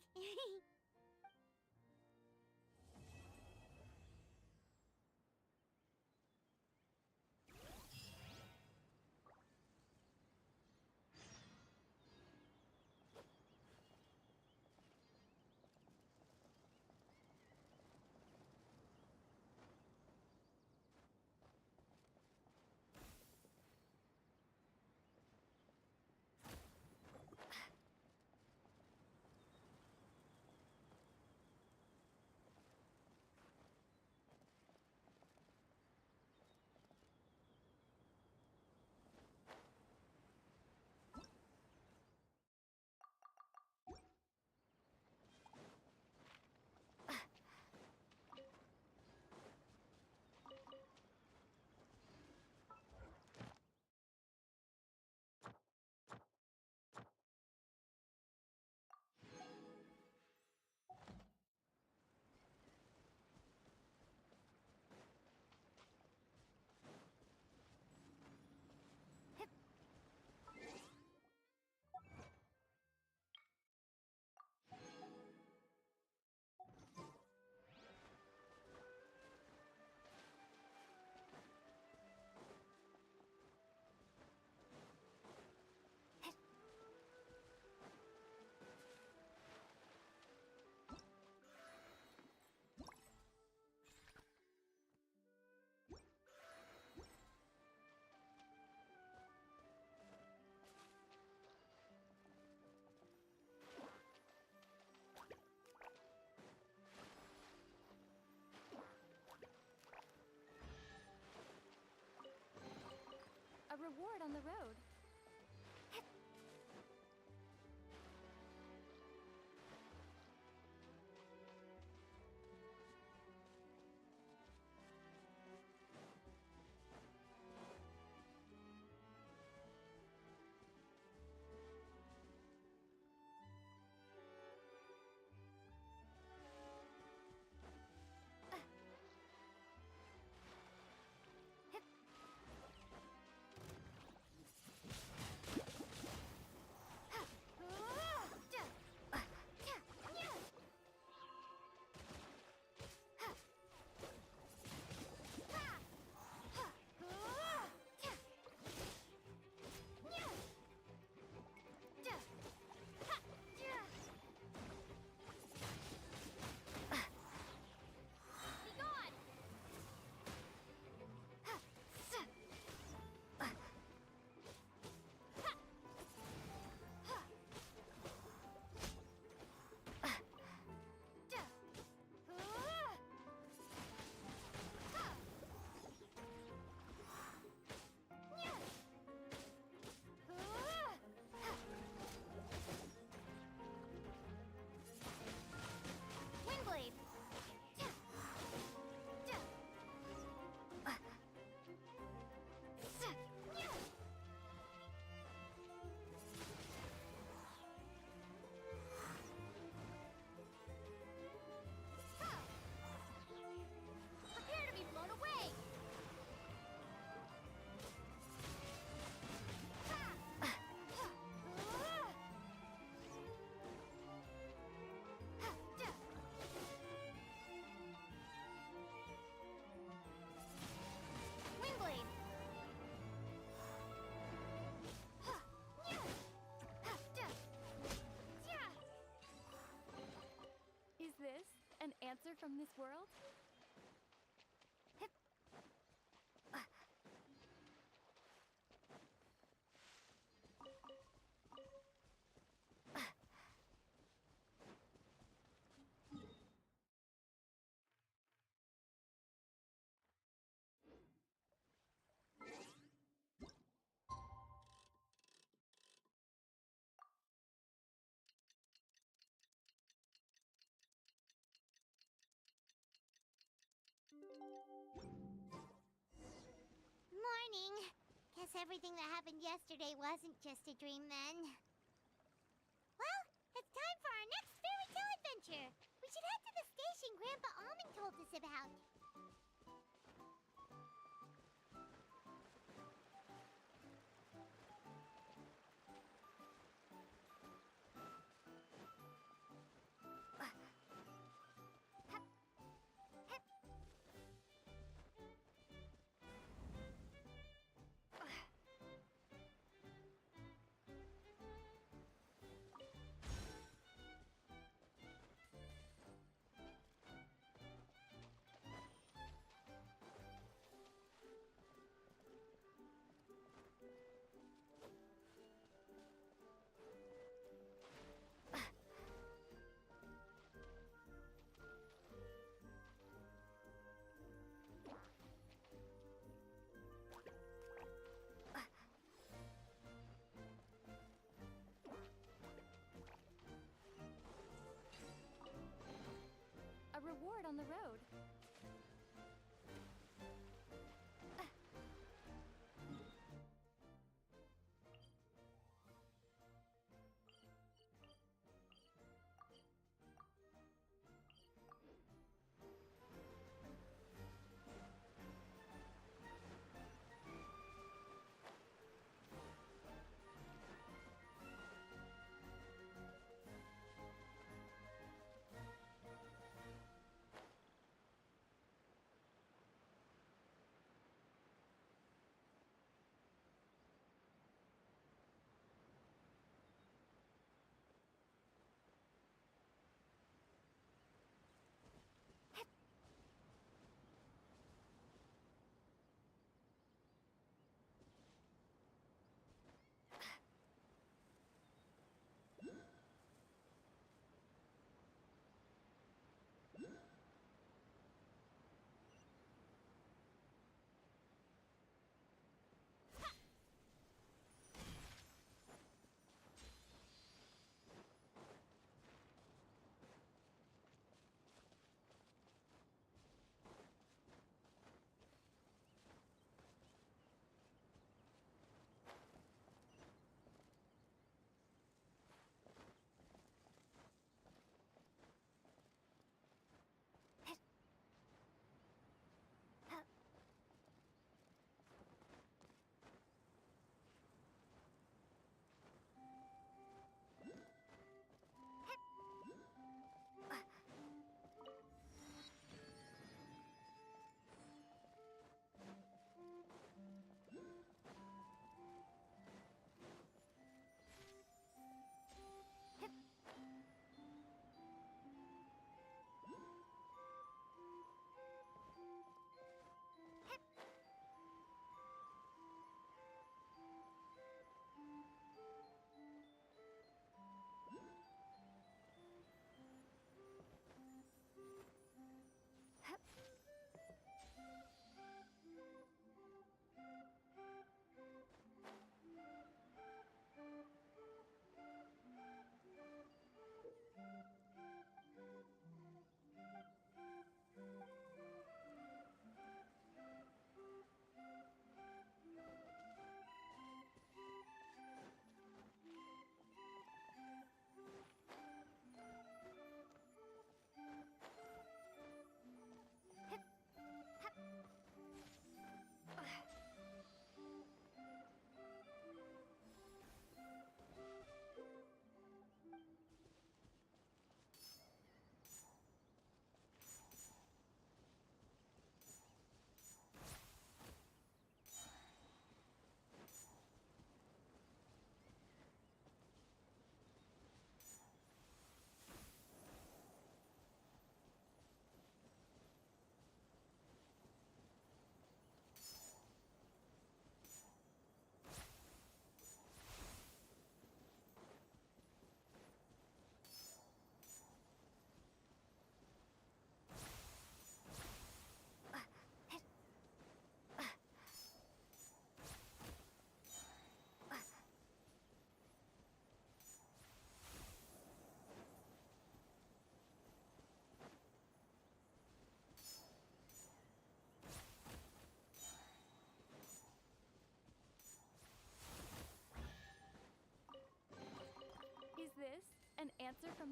A reward on the road. closer from this world? Morning. Guess everything that happened yesterday wasn't just a dream then. Well, it's time for our next fairy tale adventure. We should head to the station Grandpa Almond told us about.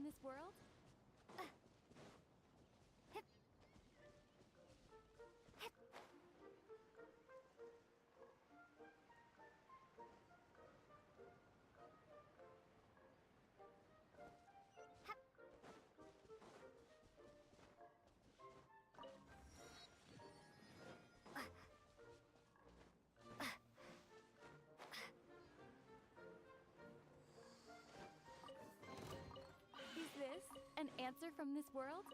this world? Is this an answer from this world?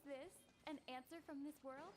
this an answer from this world?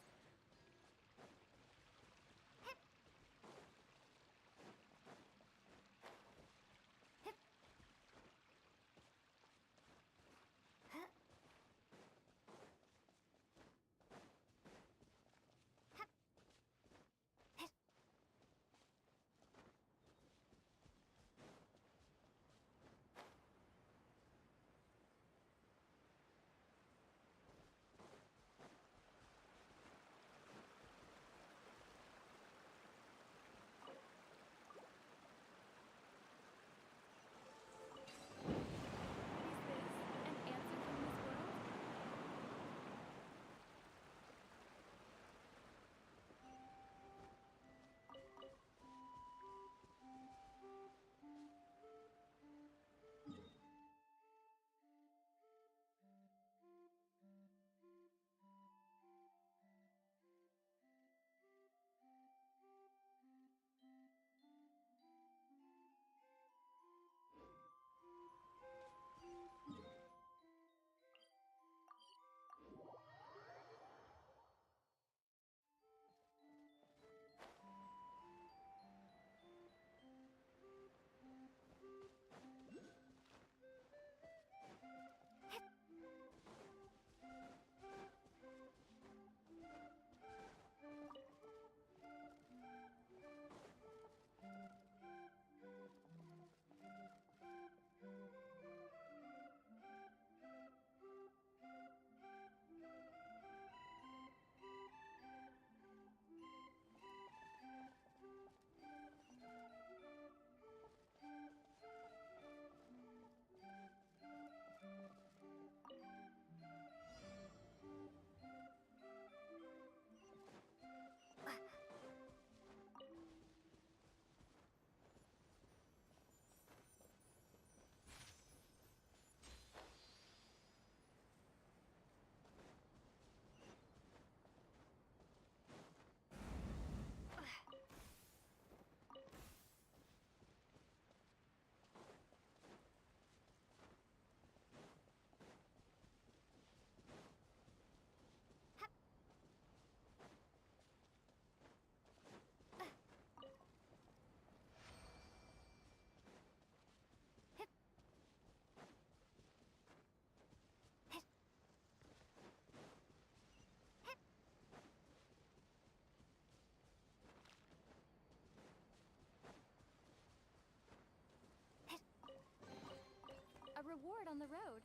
A reward on the road.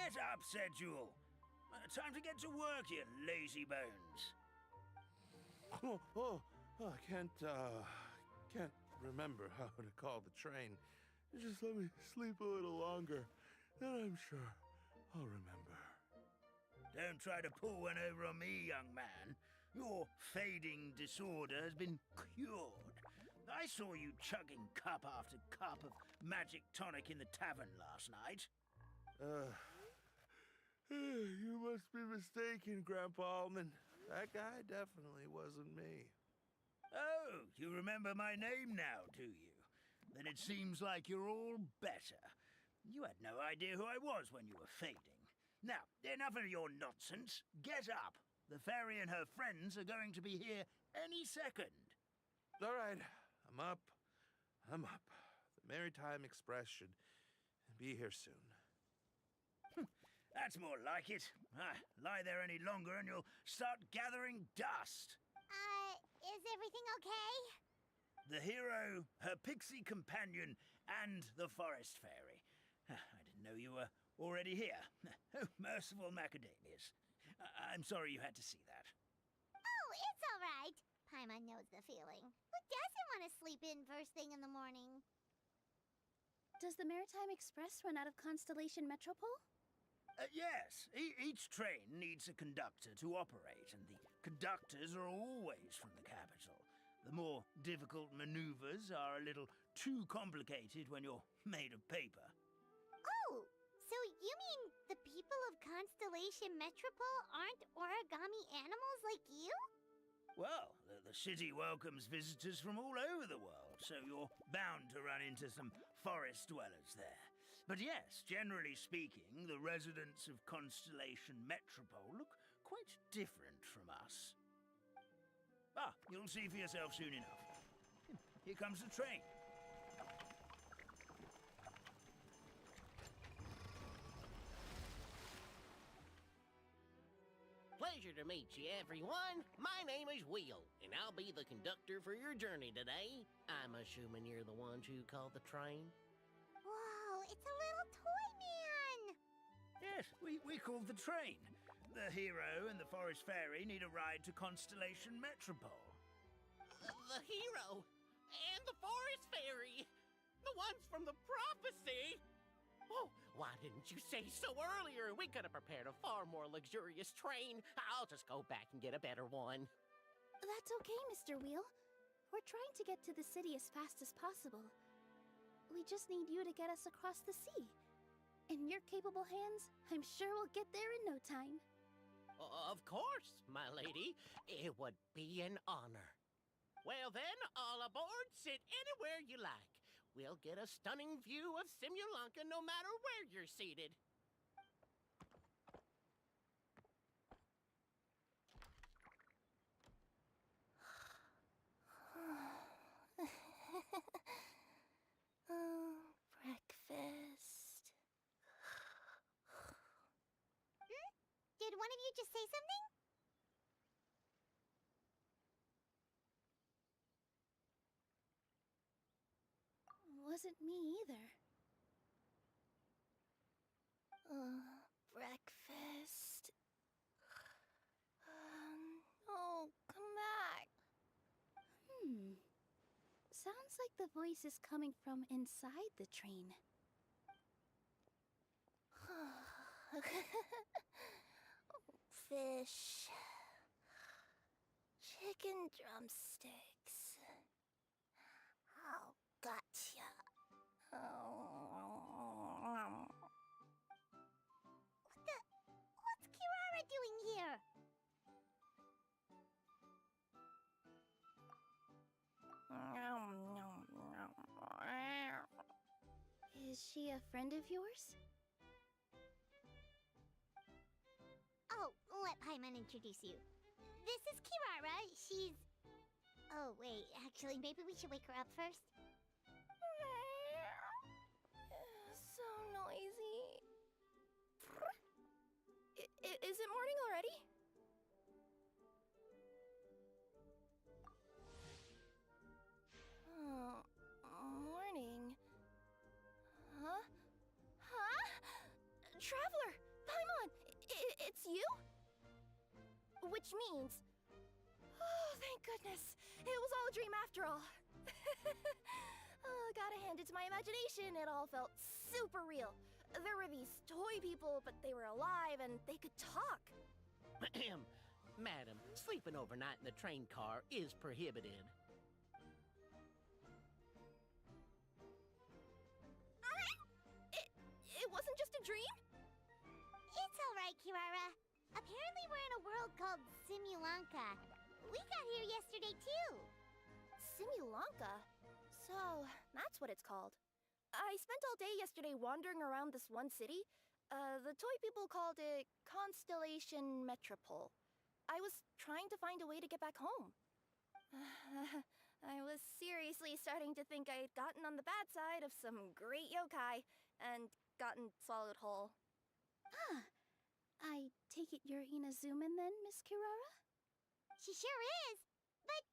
Get up, said Jewel. Time to get to work, you lazy bones. I can't remember how to call the train. Just let me sleep a little longer, then I'm sure I'll remember. Don't try to pull one over on me, young man. Your fading disorder has been cured. I saw you chugging cup after cup of magic tonic in the tavern last night. You must be mistaken, Grandpa Almond. That guy definitely wasn't me. Oh, you remember my name now, do you? Then it seems like you're all better. You had no idea who I was when you were fading. Now, enough of your nonsense. Get up. The fairy and her friends are going to be here any second. All right, I'm up. The Maritime Express should be here soon. That's more like it. Lie there any longer and you'll start gathering dust. Is everything okay? The hero, her pixie companion, and the forest fairy. I didn't know you were already here. Oh, merciful macadamias. I'm sorry you had to see that. Oh, it's all right. Paimon knows the feeling. Who doesn't want to sleep in first thing in the morning? Does the Maritime Express run out of Constellation Metropole? Yes. Each train needs a conductor to operate, and the conductors are always from the capital. The more difficult maneuvers are a little too complicated when you're made of paper. Oh, so you mean the people of Constellation Metropole aren't origami animals like you? Well, the city welcomes visitors from all over the world, so you're bound to run into some forest dwellers there. But yes, generally speaking, the residents of Constellation Metropole look quite different from us. You'll see for yourself soon enough. Here comes the train. Pleasure to meet you, everyone. My name is Will, and I'll be the conductor for your journey today. I'm assuming you're the ones who called the train? Whoa, it's a little toy man! Yes, we called the train. The hero and the forest fairy need a ride to Constellation Metropole. The hero and the forest fairy, the ones from the prophecy. Oh, why didn't you say so earlier? We could have prepared a far more luxurious train. I'll just go back and get a better one. That's okay, Mr. Wheel. We're trying to get to the city as fast as possible. We just need you to get us across the sea. In your capable hands, I'm sure we'll get there in no time. Of course, my lady. It would be an honor. Well then, all aboard, sit anywhere you like. We'll get a stunning view of Simulanka no matter where you're seated. Breakfast. Did one of you just say something? Wasn't me either. Breakfast. Oh, come back. Sounds like the voice is coming from inside the train. Fish. Chicken drumsticks. Oh, gotcha. What's Kirara doing here? Is she a friend of yours? Oh, let Paimon introduce you. This is Kirara. She's... Oh, wait. Actually, maybe we should wake her up first. So noisy. Is it morning already? Morning. Huh? Traveler! Paimon! It's you? Which means... Oh, thank goodness. It was all a dream after all. Gotta hand it to my imagination. It all felt super real. There were these toy people, but they were alive and they could talk. Madam, sleeping overnight in the train car is prohibited. It wasn't just a dream? It's all right, Kirara. Apparently we're in a world called Simulanka. We got here yesterday, too. Simulanka? So, that's what it's called. I spent all day yesterday wandering around this one city. The toy people called it Constellation Metropole. I was trying to find a way to get back home. I was seriously starting to think I'd gotten on the bad side of some great yokai and gotten swallowed whole. I take it you're Inazuman then, Miss Kirara? She sure is. But,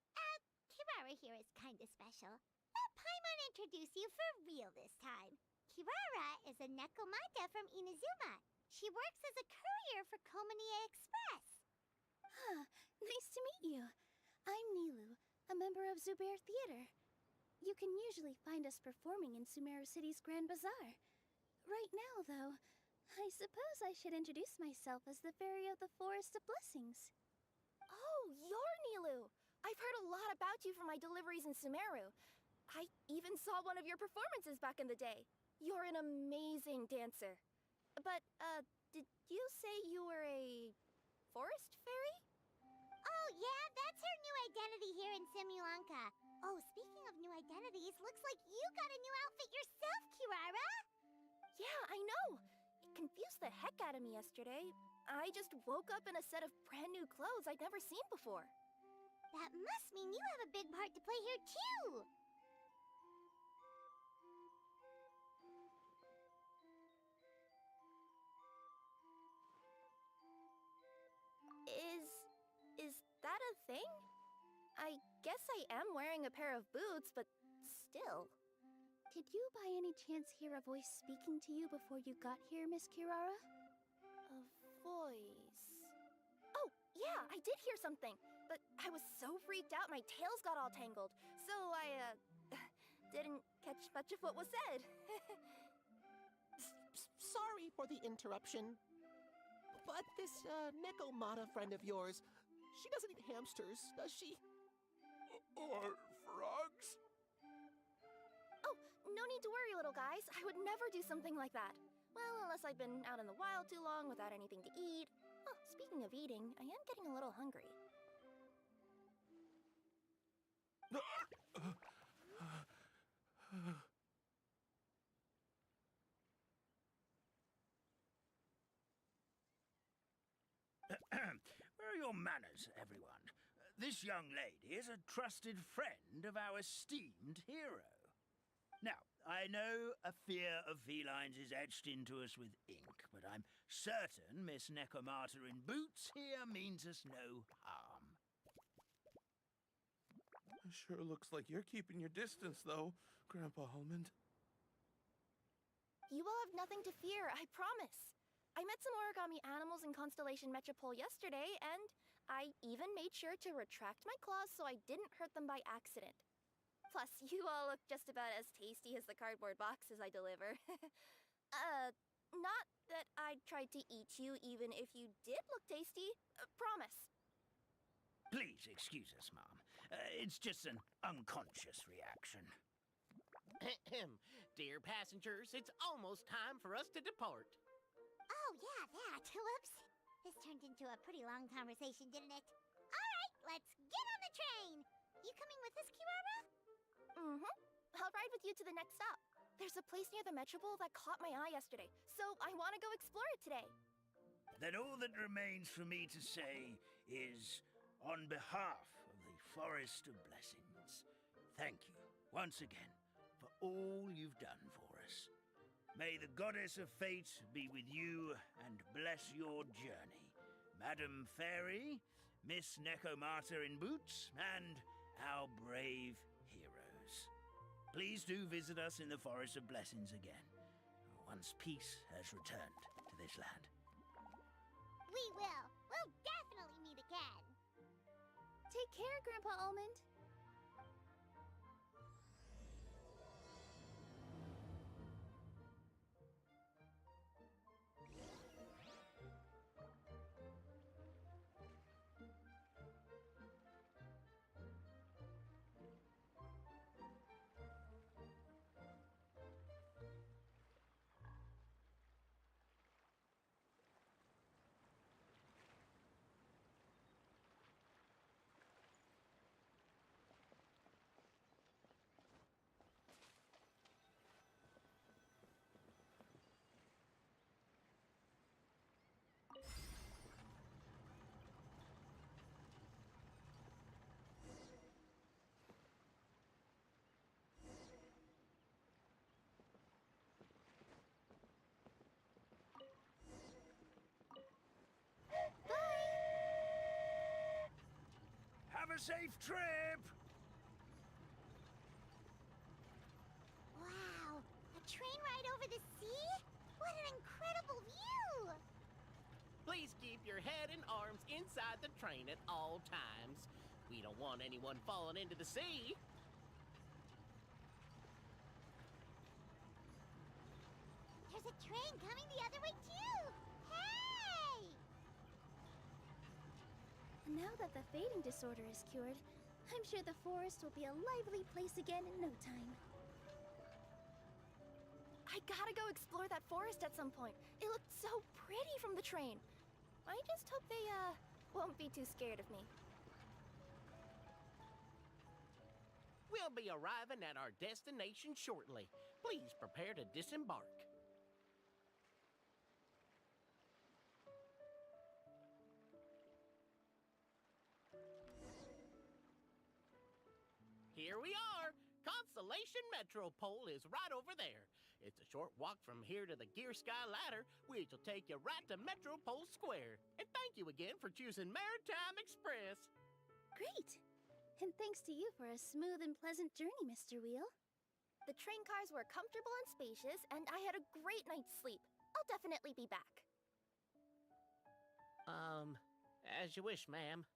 Kirara here is kinda special. Let Paimon introduce you for real this time. Kirara is a Nekomata from Inazuma. She works as a courier for Komanie Express. Huh, nice to meet you. I'm Nilu, a member of Zubair Theater. You can usually find us performing in Sumeru City's Grand Bazaar. Right now, though, I suppose I should introduce myself as the Fairy of the Forest of Blessings. Oh, you're Nilu! I've heard a lot about you from my deliveries in Sumeru. I even saw one of your performances back in the day. You're an amazing dancer. But, did you say you were a forest fairy? Oh, yeah, that's her new identity here in Simulanka. Oh, speaking of new identities, looks like you got a new outfit yourself, Kirara! Yeah, I know! It confused the heck out of me yesterday. I just woke up in a set of brand new clothes I'd never seen before. That must mean you have a big part to play here, too! Is that a thing? I guess I am wearing a pair of boots, but still. Did you by any chance hear a voice speaking to you before you got here, Miss Kirara? A voice... Oh, yeah, I did hear something, but I was so freaked out my tails got all tangled, so I, didn't catch much of what was said. Sorry for the interruption, but this, Nekomata friend of yours, she doesn't eat hamsters, does she? Or frogs? Oh, no need to worry, little guys. I would never do something like that. Well, unless I've been out in the wild too long without anything to eat. Oh, speaking of eating, I am getting a little hungry. Where are your manners, everyone? This young lady is a trusted friend of our esteemed hero. Now, I know a fear of felines is etched into us with ink, but I'm certain Miss Nekomata in boots here means us no harm. Sure looks like you're keeping your distance, though, Grandpa Almond. You will have nothing to fear, I promise. I met some origami animals in Constellation Metropole yesterday, and I even made sure to retract my claws so I didn't hurt them by accident. Plus, you all look just about as tasty as the cardboard boxes I deliver. Not that I'd try to eat you even if you did look tasty. Promise. Please excuse us, Mom. It's just an unconscious reaction. Dear passengers, it's almost time for us to depart. Oh, yeah, that. Whoops. This turned into a pretty long conversation, didn't it? All right, let's get on the train. You coming with us, Kirara? Mm-hmm. I'll ride with you to the next stop. There's a place near the Metropole that caught my eye yesterday, so I want to go explore it today. Then all that remains for me to say is, on behalf of the Forest of Blessings, thank you once again for all you've done for us. May the Goddess of Fate be with you and bless your journey, Madam Fairy, Miss Nekomata in boots, and our brave heroes. Please do visit us in the Forest of Blessings again, once peace has returned to this land. We will. We'll definitely meet again. Take care, Grandpa Almond. a safe trip! Wow, a train ride over the sea? What an incredible view! Please keep your head and arms inside the train at all times. We don't want anyone falling into the sea. There's a train coming the other way too! Hey! Now that the fading disorder is cured, I'm sure the forest will be a lively place again in no time. I gotta go explore that forest at some point. It looked so pretty from the train. I just hope they, won't be too scared of me. We'll be arriving at our destination shortly. Please prepare to disembark. Here we are! Constellation Metropole is right over there. It's a short walk from here to the Gear Sky Ladder, which will take you right to Metropole Square. And thank you again for choosing Maritime Express. Great! And thanks to you for a smooth and pleasant journey, Mr. Wheel. The train cars were comfortable and spacious, and I had a great night's sleep. I'll definitely be back. As you wish, ma'am.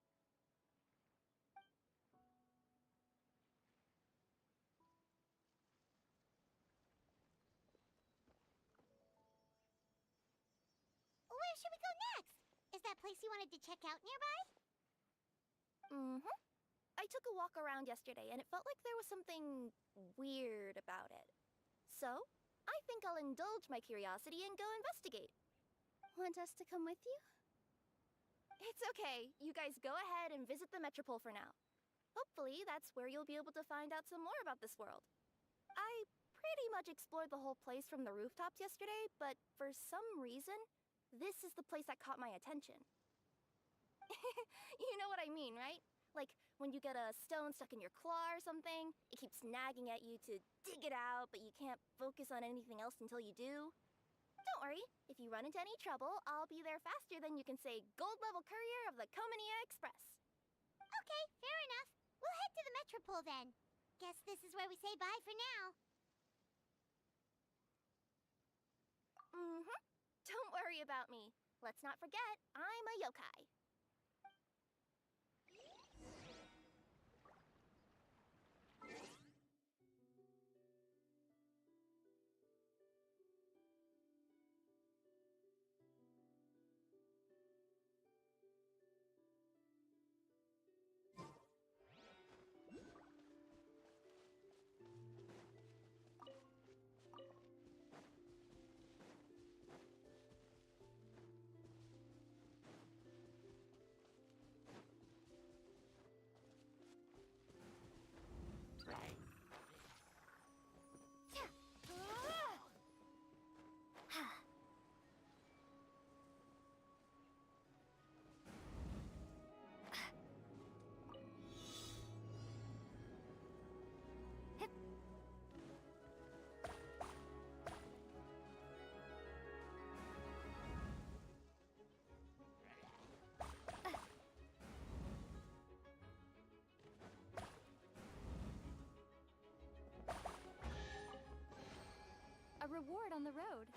Where should we go next? Is that place you wanted to check out nearby? Mm-hmm. I took a walk around yesterday, and it felt like there was something weird about it. So, I think I'll indulge my curiosity and go investigate. Want us to come with you? It's okay. You guys go ahead and visit the Metropole for now. Hopefully, that's where you'll be able to find out some more about this world. I pretty much explored the whole place from the rooftops yesterday, but for some reason, this is the place that caught my attention. You know what I mean, right? Like, when you get a stone stuck in your claw or something, it keeps nagging at you to dig it out, but you can't focus on anything else until you do. Don't worry, if you run into any trouble, I'll be there faster than you can say gold-level courier of the Comania Express. Okay, fair enough. We'll head to the Metropole then. Guess this is where we say bye for now. Mm-hmm. Don't worry about me. Let's not forget, I'm a yokai. A reward on the road.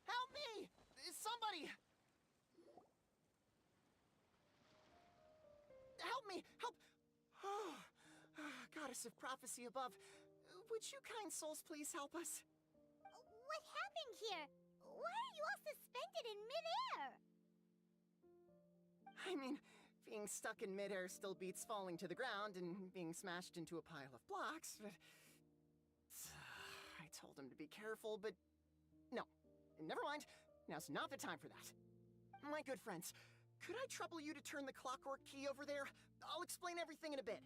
Help me! Somebody! Help me! Help! Oh, Goddess of prophecy above, would you kind souls please help us? What happened here? Why are you all suspended in midair? I mean, being stuck in midair still beats falling to the ground and being smashed into a pile of blocks, but told him to be careful, but... No. Never mind. Now's not the time for that. My good friends, could I trouble you to turn the clockwork key over there? I'll explain everything in a bit.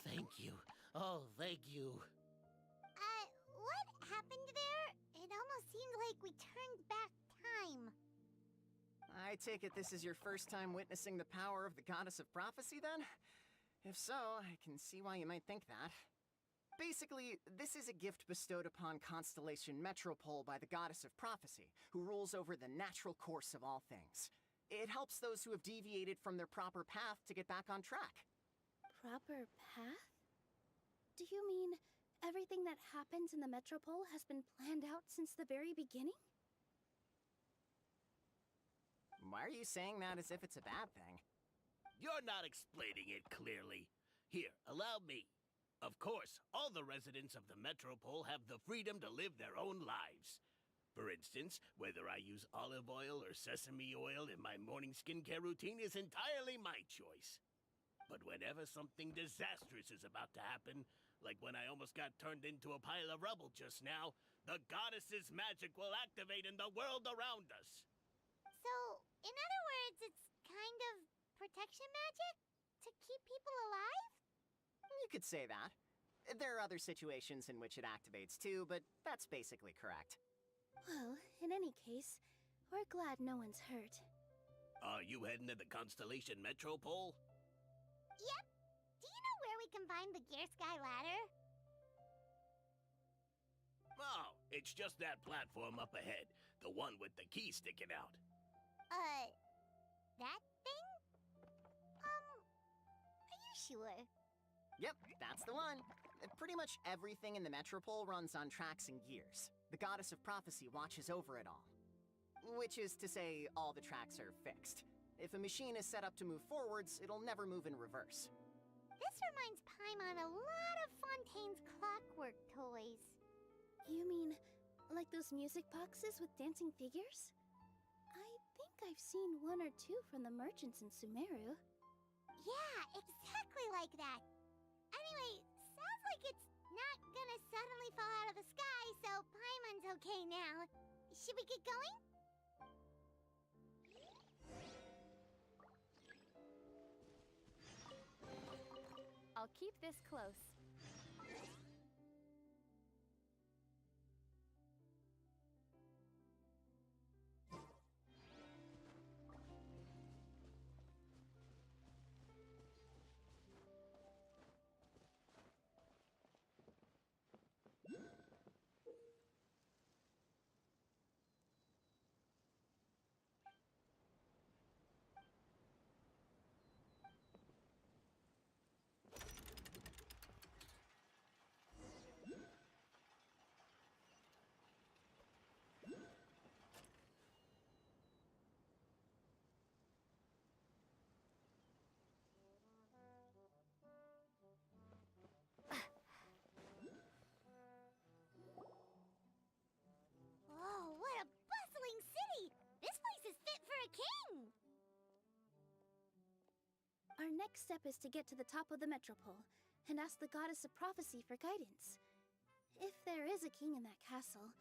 Thank you. Oh, thank you. What happened there? It almost seemed like we turned back time. I take it this is your first time witnessing the power of the Goddess of Prophecy, then? If so, I can see why you might think that. Basically, this is a gift bestowed upon Constellation Metropole by the Goddess of Prophecy, who rules over the natural course of all things. It helps those who have deviated from their proper path to get back on track. Proper path? Do you mean everything that happens in the Metropole has been planned out since the very beginning? Why are you saying that as if it's a bad thing? You're not explaining it clearly. Here, allow me. Of course, all the residents of the Metropole have the freedom to live their own lives. For instance, whether I use olive oil or sesame oil in my morning skincare routine is entirely my choice. But whenever something disastrous is about to happen, like when I almost got turned into a pile of rubble just now, the goddess's magic will activate in the world around us. So, in other words, it's kind of protection magic? To keep people alive? You could say that. There are other situations in which it activates too, but that's basically correct. Well, in any case, we're glad no one's hurt. Are you heading to the Constellation Metropole? Yep. Do you know where we can find the Gear Sky Ladder? Oh, it's just that platform up ahead. The one with the key sticking out. That thing? Are you sure? Yep, that's the one. Pretty much everything in the Metropole runs on tracks and gears. The Goddess of Prophecy watches over it all. Which is to say, all the tracks are fixed. If a machine is set up to move forwards, it'll never move in reverse. This reminds Paimon a lot of Fontaine's clockwork toys. You mean, like those music boxes with dancing figures? I think I've seen one or two from the merchants in Sumeru. Yeah, exactly like that. Anyway, sounds like it's not gonna suddenly fall out of the sky, so Paimon's okay now. Should we get going? I'll keep this close. Whoa, what a bustling city! This place is fit for a king! Our next step is to get to the top of the Metropole and ask the Goddess of Prophecy for guidance. If there is a king in that castle,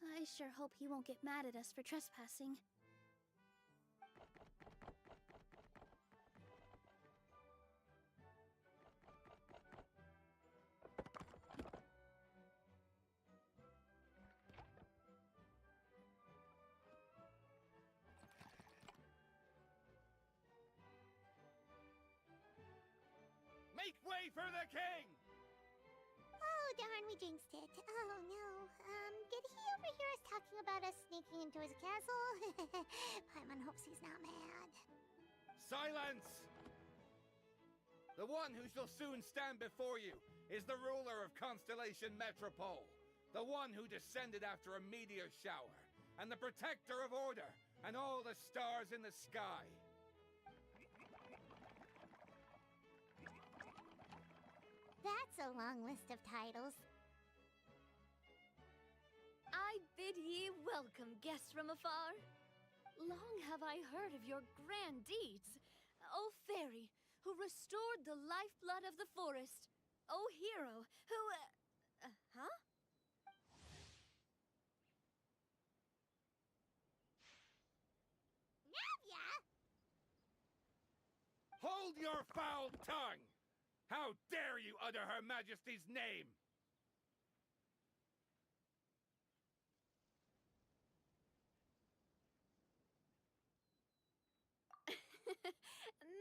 I sure hope he won't get mad at us for trespassing. Wait for the king! Oh, darn, we jinxed it. Oh, no. Did he overhear us talking about us sneaking into his castle? Paimon hopes he's not mad. Silence! The one who shall soon stand before you is the ruler of Constellation Metropole, the one who descended after a meteor shower, and the protector of order and all the stars in the sky. That's a long list of titles. I bid ye welcome, guests from afar. Long have I heard of your grand deeds, O fairy, who restored the lifeblood of the forest, O hero, who, huh? Navia! Hold your foul tongue! How dare you utter Her Majesty's name!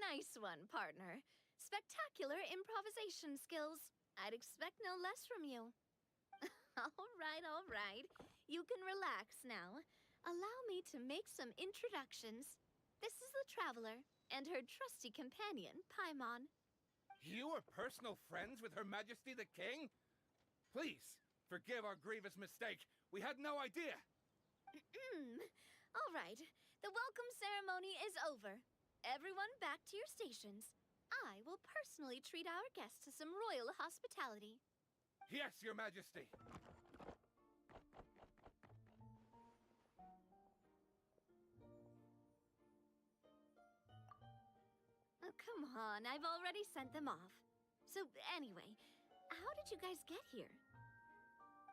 Nice one, partner. Spectacular improvisation skills. I'd expect no less from you. All right. You can relax now. Allow me to make some introductions. This is the Traveler and her trusty companion, Paimon. You are personal friends with Her Majesty the King? Please, forgive our grievous mistake. We had no idea. All right. The welcome ceremony is over. Everyone back to your stations. I will personally treat our guests to some royal hospitality. Yes, Your Majesty. Oh, come on. I've already sent them off. So, anyway, how did you guys get here?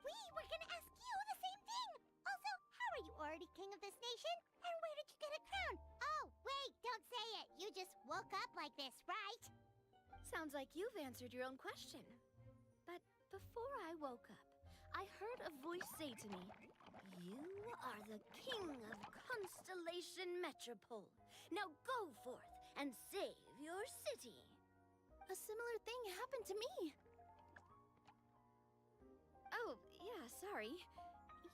We were gonna ask you the same thing! Also, how are you already king of this nation? And where did you get a crown? Oh, wait, don't say it! You just woke up like this, right? Sounds like you've answered your own question. But before I woke up, I heard a voice say to me, "You are the king of Constellation Metropole. Now go forth and save your city." A similar thing happened to me. Oh, yeah, sorry.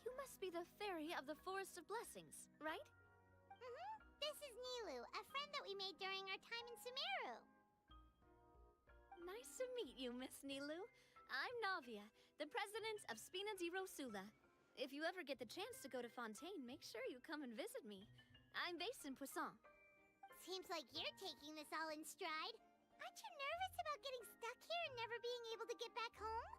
You must be the fairy of the Forest of Blessings, right? This is Nilu, a friend that we made during our time in Sumeru. Nice to meet you, Miss Nilu. I'm Navia, the president of Spina di Rosula. If you ever get the chance to go to Fontaine, make sure you come and visit me. I'm based in Poisson. Seems like you're taking this all in stride. Aren't you nervous about getting stuck here and never being able to get back home?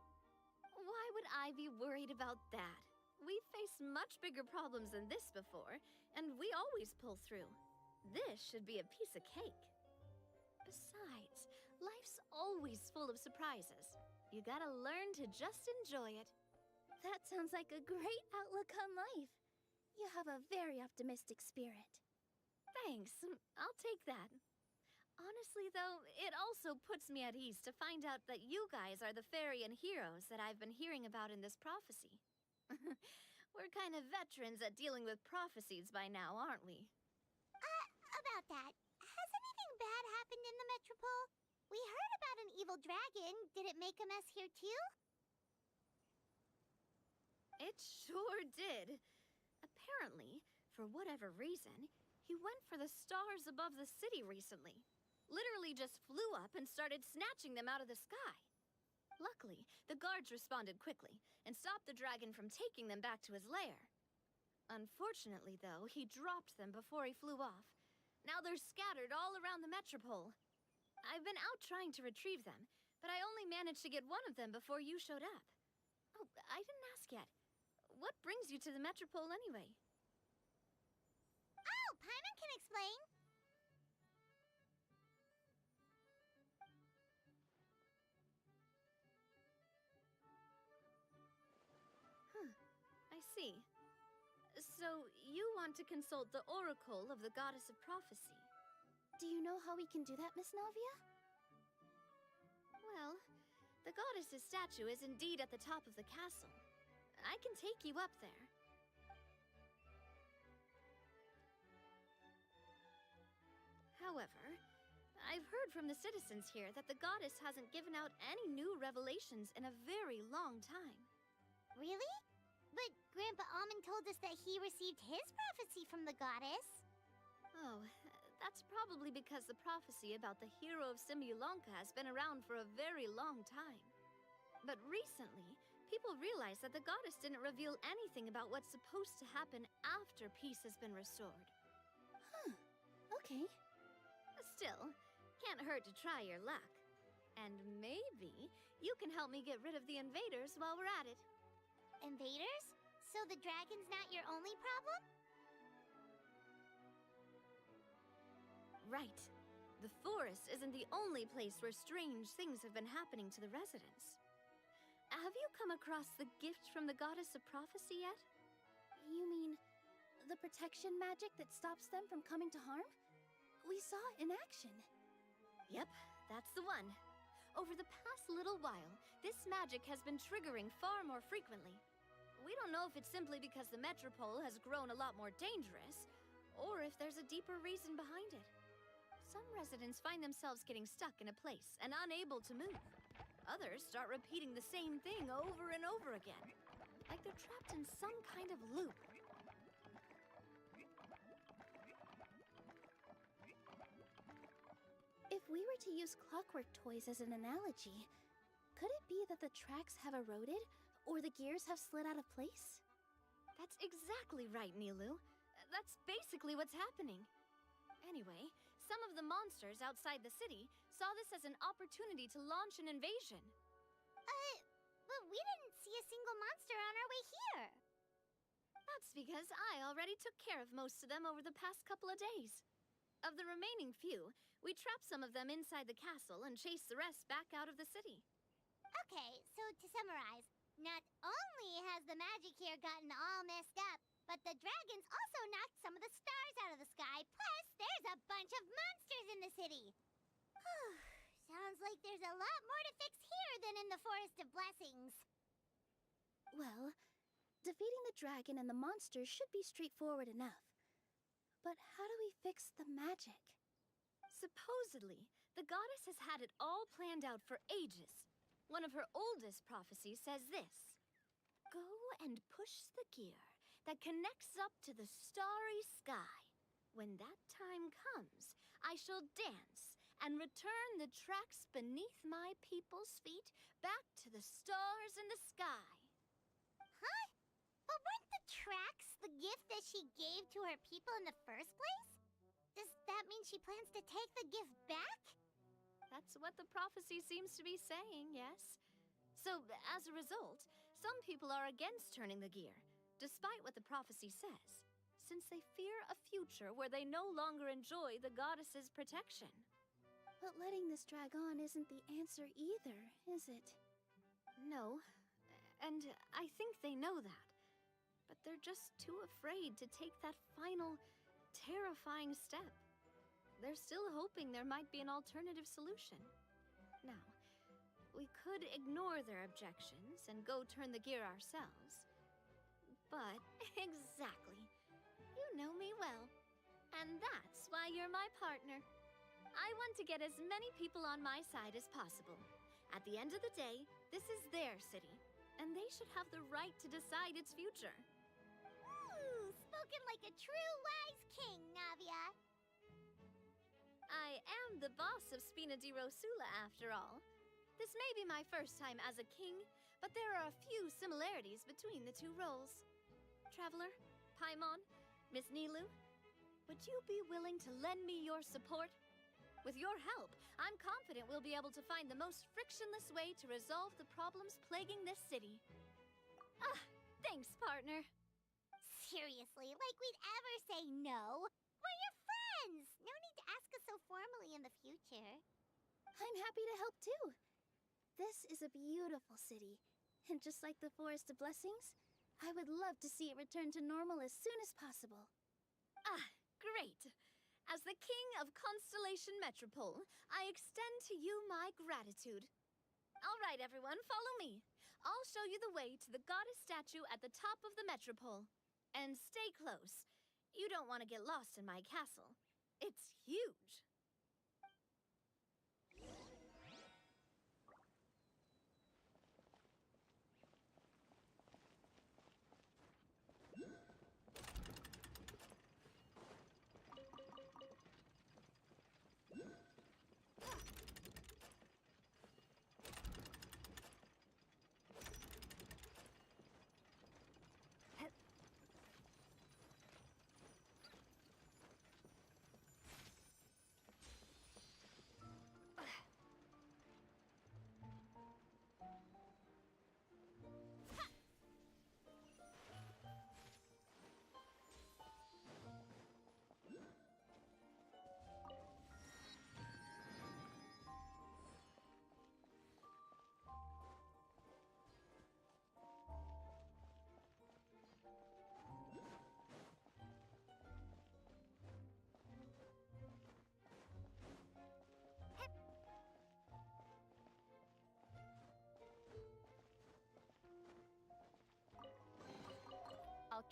Why would I be worried about that? We've faced much bigger problems than this before, and we always pull through. This should be a piece of cake. Besides, life's always full of surprises. You gotta learn to just enjoy it. That sounds like a great outlook on life. You have a very optimistic spirit. Thanks, I'll take that. Honestly, though, it also puts me at ease to find out that you guys are the fairy and heroes that I've been hearing about in this prophecy. We're kind of veterans at dealing with prophecies by now, aren't we? About that, has anything bad happened in the Metropole? We heard about an evil dragon. Did it make a mess here too? It sure did. Apparently, for whatever reason, he went for the stars above the city recently. Literally just flew up and started snatching them out of the sky. Luckily, the guards responded quickly and stopped the dragon from taking them back to his lair. Unfortunately, though, he dropped them before he flew off. Now they're scattered all around the Metropole. I've been out trying to retrieve them, but I only managed to get one of them before you showed up. Oh, I didn't ask yet. What brings you to the Metropole anyway? Oh, Paimon can explain. I see. So, you want to consult the Oracle of the Goddess of Prophecy. Do you know how we can do that, Miss Navia? Well, the goddess's statue is indeed at the top of the castle. I can take you up there. However, I've heard from the citizens here that the goddess hasn't given out any new revelations in a very long time. Really? But Grandpa Almond told us that he received his prophecy from the goddess. Oh, that's probably because the prophecy about the hero of Simulanka has been around for a very long time. But recently, people realized that the goddess didn't reveal anything about what's supposed to happen after peace has been restored. Huh. Okay. Still, can't hurt to try your luck. And maybe you can help me get rid of the invaders while we're at it. Invaders? So the dragon's not your only problem? Right. The forest isn't the only place where strange things have been happening to the residents. Have you come across the gift from the goddess of prophecy yet? You mean the protection magic that stops them from coming to harm? We saw it in action. Yep, that's the one. Over the past little while, this magic has been triggering far more frequently. We don't know if it's simply because the metropole has grown a lot more dangerous, or if there's a deeper reason behind it. Some residents find themselves getting stuck in a place and unable to move. Others start repeating the same thing over and over again, like they're trapped in some kind of loop. If we were to use clockwork toys as an analogy, could it be that the tracks have eroded, or the gears have slid out of place? That's exactly right, Nilu. That's basically what's happening. Anyway, some of the monsters outside the city saw this as an opportunity to launch an invasion. But we didn't see a single monster on our way here. That's because I already took care of most of them over the past couple of days. Of the remaining few, we trapped some of them inside the castle and chased the rest back out of the city. Okay, so to summarize, not only has the magic here gotten all messed up, but the dragons also knocked some of the stars out of the sky, plus there's a bunch of monsters in the city. Sounds like there's a lot more to fix here than in the Forest of Blessings. Well, defeating the dragon and the monsters should be straightforward enough. But how do we fix the magic? Supposedly, the goddess has had it all planned out for ages. One of her oldest prophecies says this: "Go and push the gear that connects up to the starry sky. When that time comes, I shall dance and return the tracks beneath my people's feet back to the stars in the sky." Huh? But weren't the tracks the gift that she gave to her people in the first place? Does that mean she plans to take the gift back? That's what the prophecy seems to be saying, yes. So, as a result, some people are against turning the gear, despite what the prophecy says, since they fear a future where they no longer enjoy the goddess's protection. But letting this drag on isn't the answer either, is it? No, and I think they know that. But they're just too afraid to take that final, terrifying step. They're still hoping there might be an alternative solution. Now, we could ignore their objections and go turn the gear ourselves. But, exactly. You know me well. And that's why you're my partner. I want to get as many people on my side as possible. At the end of the day, this is their city, and they should have the right to decide its future. Ooh, spoken like a true wise king, Navia. I am the boss of Spina di Rosula, after all. This may be my first time as a king, but there are a few similarities between the two roles. Traveler, Paimon, Miss Nilu, would you be willing to lend me your support? With your help, I'm confident we'll be able to find the most frictionless way to resolve the problems plaguing this city. Thanks, partner. Seriously, like we'd ever say no? We're your friends! No need to ask us so formally in the future. I'm happy to help too. This is a beautiful city, and just like the Forest of Blessings, I would love to see it return to normal as soon as possible. Great. As the king of Constellation Metropole, I extend to you my gratitude. All right, everyone, follow me. I'll show you the way to the goddess statue at the top of the Metropole. And stay close. You don't want to get lost in my castle. It's huge.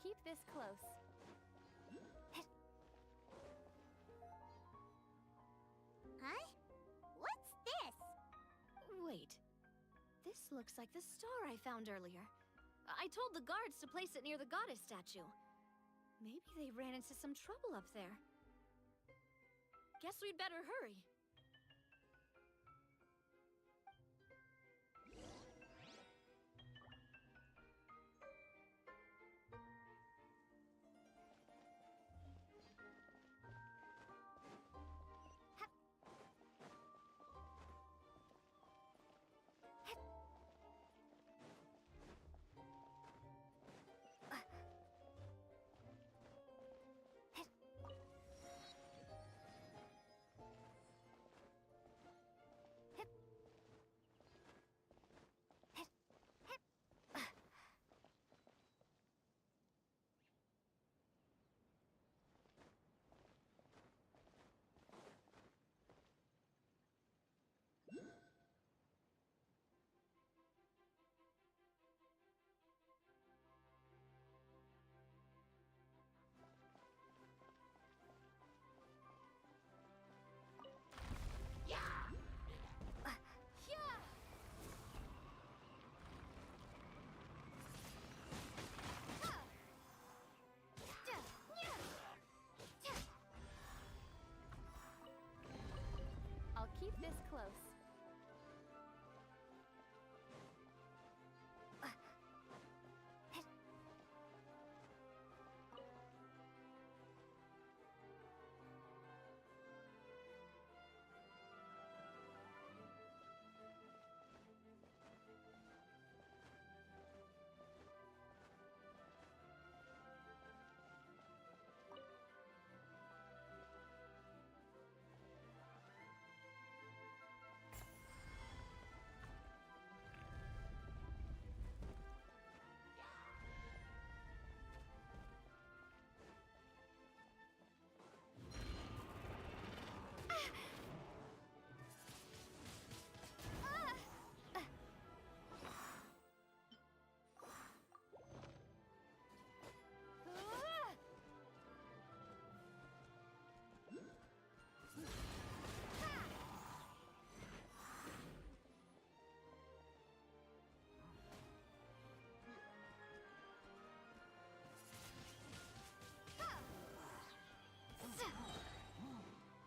keep this close. Huh? What's this? Wait. This looks like the star I found earlier. I told the guards to place it near the goddess statue. Maybe they ran into some trouble up there. Guess we'd better hurry. I'll keep this close.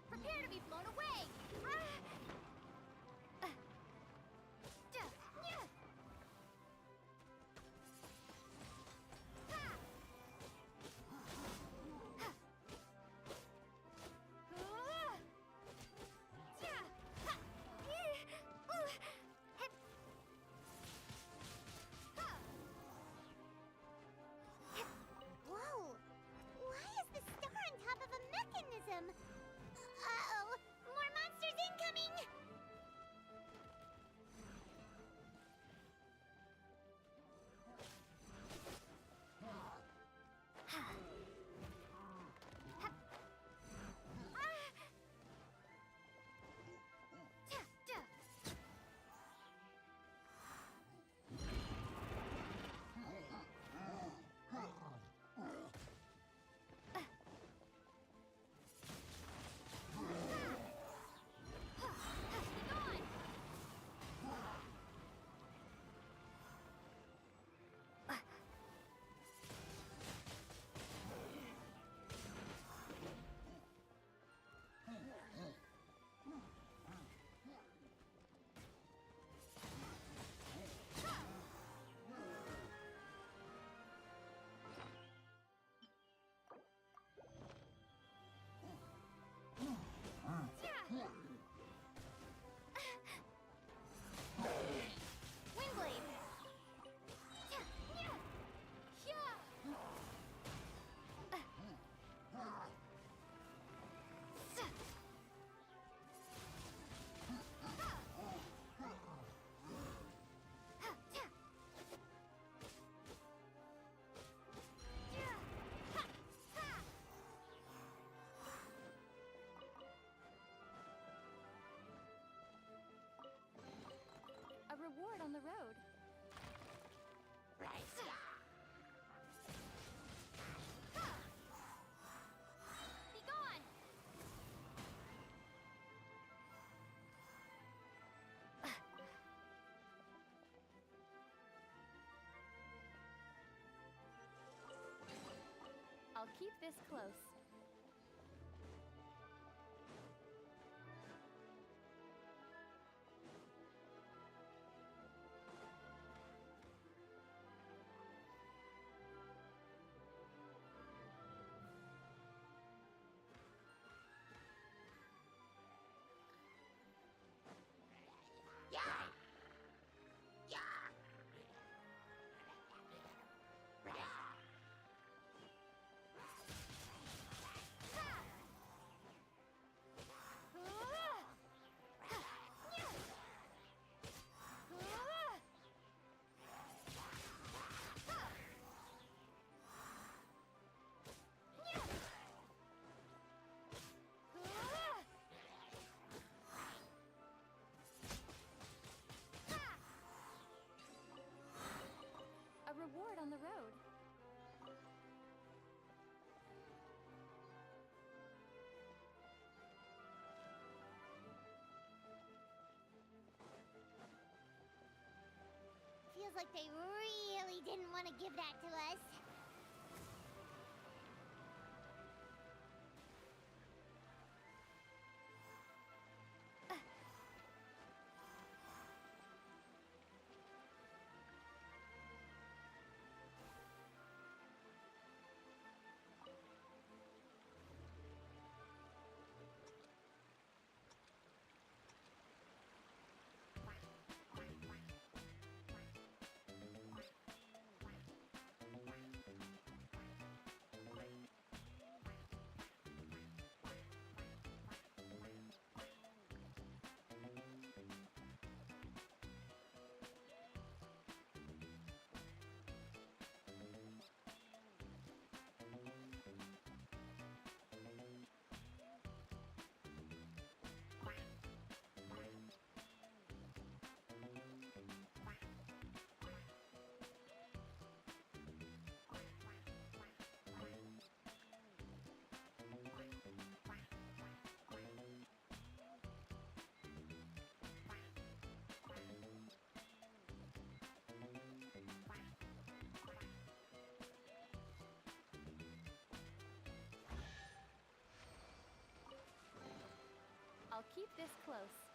Prepare to be blown away! Whoa! Why is the star on top of a mechanism? Uh-oh! More monsters incoming! Windblade! A reward on the road. Right. keep this close. A reward on the road. Feels like they really didn't want to give that to us. I'll keep this close.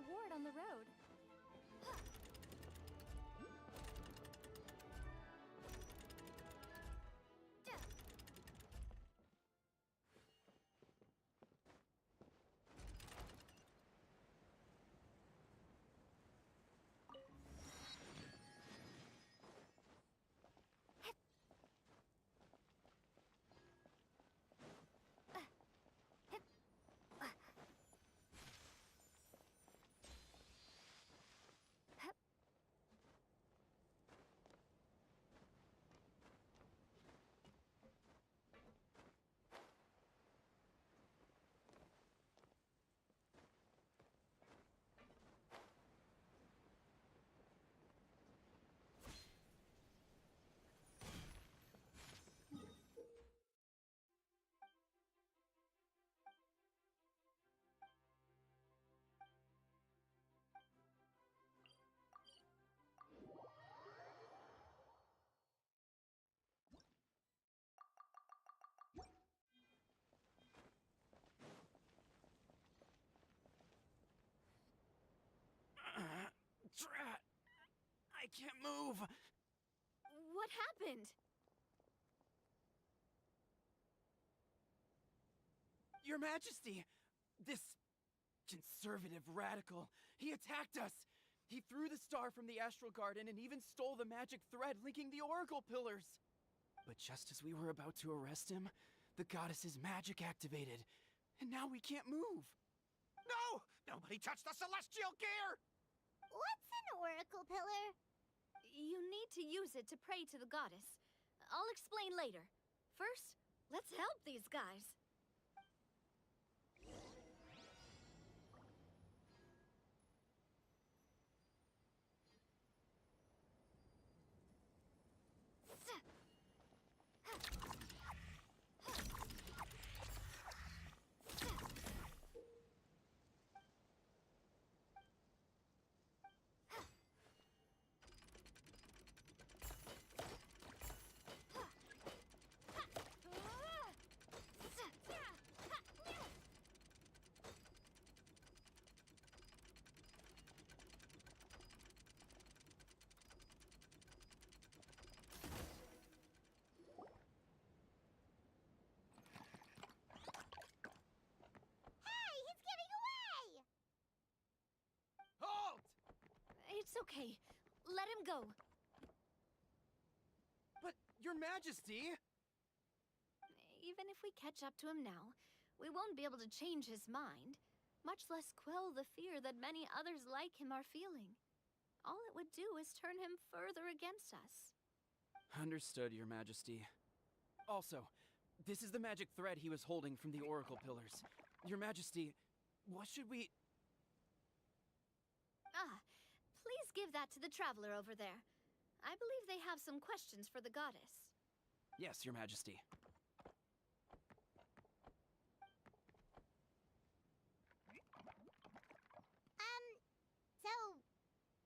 reward on the road. Drat! I can't move! What happened? Your Majesty! This conservative radical, he attacked us! He threw the star from the Astral Garden and even stole the magic thread linking the Oracle Pillars! But just as we were about to arrest him, the goddess's magic activated, and now we can't move! No! Nobody touched the celestial gear! What's an oracle pillar? You need to use it to pray to the goddess. I'll explain later. First, let's help these guys. It's okay. Let him go. But, Your Majesty! Even if we catch up to him now, we won't be able to change his mind, much less quell the fear that many others like him are feeling. All it would do is turn him further against us. Understood, Your Majesty. Also, this is the magic thread he was holding from the Oracle Pillars. Your Majesty, what should we... Please give that to the traveler over there. I believe they have some questions for the goddess. Yes, Your Majesty. So,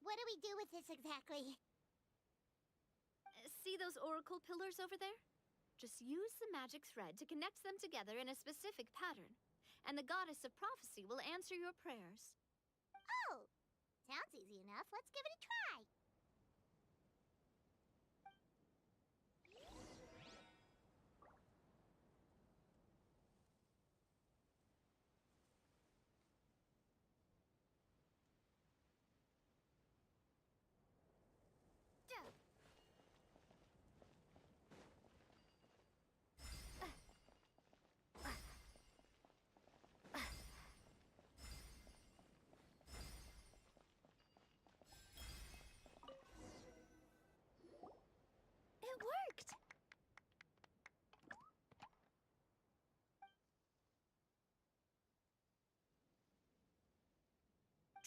what do we do with this exactly? See those oracle pillars over there? Just use the magic thread to connect them together in a specific pattern, and the goddess of prophecy will answer your prayers. Oh! Sounds easy enough. Let's give it a try. It worked!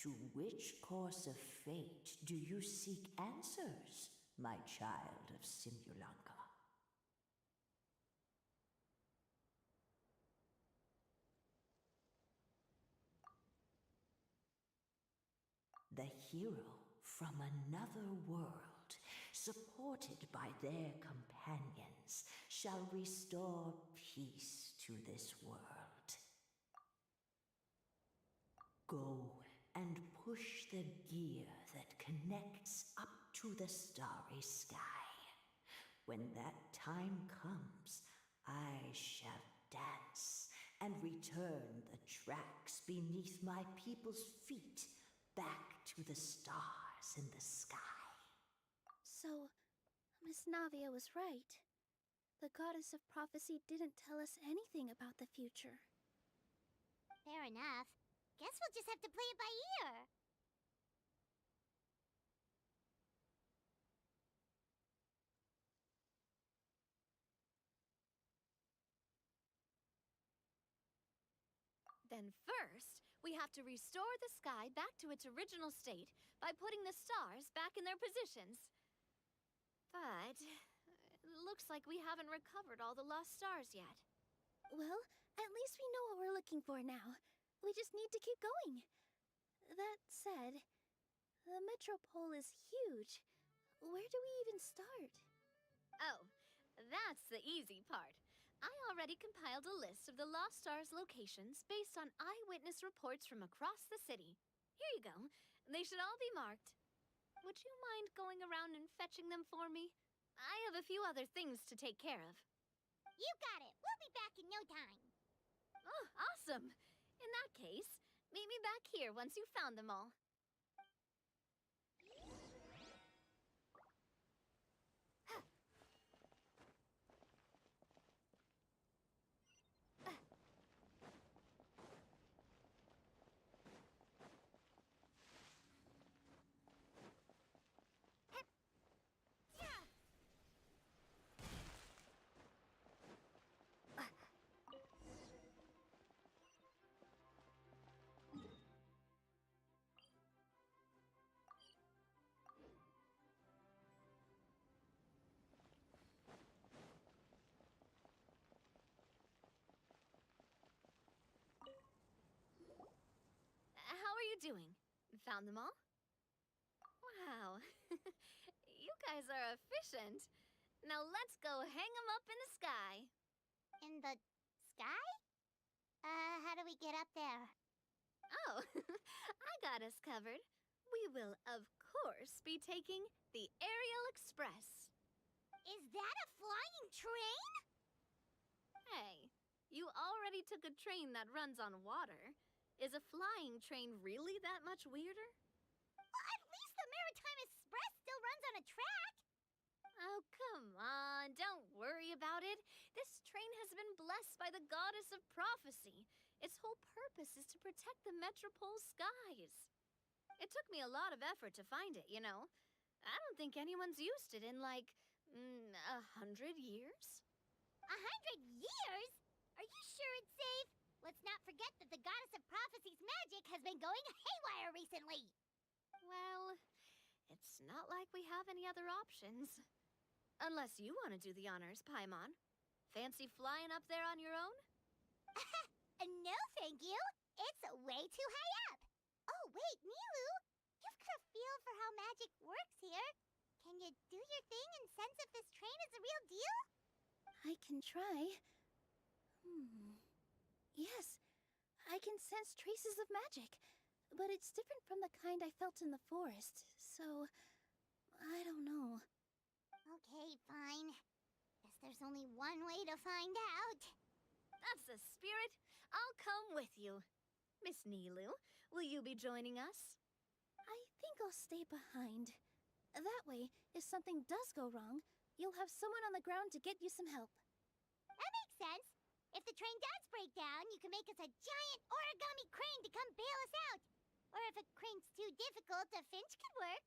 To which course of fate do you seek answers, my child of Simulanka? The hero from another world, supported by their companions, shall restore peace to this world. Go and push the gear that connects up to the starry sky. When that time comes, I shall dance and return the tracks beneath my people's feet back to the stars in the sky. So, Miss Navia was right. The goddess of prophecy didn't tell us anything about the future. Fair enough. Guess we'll just have to play it by ear. Then first, we have to restore the sky back to its original state by putting the stars back in their positions. But it looks like we haven't recovered all the lost stars yet. Well, at least we know what we're looking for now. We just need to keep going. That said, the metropole is huge. Where do we even start? Oh, that's the easy part. I already compiled a list of the Lost Stars locations based on eyewitness reports from across the city. Here you go. They should all be marked. Would you mind going around and fetching them for me? I have a few other things to take care of. You got it. We'll be back in no time. Oh, awesome. In that case, meet me back here once you've found them all. How are you doing? Found them all? Wow. You guys are efficient. Now let's go hang them up in the sky. In the sky? How do we get up there? Oh, I got us covered. We will, of course, be taking the Aerial Express. Is that a flying train? Hey, you already took a train that runs on water. Is a flying train really that much weirder? Well, at least the Maritime Express still runs on a track. Oh, come on. Don't worry about it. This train has been blessed by the goddess of prophecy. Its whole purpose is to protect the metropole skies. It took me a lot of effort to find it, you know. I don't think anyone's used it in, like, 100 years. 100 years? Are you sure it's safe? Let's not forget that the goddess of prophecy's magic has been going haywire recently. Well, it's not like we have any other options. Unless you want to do the honors, Paimon. Fancy flying up there on your own? No, thank you. It's way too high up. Oh, wait, Nilu. You've got a feel for how magic works here. Can you do your thing and sense if this train is the real deal? I can try. Yes, I can sense traces of magic, but it's different from the kind I felt in the forest, so I don't know. Okay, fine. Guess there's only one way to find out. That's the spirit. I'll come with you. Miss Nilu, will you be joining us? I think I'll stay behind. That way, if something does go wrong, you'll have someone on the ground to get you some help. That makes sense. If the train does break down, you can make us a giant origami crane to come bail us out. Or if a crane's too difficult, a finch could work.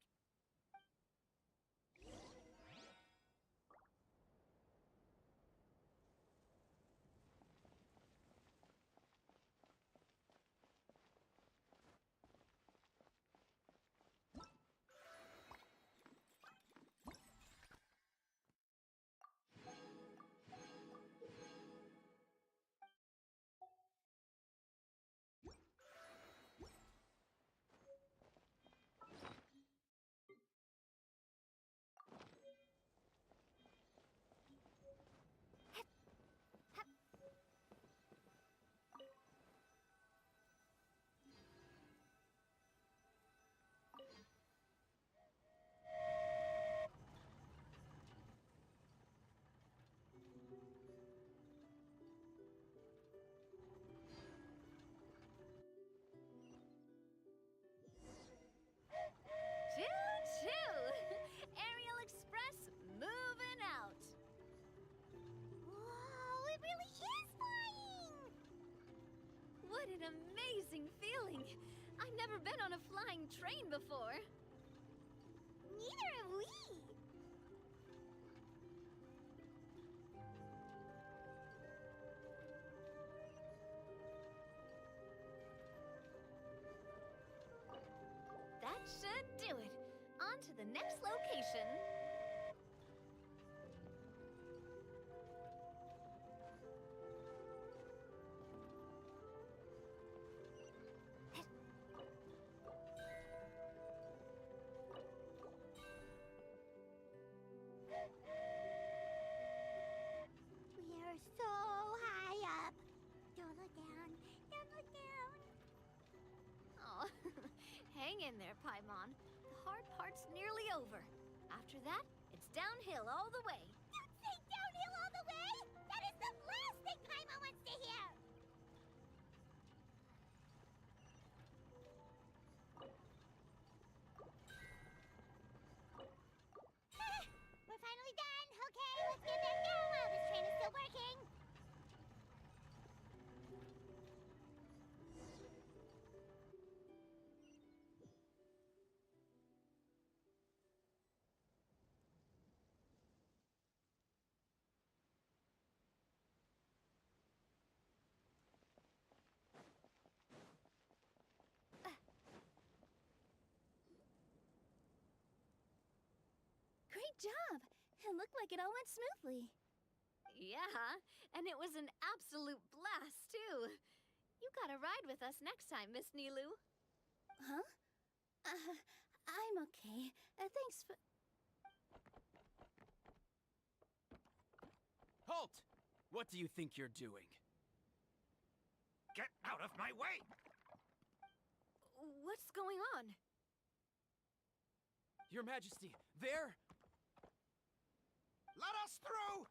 never been on a flying train before. Neither have we. That should do it. On to the next location. We are so high up. Don't look down. Don't look down. Oh, hang in there, Paimon. The hard part's nearly over. After that, it's downhill all the way. Don't say downhill all the way. That is the last thing Paimon wants to hear. We're finally done. Okay, let's get back down while this train is still working. Great job! It looked like it all went smoothly. Yeah, and it was an absolute blast, too. You gotta ride with us next time, Miss Nilu. Huh? I'm okay. Thanks for... Halt! What do you think you're doing? Get out of my way! What's going on? Your Majesty, there! Let us through!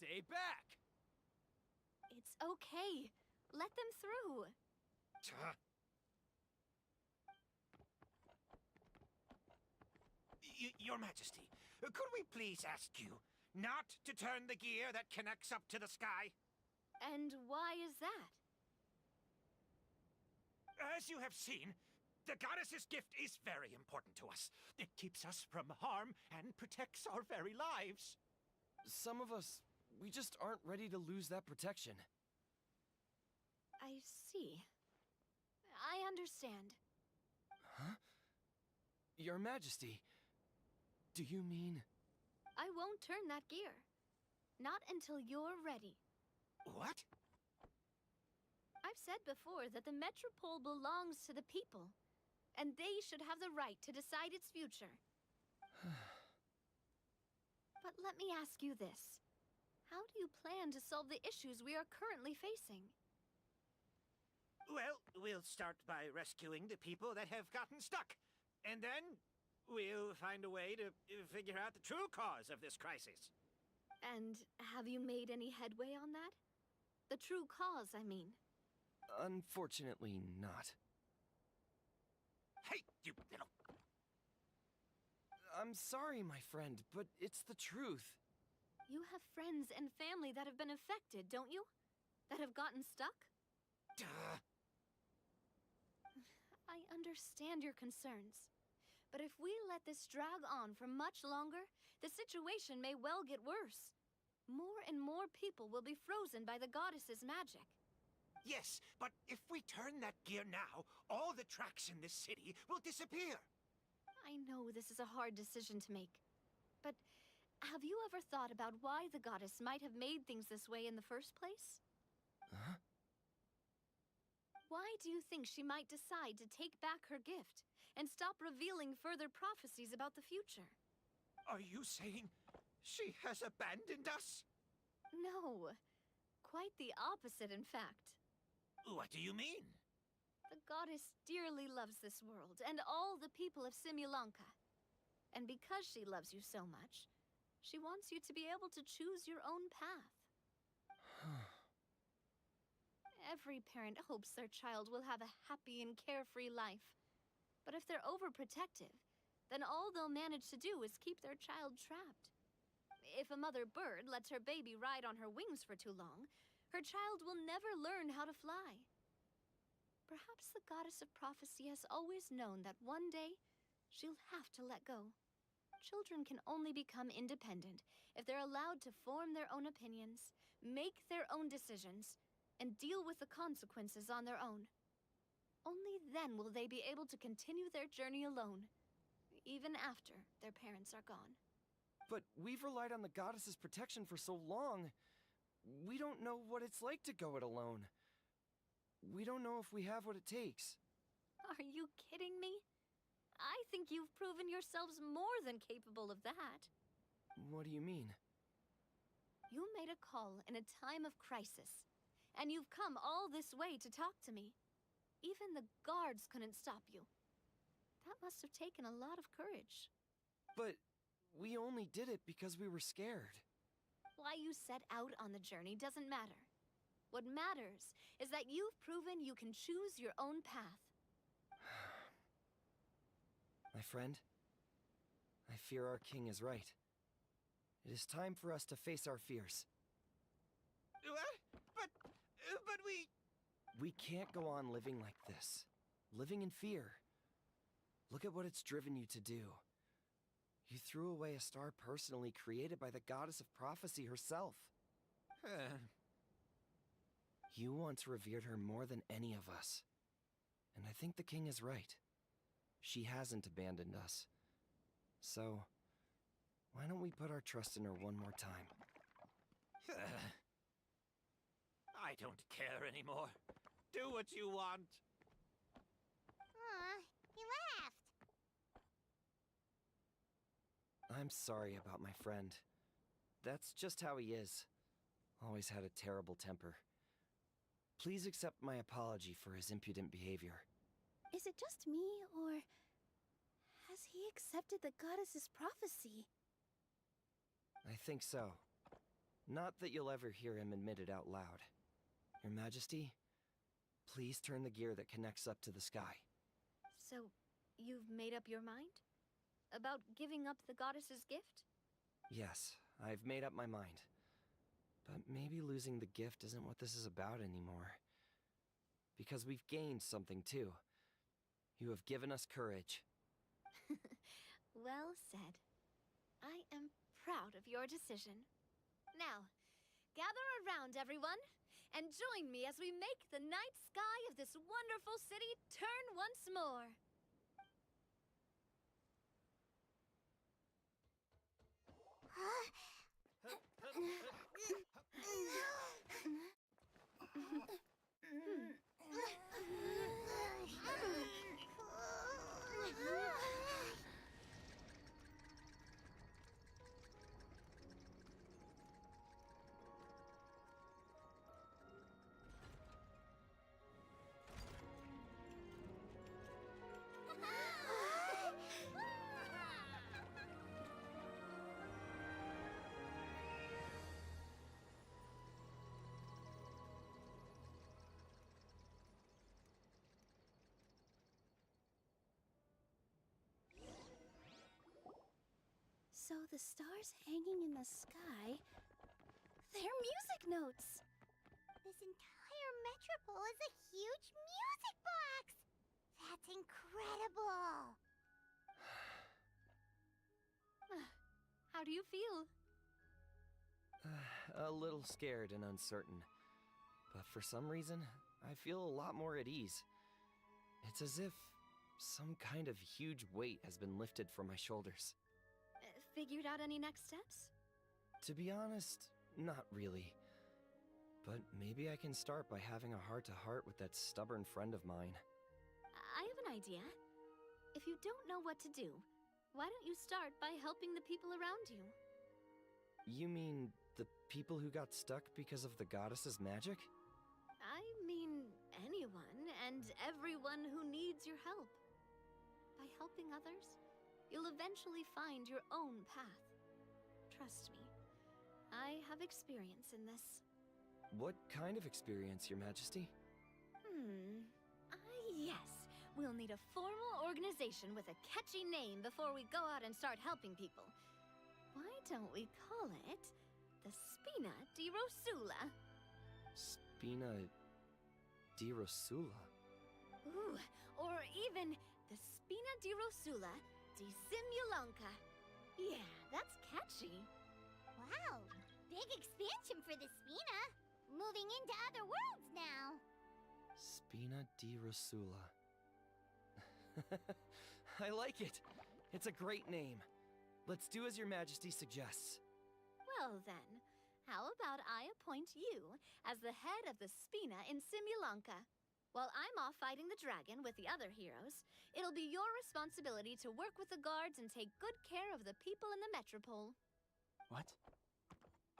Stay back! It's okay. Let them through. Your Majesty, could we please ask you not to turn the gear that connects up to the sky? And why is that? As you have seen, the goddess's gift is very important to us. It keeps us from harm and protects our very lives. Some of us, we just aren't ready to lose that protection. I see. I understand. Huh? Your Majesty, do you mean... I won't turn that gear. Not until you're ready. What? I've said before that the Metropole belongs to the people, and they should have the right to decide its future. But let me ask you this. How do you plan to solve the issues we are currently facing? Well, we'll start by rescuing the people that have gotten stuck. And then we'll find a way to figure out the true cause of this crisis. And have you made any headway on that? The true cause, I mean. Unfortunately not. Hey, you little... I'm sorry, my friend, but it's the truth. You have friends and family that have been affected, don't you? That have gotten stuck? Duh. I understand your concerns. But if we let this drag on for much longer, the situation may well get worse. More and more people will be frozen by the goddess's magic. Yes, but if we turn that gear now, all the tracks in this city will disappear. I know this is a hard decision to make. But have you ever thought about why the goddess might have made things this way in the first place? Huh? Why do you think she might decide to take back her gift and stop revealing further prophecies about the future? Are you saying she has abandoned us? No. Quite the opposite, in fact. What do you mean? The goddess dearly loves this world and all the people of Simulanka. And because she loves you so much, she wants you to be able to choose your own path. Every parent hopes their child will have a happy and carefree life. But if they're overprotective, then all they'll manage to do is keep their child trapped. If a mother bird lets her baby ride on her wings for too long, her child will never learn how to fly. Perhaps the goddess of prophecy has always known that one day she'll have to let go. Children can only become independent if they're allowed to form their own opinions, make their own decisions, and deal with the consequences on their own. Only then will they be able to continue their journey alone, even after their parents are gone. But we've relied on the goddess's protection for so long. We don't know what it's like to go it alone. We don't know if we have what it takes. Are you kidding me? I think you've proven yourselves more than capable of that. What do you mean? You made a call in a time of crisis, and you've come all this way to talk to me. Even the guards couldn't stop you. That must have taken a lot of courage. But we only did it because we were scared. Why you set out on the journey doesn't matter. What matters is that you've proven you can choose your own path. My friend, I fear our king is right. It is time for us to face our fears. What? But we... We can't go on living like this. Living in fear. Look at what it's driven you to do. You threw away a star personally created by the goddess of prophecy herself. You once revered her more than any of us. And I think the king is right. She hasn't abandoned us. So, why don't we put our trust in her one more time? I don't care anymore. Do what you want. Aw, he laughed. I'm sorry about my friend. That's just how he is. Always had a terrible temper. Please accept my apology for his impudent behavior. Is it just me, or has he accepted the goddess's prophecy? I think so. Not that you'll ever hear him admit it out loud. Your Majesty, please turn the gear that connects up to the sky. So, you've made up your mind? About giving up the goddess's gift? Yes, I've made up my mind. But maybe losing the gift isn't what this is about anymore. Because we've gained something too. You have given us courage. Well said. I am proud of your decision. Now, gather around, everyone, and join me as we make the night sky of this wonderful city turn once more. So the stars hanging in the sky, they're music notes. This entire metropole is a huge music box! That's incredible! How do you feel? A little scared and uncertain. But for some reason, I feel a lot more at ease. It's as if some kind of huge weight has been lifted from my shoulders. Figured out any next steps? To be honest, not really. But maybe I can start by having a heart-to-heart with that stubborn friend of mine. I have an idea. If you don't know what to do, why don't you start by helping the people around you? You mean the people who got stuck because of the goddess's magic? I mean anyone and everyone who needs your help. By helping others, you'll eventually find your own path. Trust me, I have experience in this. What kind of experience, Your Majesty? Yes. We'll need a formal organization with a catchy name before we go out and start helping people. Why don't we call it the Spina di Rosula? Spina di Rosula? Ooh, or even the Spina di Rosula di Simulanka. Yeah, that's catchy. Wow, big expansion for the Spina. Moving into other worlds now. Spina di Rosula. I like it. It's a great name. Let's do as Your Majesty suggests. Well then, how about I appoint you as the head of the Spina in Simulanka? While I'm off fighting the dragon with the other heroes, it'll be your responsibility to work with the guards and take good care of the people in the metropole. What?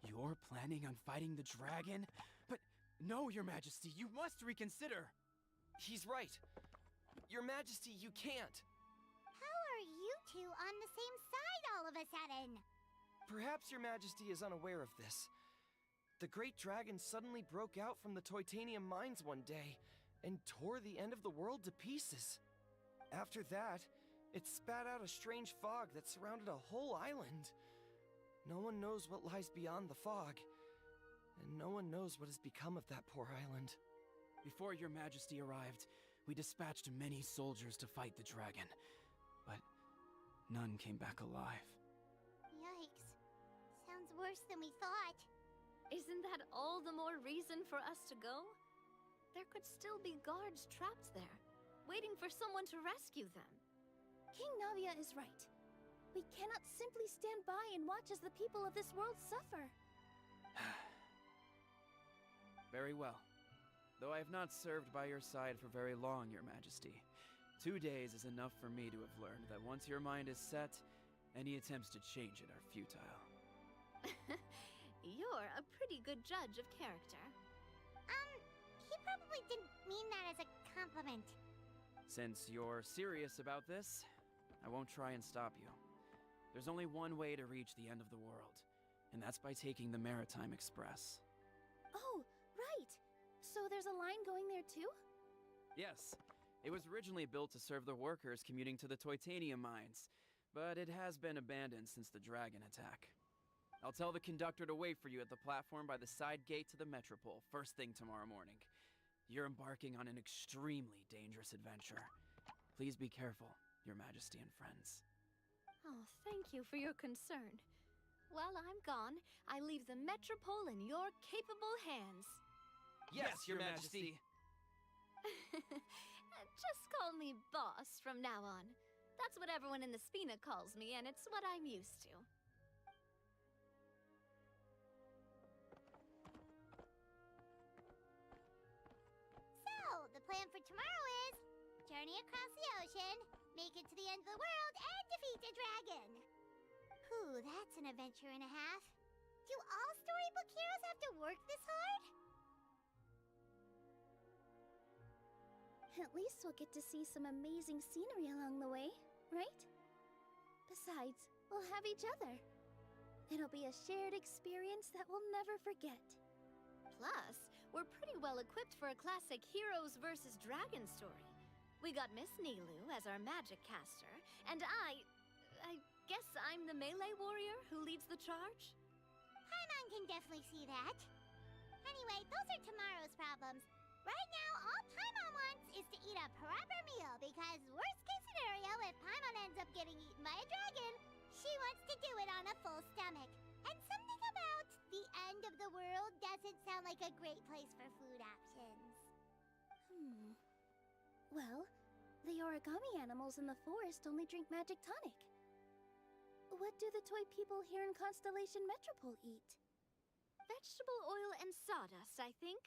You're planning on fighting the dragon? But no, Your Majesty, you must reconsider. He's right. Your Majesty, you can't. How are you two on the same side all of a sudden? Perhaps Your Majesty is unaware of this. The great dragon suddenly broke out from the Titanium mines one day and tore the end of the world to pieces. After that, it spat out a strange fog that surrounded a whole island. No one knows what lies beyond the fog, and no one knows what has become of that poor island. Before Your Majesty arrived, we dispatched many soldiers to fight the dragon, but none came back alive. Yikes. Sounds worse than we thought. Isn't that all the more reason for us to go? There could still be guards trapped there, waiting for someone to rescue them. King Navia is right. We cannot simply stand by and watch as the people of this world suffer. Very well. Though I have not served by your side for very long, Your Majesty. 2 days is enough for me to have learned that once your mind is set, any attempts to change it are futile. You're a pretty good judge of character. He probably didn't mean that as a compliment. Since you're serious about this, I won't try and stop you. There's only one way to reach the end of the world, and that's by taking the Maritime Express. Oh, right. So there's a line going there too? Yes, it was originally built to serve the workers commuting to the Titanium mines, but it has been abandoned since the dragon attack. I'll tell the conductor to wait for you at the platform by the side gate to the Metropole first thing tomorrow morning. You're embarking on an extremely dangerous adventure. Please be careful, Your Majesty and friends. Oh, thank you for your concern. While I'm gone, I leave the Metropole in your capable hands. Yes, Your Majesty. Just call me boss from now on. That's what everyone in the Spina calls me, and it's what I'm used to. So, the plan for tomorrow is journey across the ocean, make it to the end of the world, and defeat a dragon. Whew, that's an adventure and a half. Do all storybook heroes have to work this hard? At least we'll get to see some amazing scenery along the way, right? Besides, we'll have each other. It'll be a shared experience that we'll never forget. Plus, we're pretty well equipped for a classic heroes versus dragon story. We got Miss Nilu as our magic caster, and I guess I'm the melee warrior who leads the charge? Paimon can definitely see that. Anyway, those are tomorrow's problems. Right now, all Paimon wants is to eat a proper meal, because worst case scenario, if Paimon ends up getting eaten by a dragon, she wants to do it on a full stomach. And something about the end of the world doesn't sound like a great place for food options. Well, the origami animals in the forest only drink magic tonic. What do the toy people here in Constellation Metropole eat? Vegetable oil and sawdust, I think.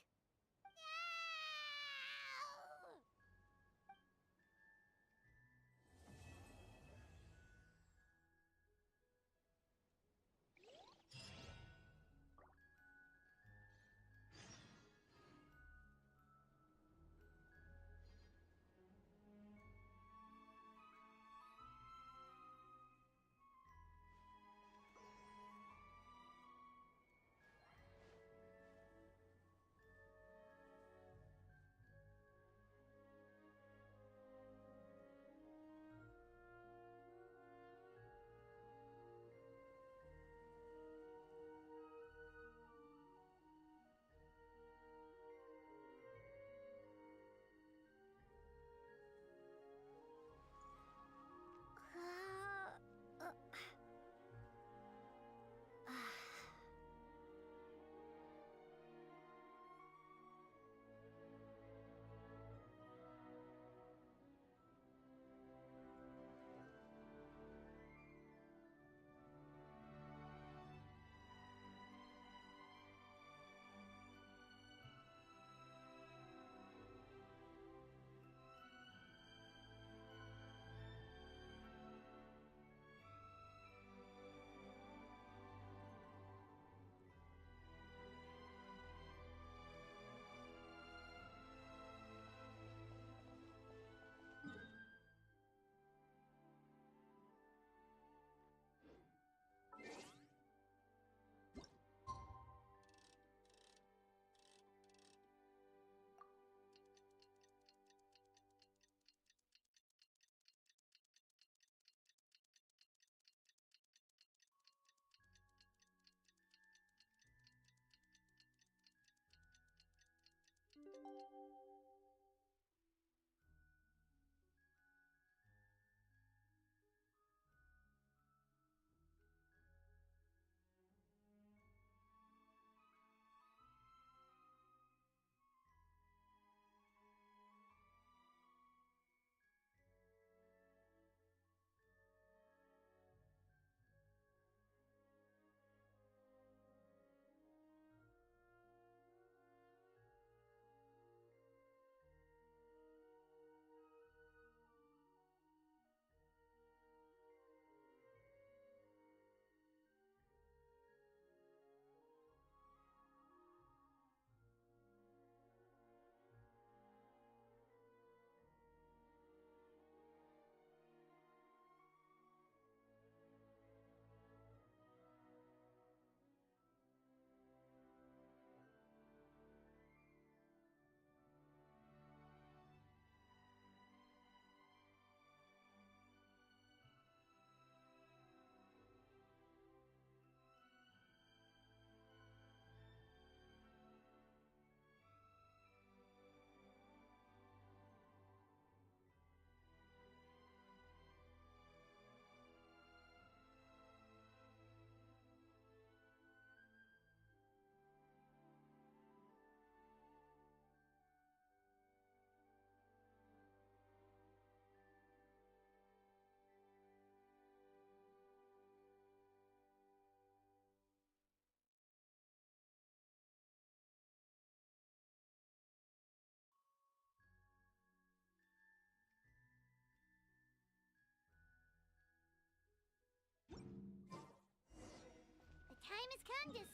name is Candace.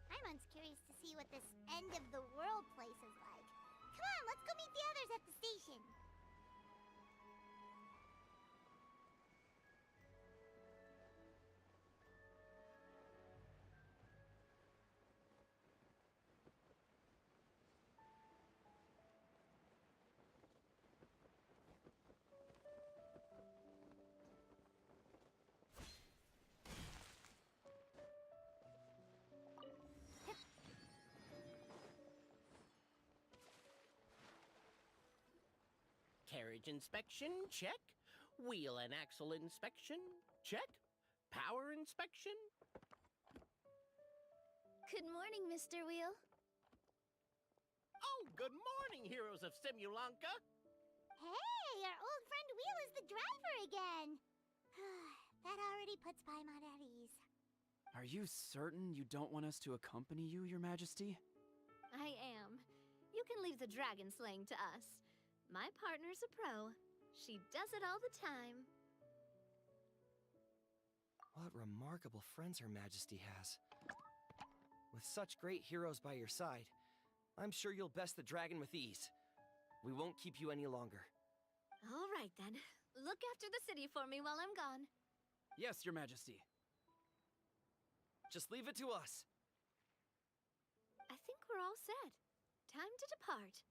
Paimon's curious to see what this end of the world place is like. Come on, let's go meet the others at the station. Carriage inspection, check. Wheel and axle inspection, check. Power inspection. Good morning, Mr. Wheel. Oh, good morning, heroes of Simulanka. Hey, our old friend Wheel is the driver again. That already puts Paimon at ease. Are you certain you don't want us to accompany you, Your Majesty? I am. You can leave the dragon slaying to us. My partner's a pro. She does it all the time. What remarkable friends Her Majesty has. With such great heroes by your side, I'm sure you'll best the dragon with ease. We won't keep you any longer. All right, then. Look after the city for me while I'm gone. Yes, Your Majesty. Just leave it to us. I think we're all set. Time to depart.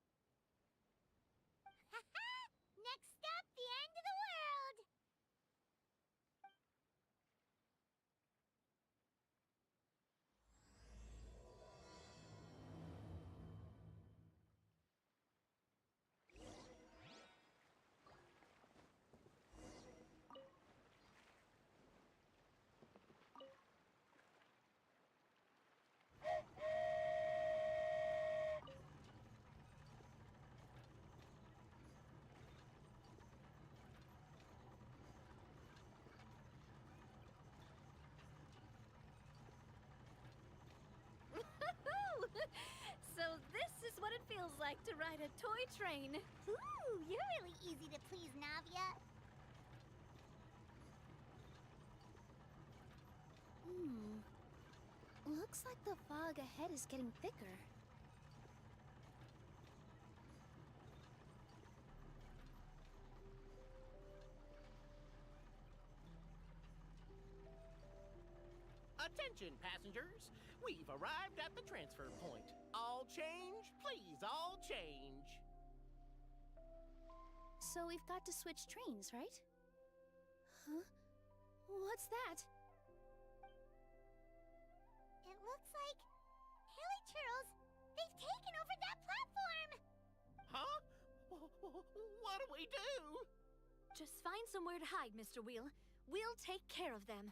Next stop, the end of the world! So this is what it feels like to ride a toy train. Ooh, you're really easy to please, Navia. Looks like the fog ahead is getting thicker. Attention, passengers. We've arrived at the transfer point. All change, please, all change. So we've got to switch trains, right? Huh? What's that? It looks like Hilly Churls, they've taken over that platform! Huh? What do we do? Just find somewhere to hide, Mr. Wheel. We'll take care of them.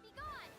Be gone!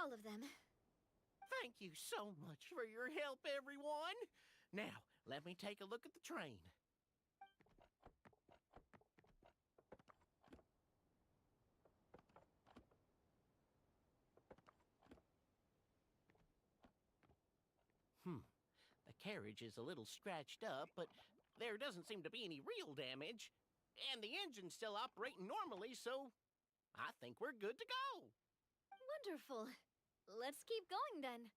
all of them. Thank you so much for your help, everyone. Now, let me take a look at the train. The carriage is a little scratched up, but there doesn't seem to be any real damage. And the engine's still operating normally, so I think we're good to go. Wonderful. Let's keep going then.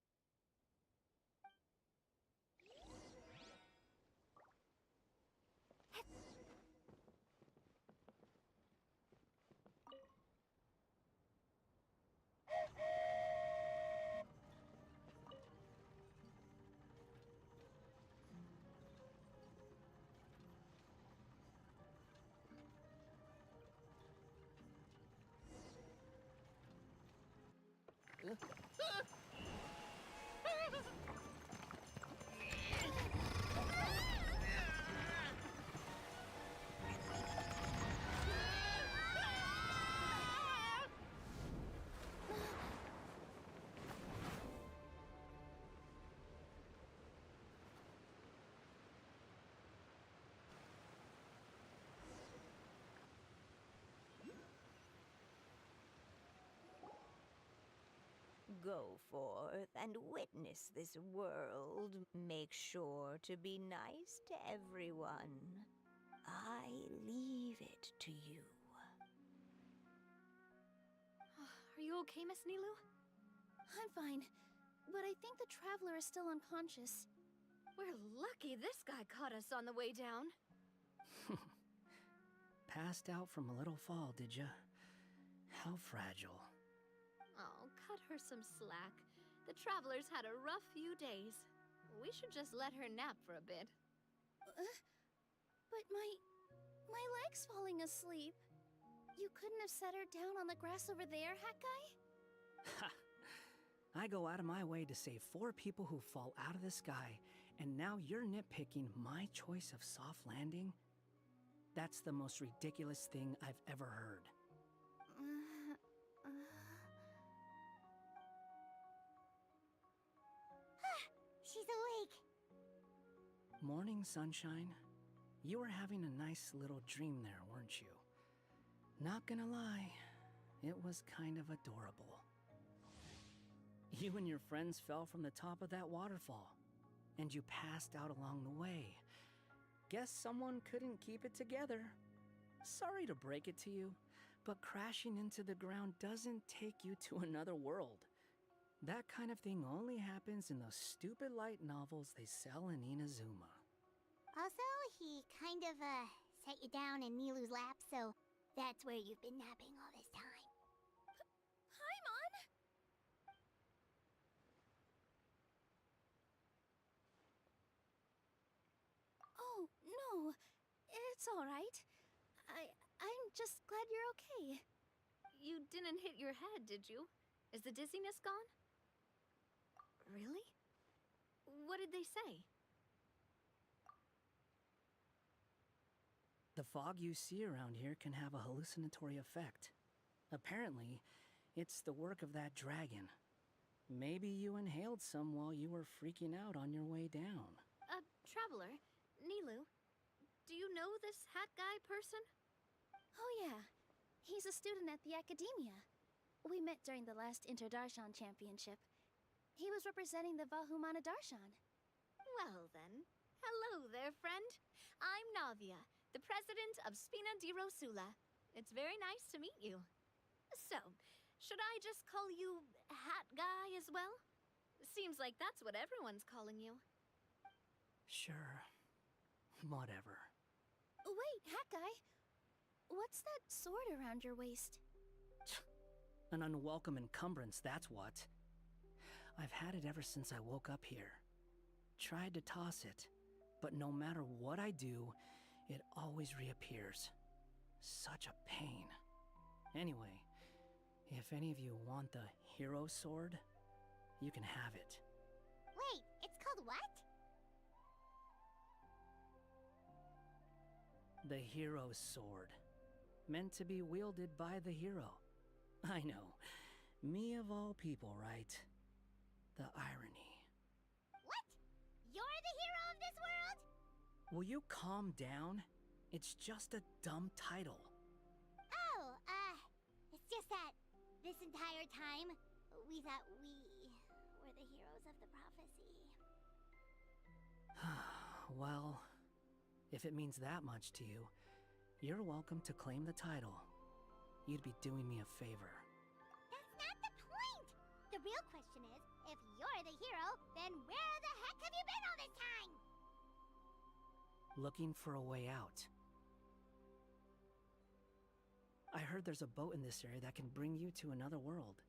Go forth and witness this world. Make sure to be nice to everyone. I leave it to you. Are you okay, Miss Nilu? I'm fine, but I think the traveler is still unconscious. We're lucky this guy caught us on the way down. Passed out from a little fall, did ya? How fragile. Oh, cut her some slack. The traveler's had a rough few days. We should just let her nap for a bit. But my leg's falling asleep. You couldn't have set her down on the grass over there, Hat Guy? Ha! I go out of my way to save 4 people who fall out of the sky, and now you're nitpicking my choice of soft landing? That's the most ridiculous thing I've ever heard. She's awake. Morning, sunshine. You were having a nice little dream there, weren't you? Not gonna lie, it was kind of adorable. You and your friends fell from the top of that waterfall, and you passed out along the way. Guess someone couldn't keep it together. Sorry to break it to you, but crashing into the ground doesn't take you to another world. That kind of thing only happens in those stupid light novels they sell in Inazuma. Also, he kind of, set you down in Nilu's lap, so that's where you've been napping all this time. Paimon! Oh, no. It's all right. I'm just glad you're okay. You didn't hit your head, did you? Is the dizziness gone? Really? What did they say? The fog you see around here can have a hallucinatory effect. Apparently, it's the work of that dragon. Maybe you inhaled some while you were freaking out on your way down. Traveler, Nilu, do you know this hat guy person? Oh yeah, he's a student at the academia. We met during the last Inter-Darshan Championship. He was representing the Vahumana Darshan. Well then, hello there, friend. I'm Navia, the president of Spina di Rosula. It's very nice to meet you. So, should I just call you Hat Guy as well? Seems like that's what everyone's calling you. Sure. Whatever. Wait, Hat Guy. What's that sword around your waist? An unwelcome encumbrance, that's what. I've had it ever since I woke up here. Tried to toss it, but no matter what I do, it always reappears. Such a pain. Anyway, if any of you want the hero sword, you can have it. Wait, it's called what? The hero's sword. Meant to be wielded by the hero. I know. Me of all people, right? The irony. What? You're the hero of this world? Will you calm down? It's just a dumb title. Oh, it's just that this entire time, we thought we were the heroes of the prophecy. Well, if it means that much to you, you're welcome to claim the title. You'd be doing me a favor. That's not the point! The real question is, if you're the hero, then where the heck have you been all this time? Looking for a way out. I heard there's a boat in this area that can bring you to another world.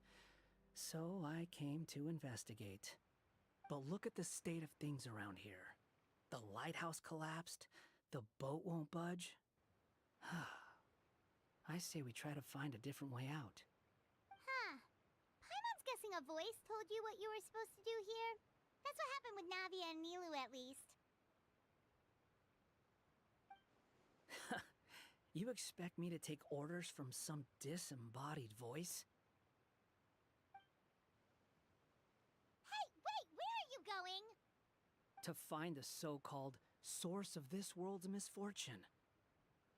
So I came to investigate. But look at the state of things around here. The lighthouse collapsed. The boat won't budge. I say we try to find a different way out. Huh. Paimon's guessing a voice told you what you were supposed to do here. That's what happened with Navia and Nilu, at least. You expect me to take orders from some disembodied voice? Hey, wait! Where are you going? To find the so-called source of this world's misfortune.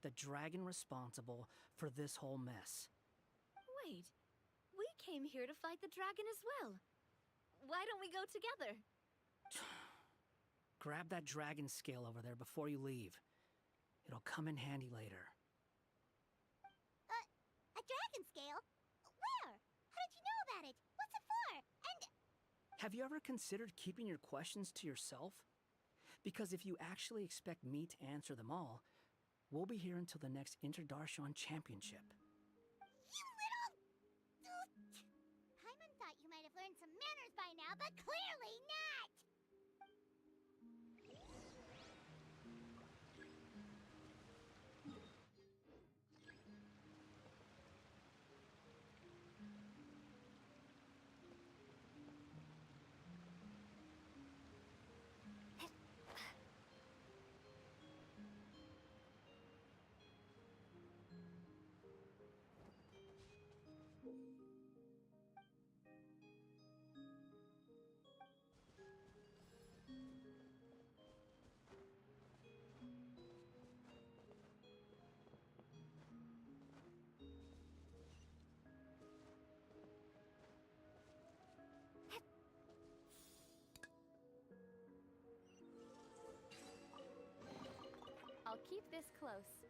The dragon responsible for this whole mess. Wait, we came here to fight the dragon as well. Why don't we go together? Grab that dragon scale over there before you leave. It'll come in handy later. A dragon scale? Where? How did you know about it? What's it for? And... Have you ever considered keeping your questions to yourself? Because if you actually expect me to answer them all, we'll be here until the next Interdarshan Championship. You little... Paimon thought you might have learned some manners by now, but clearly not! I'll keep this close.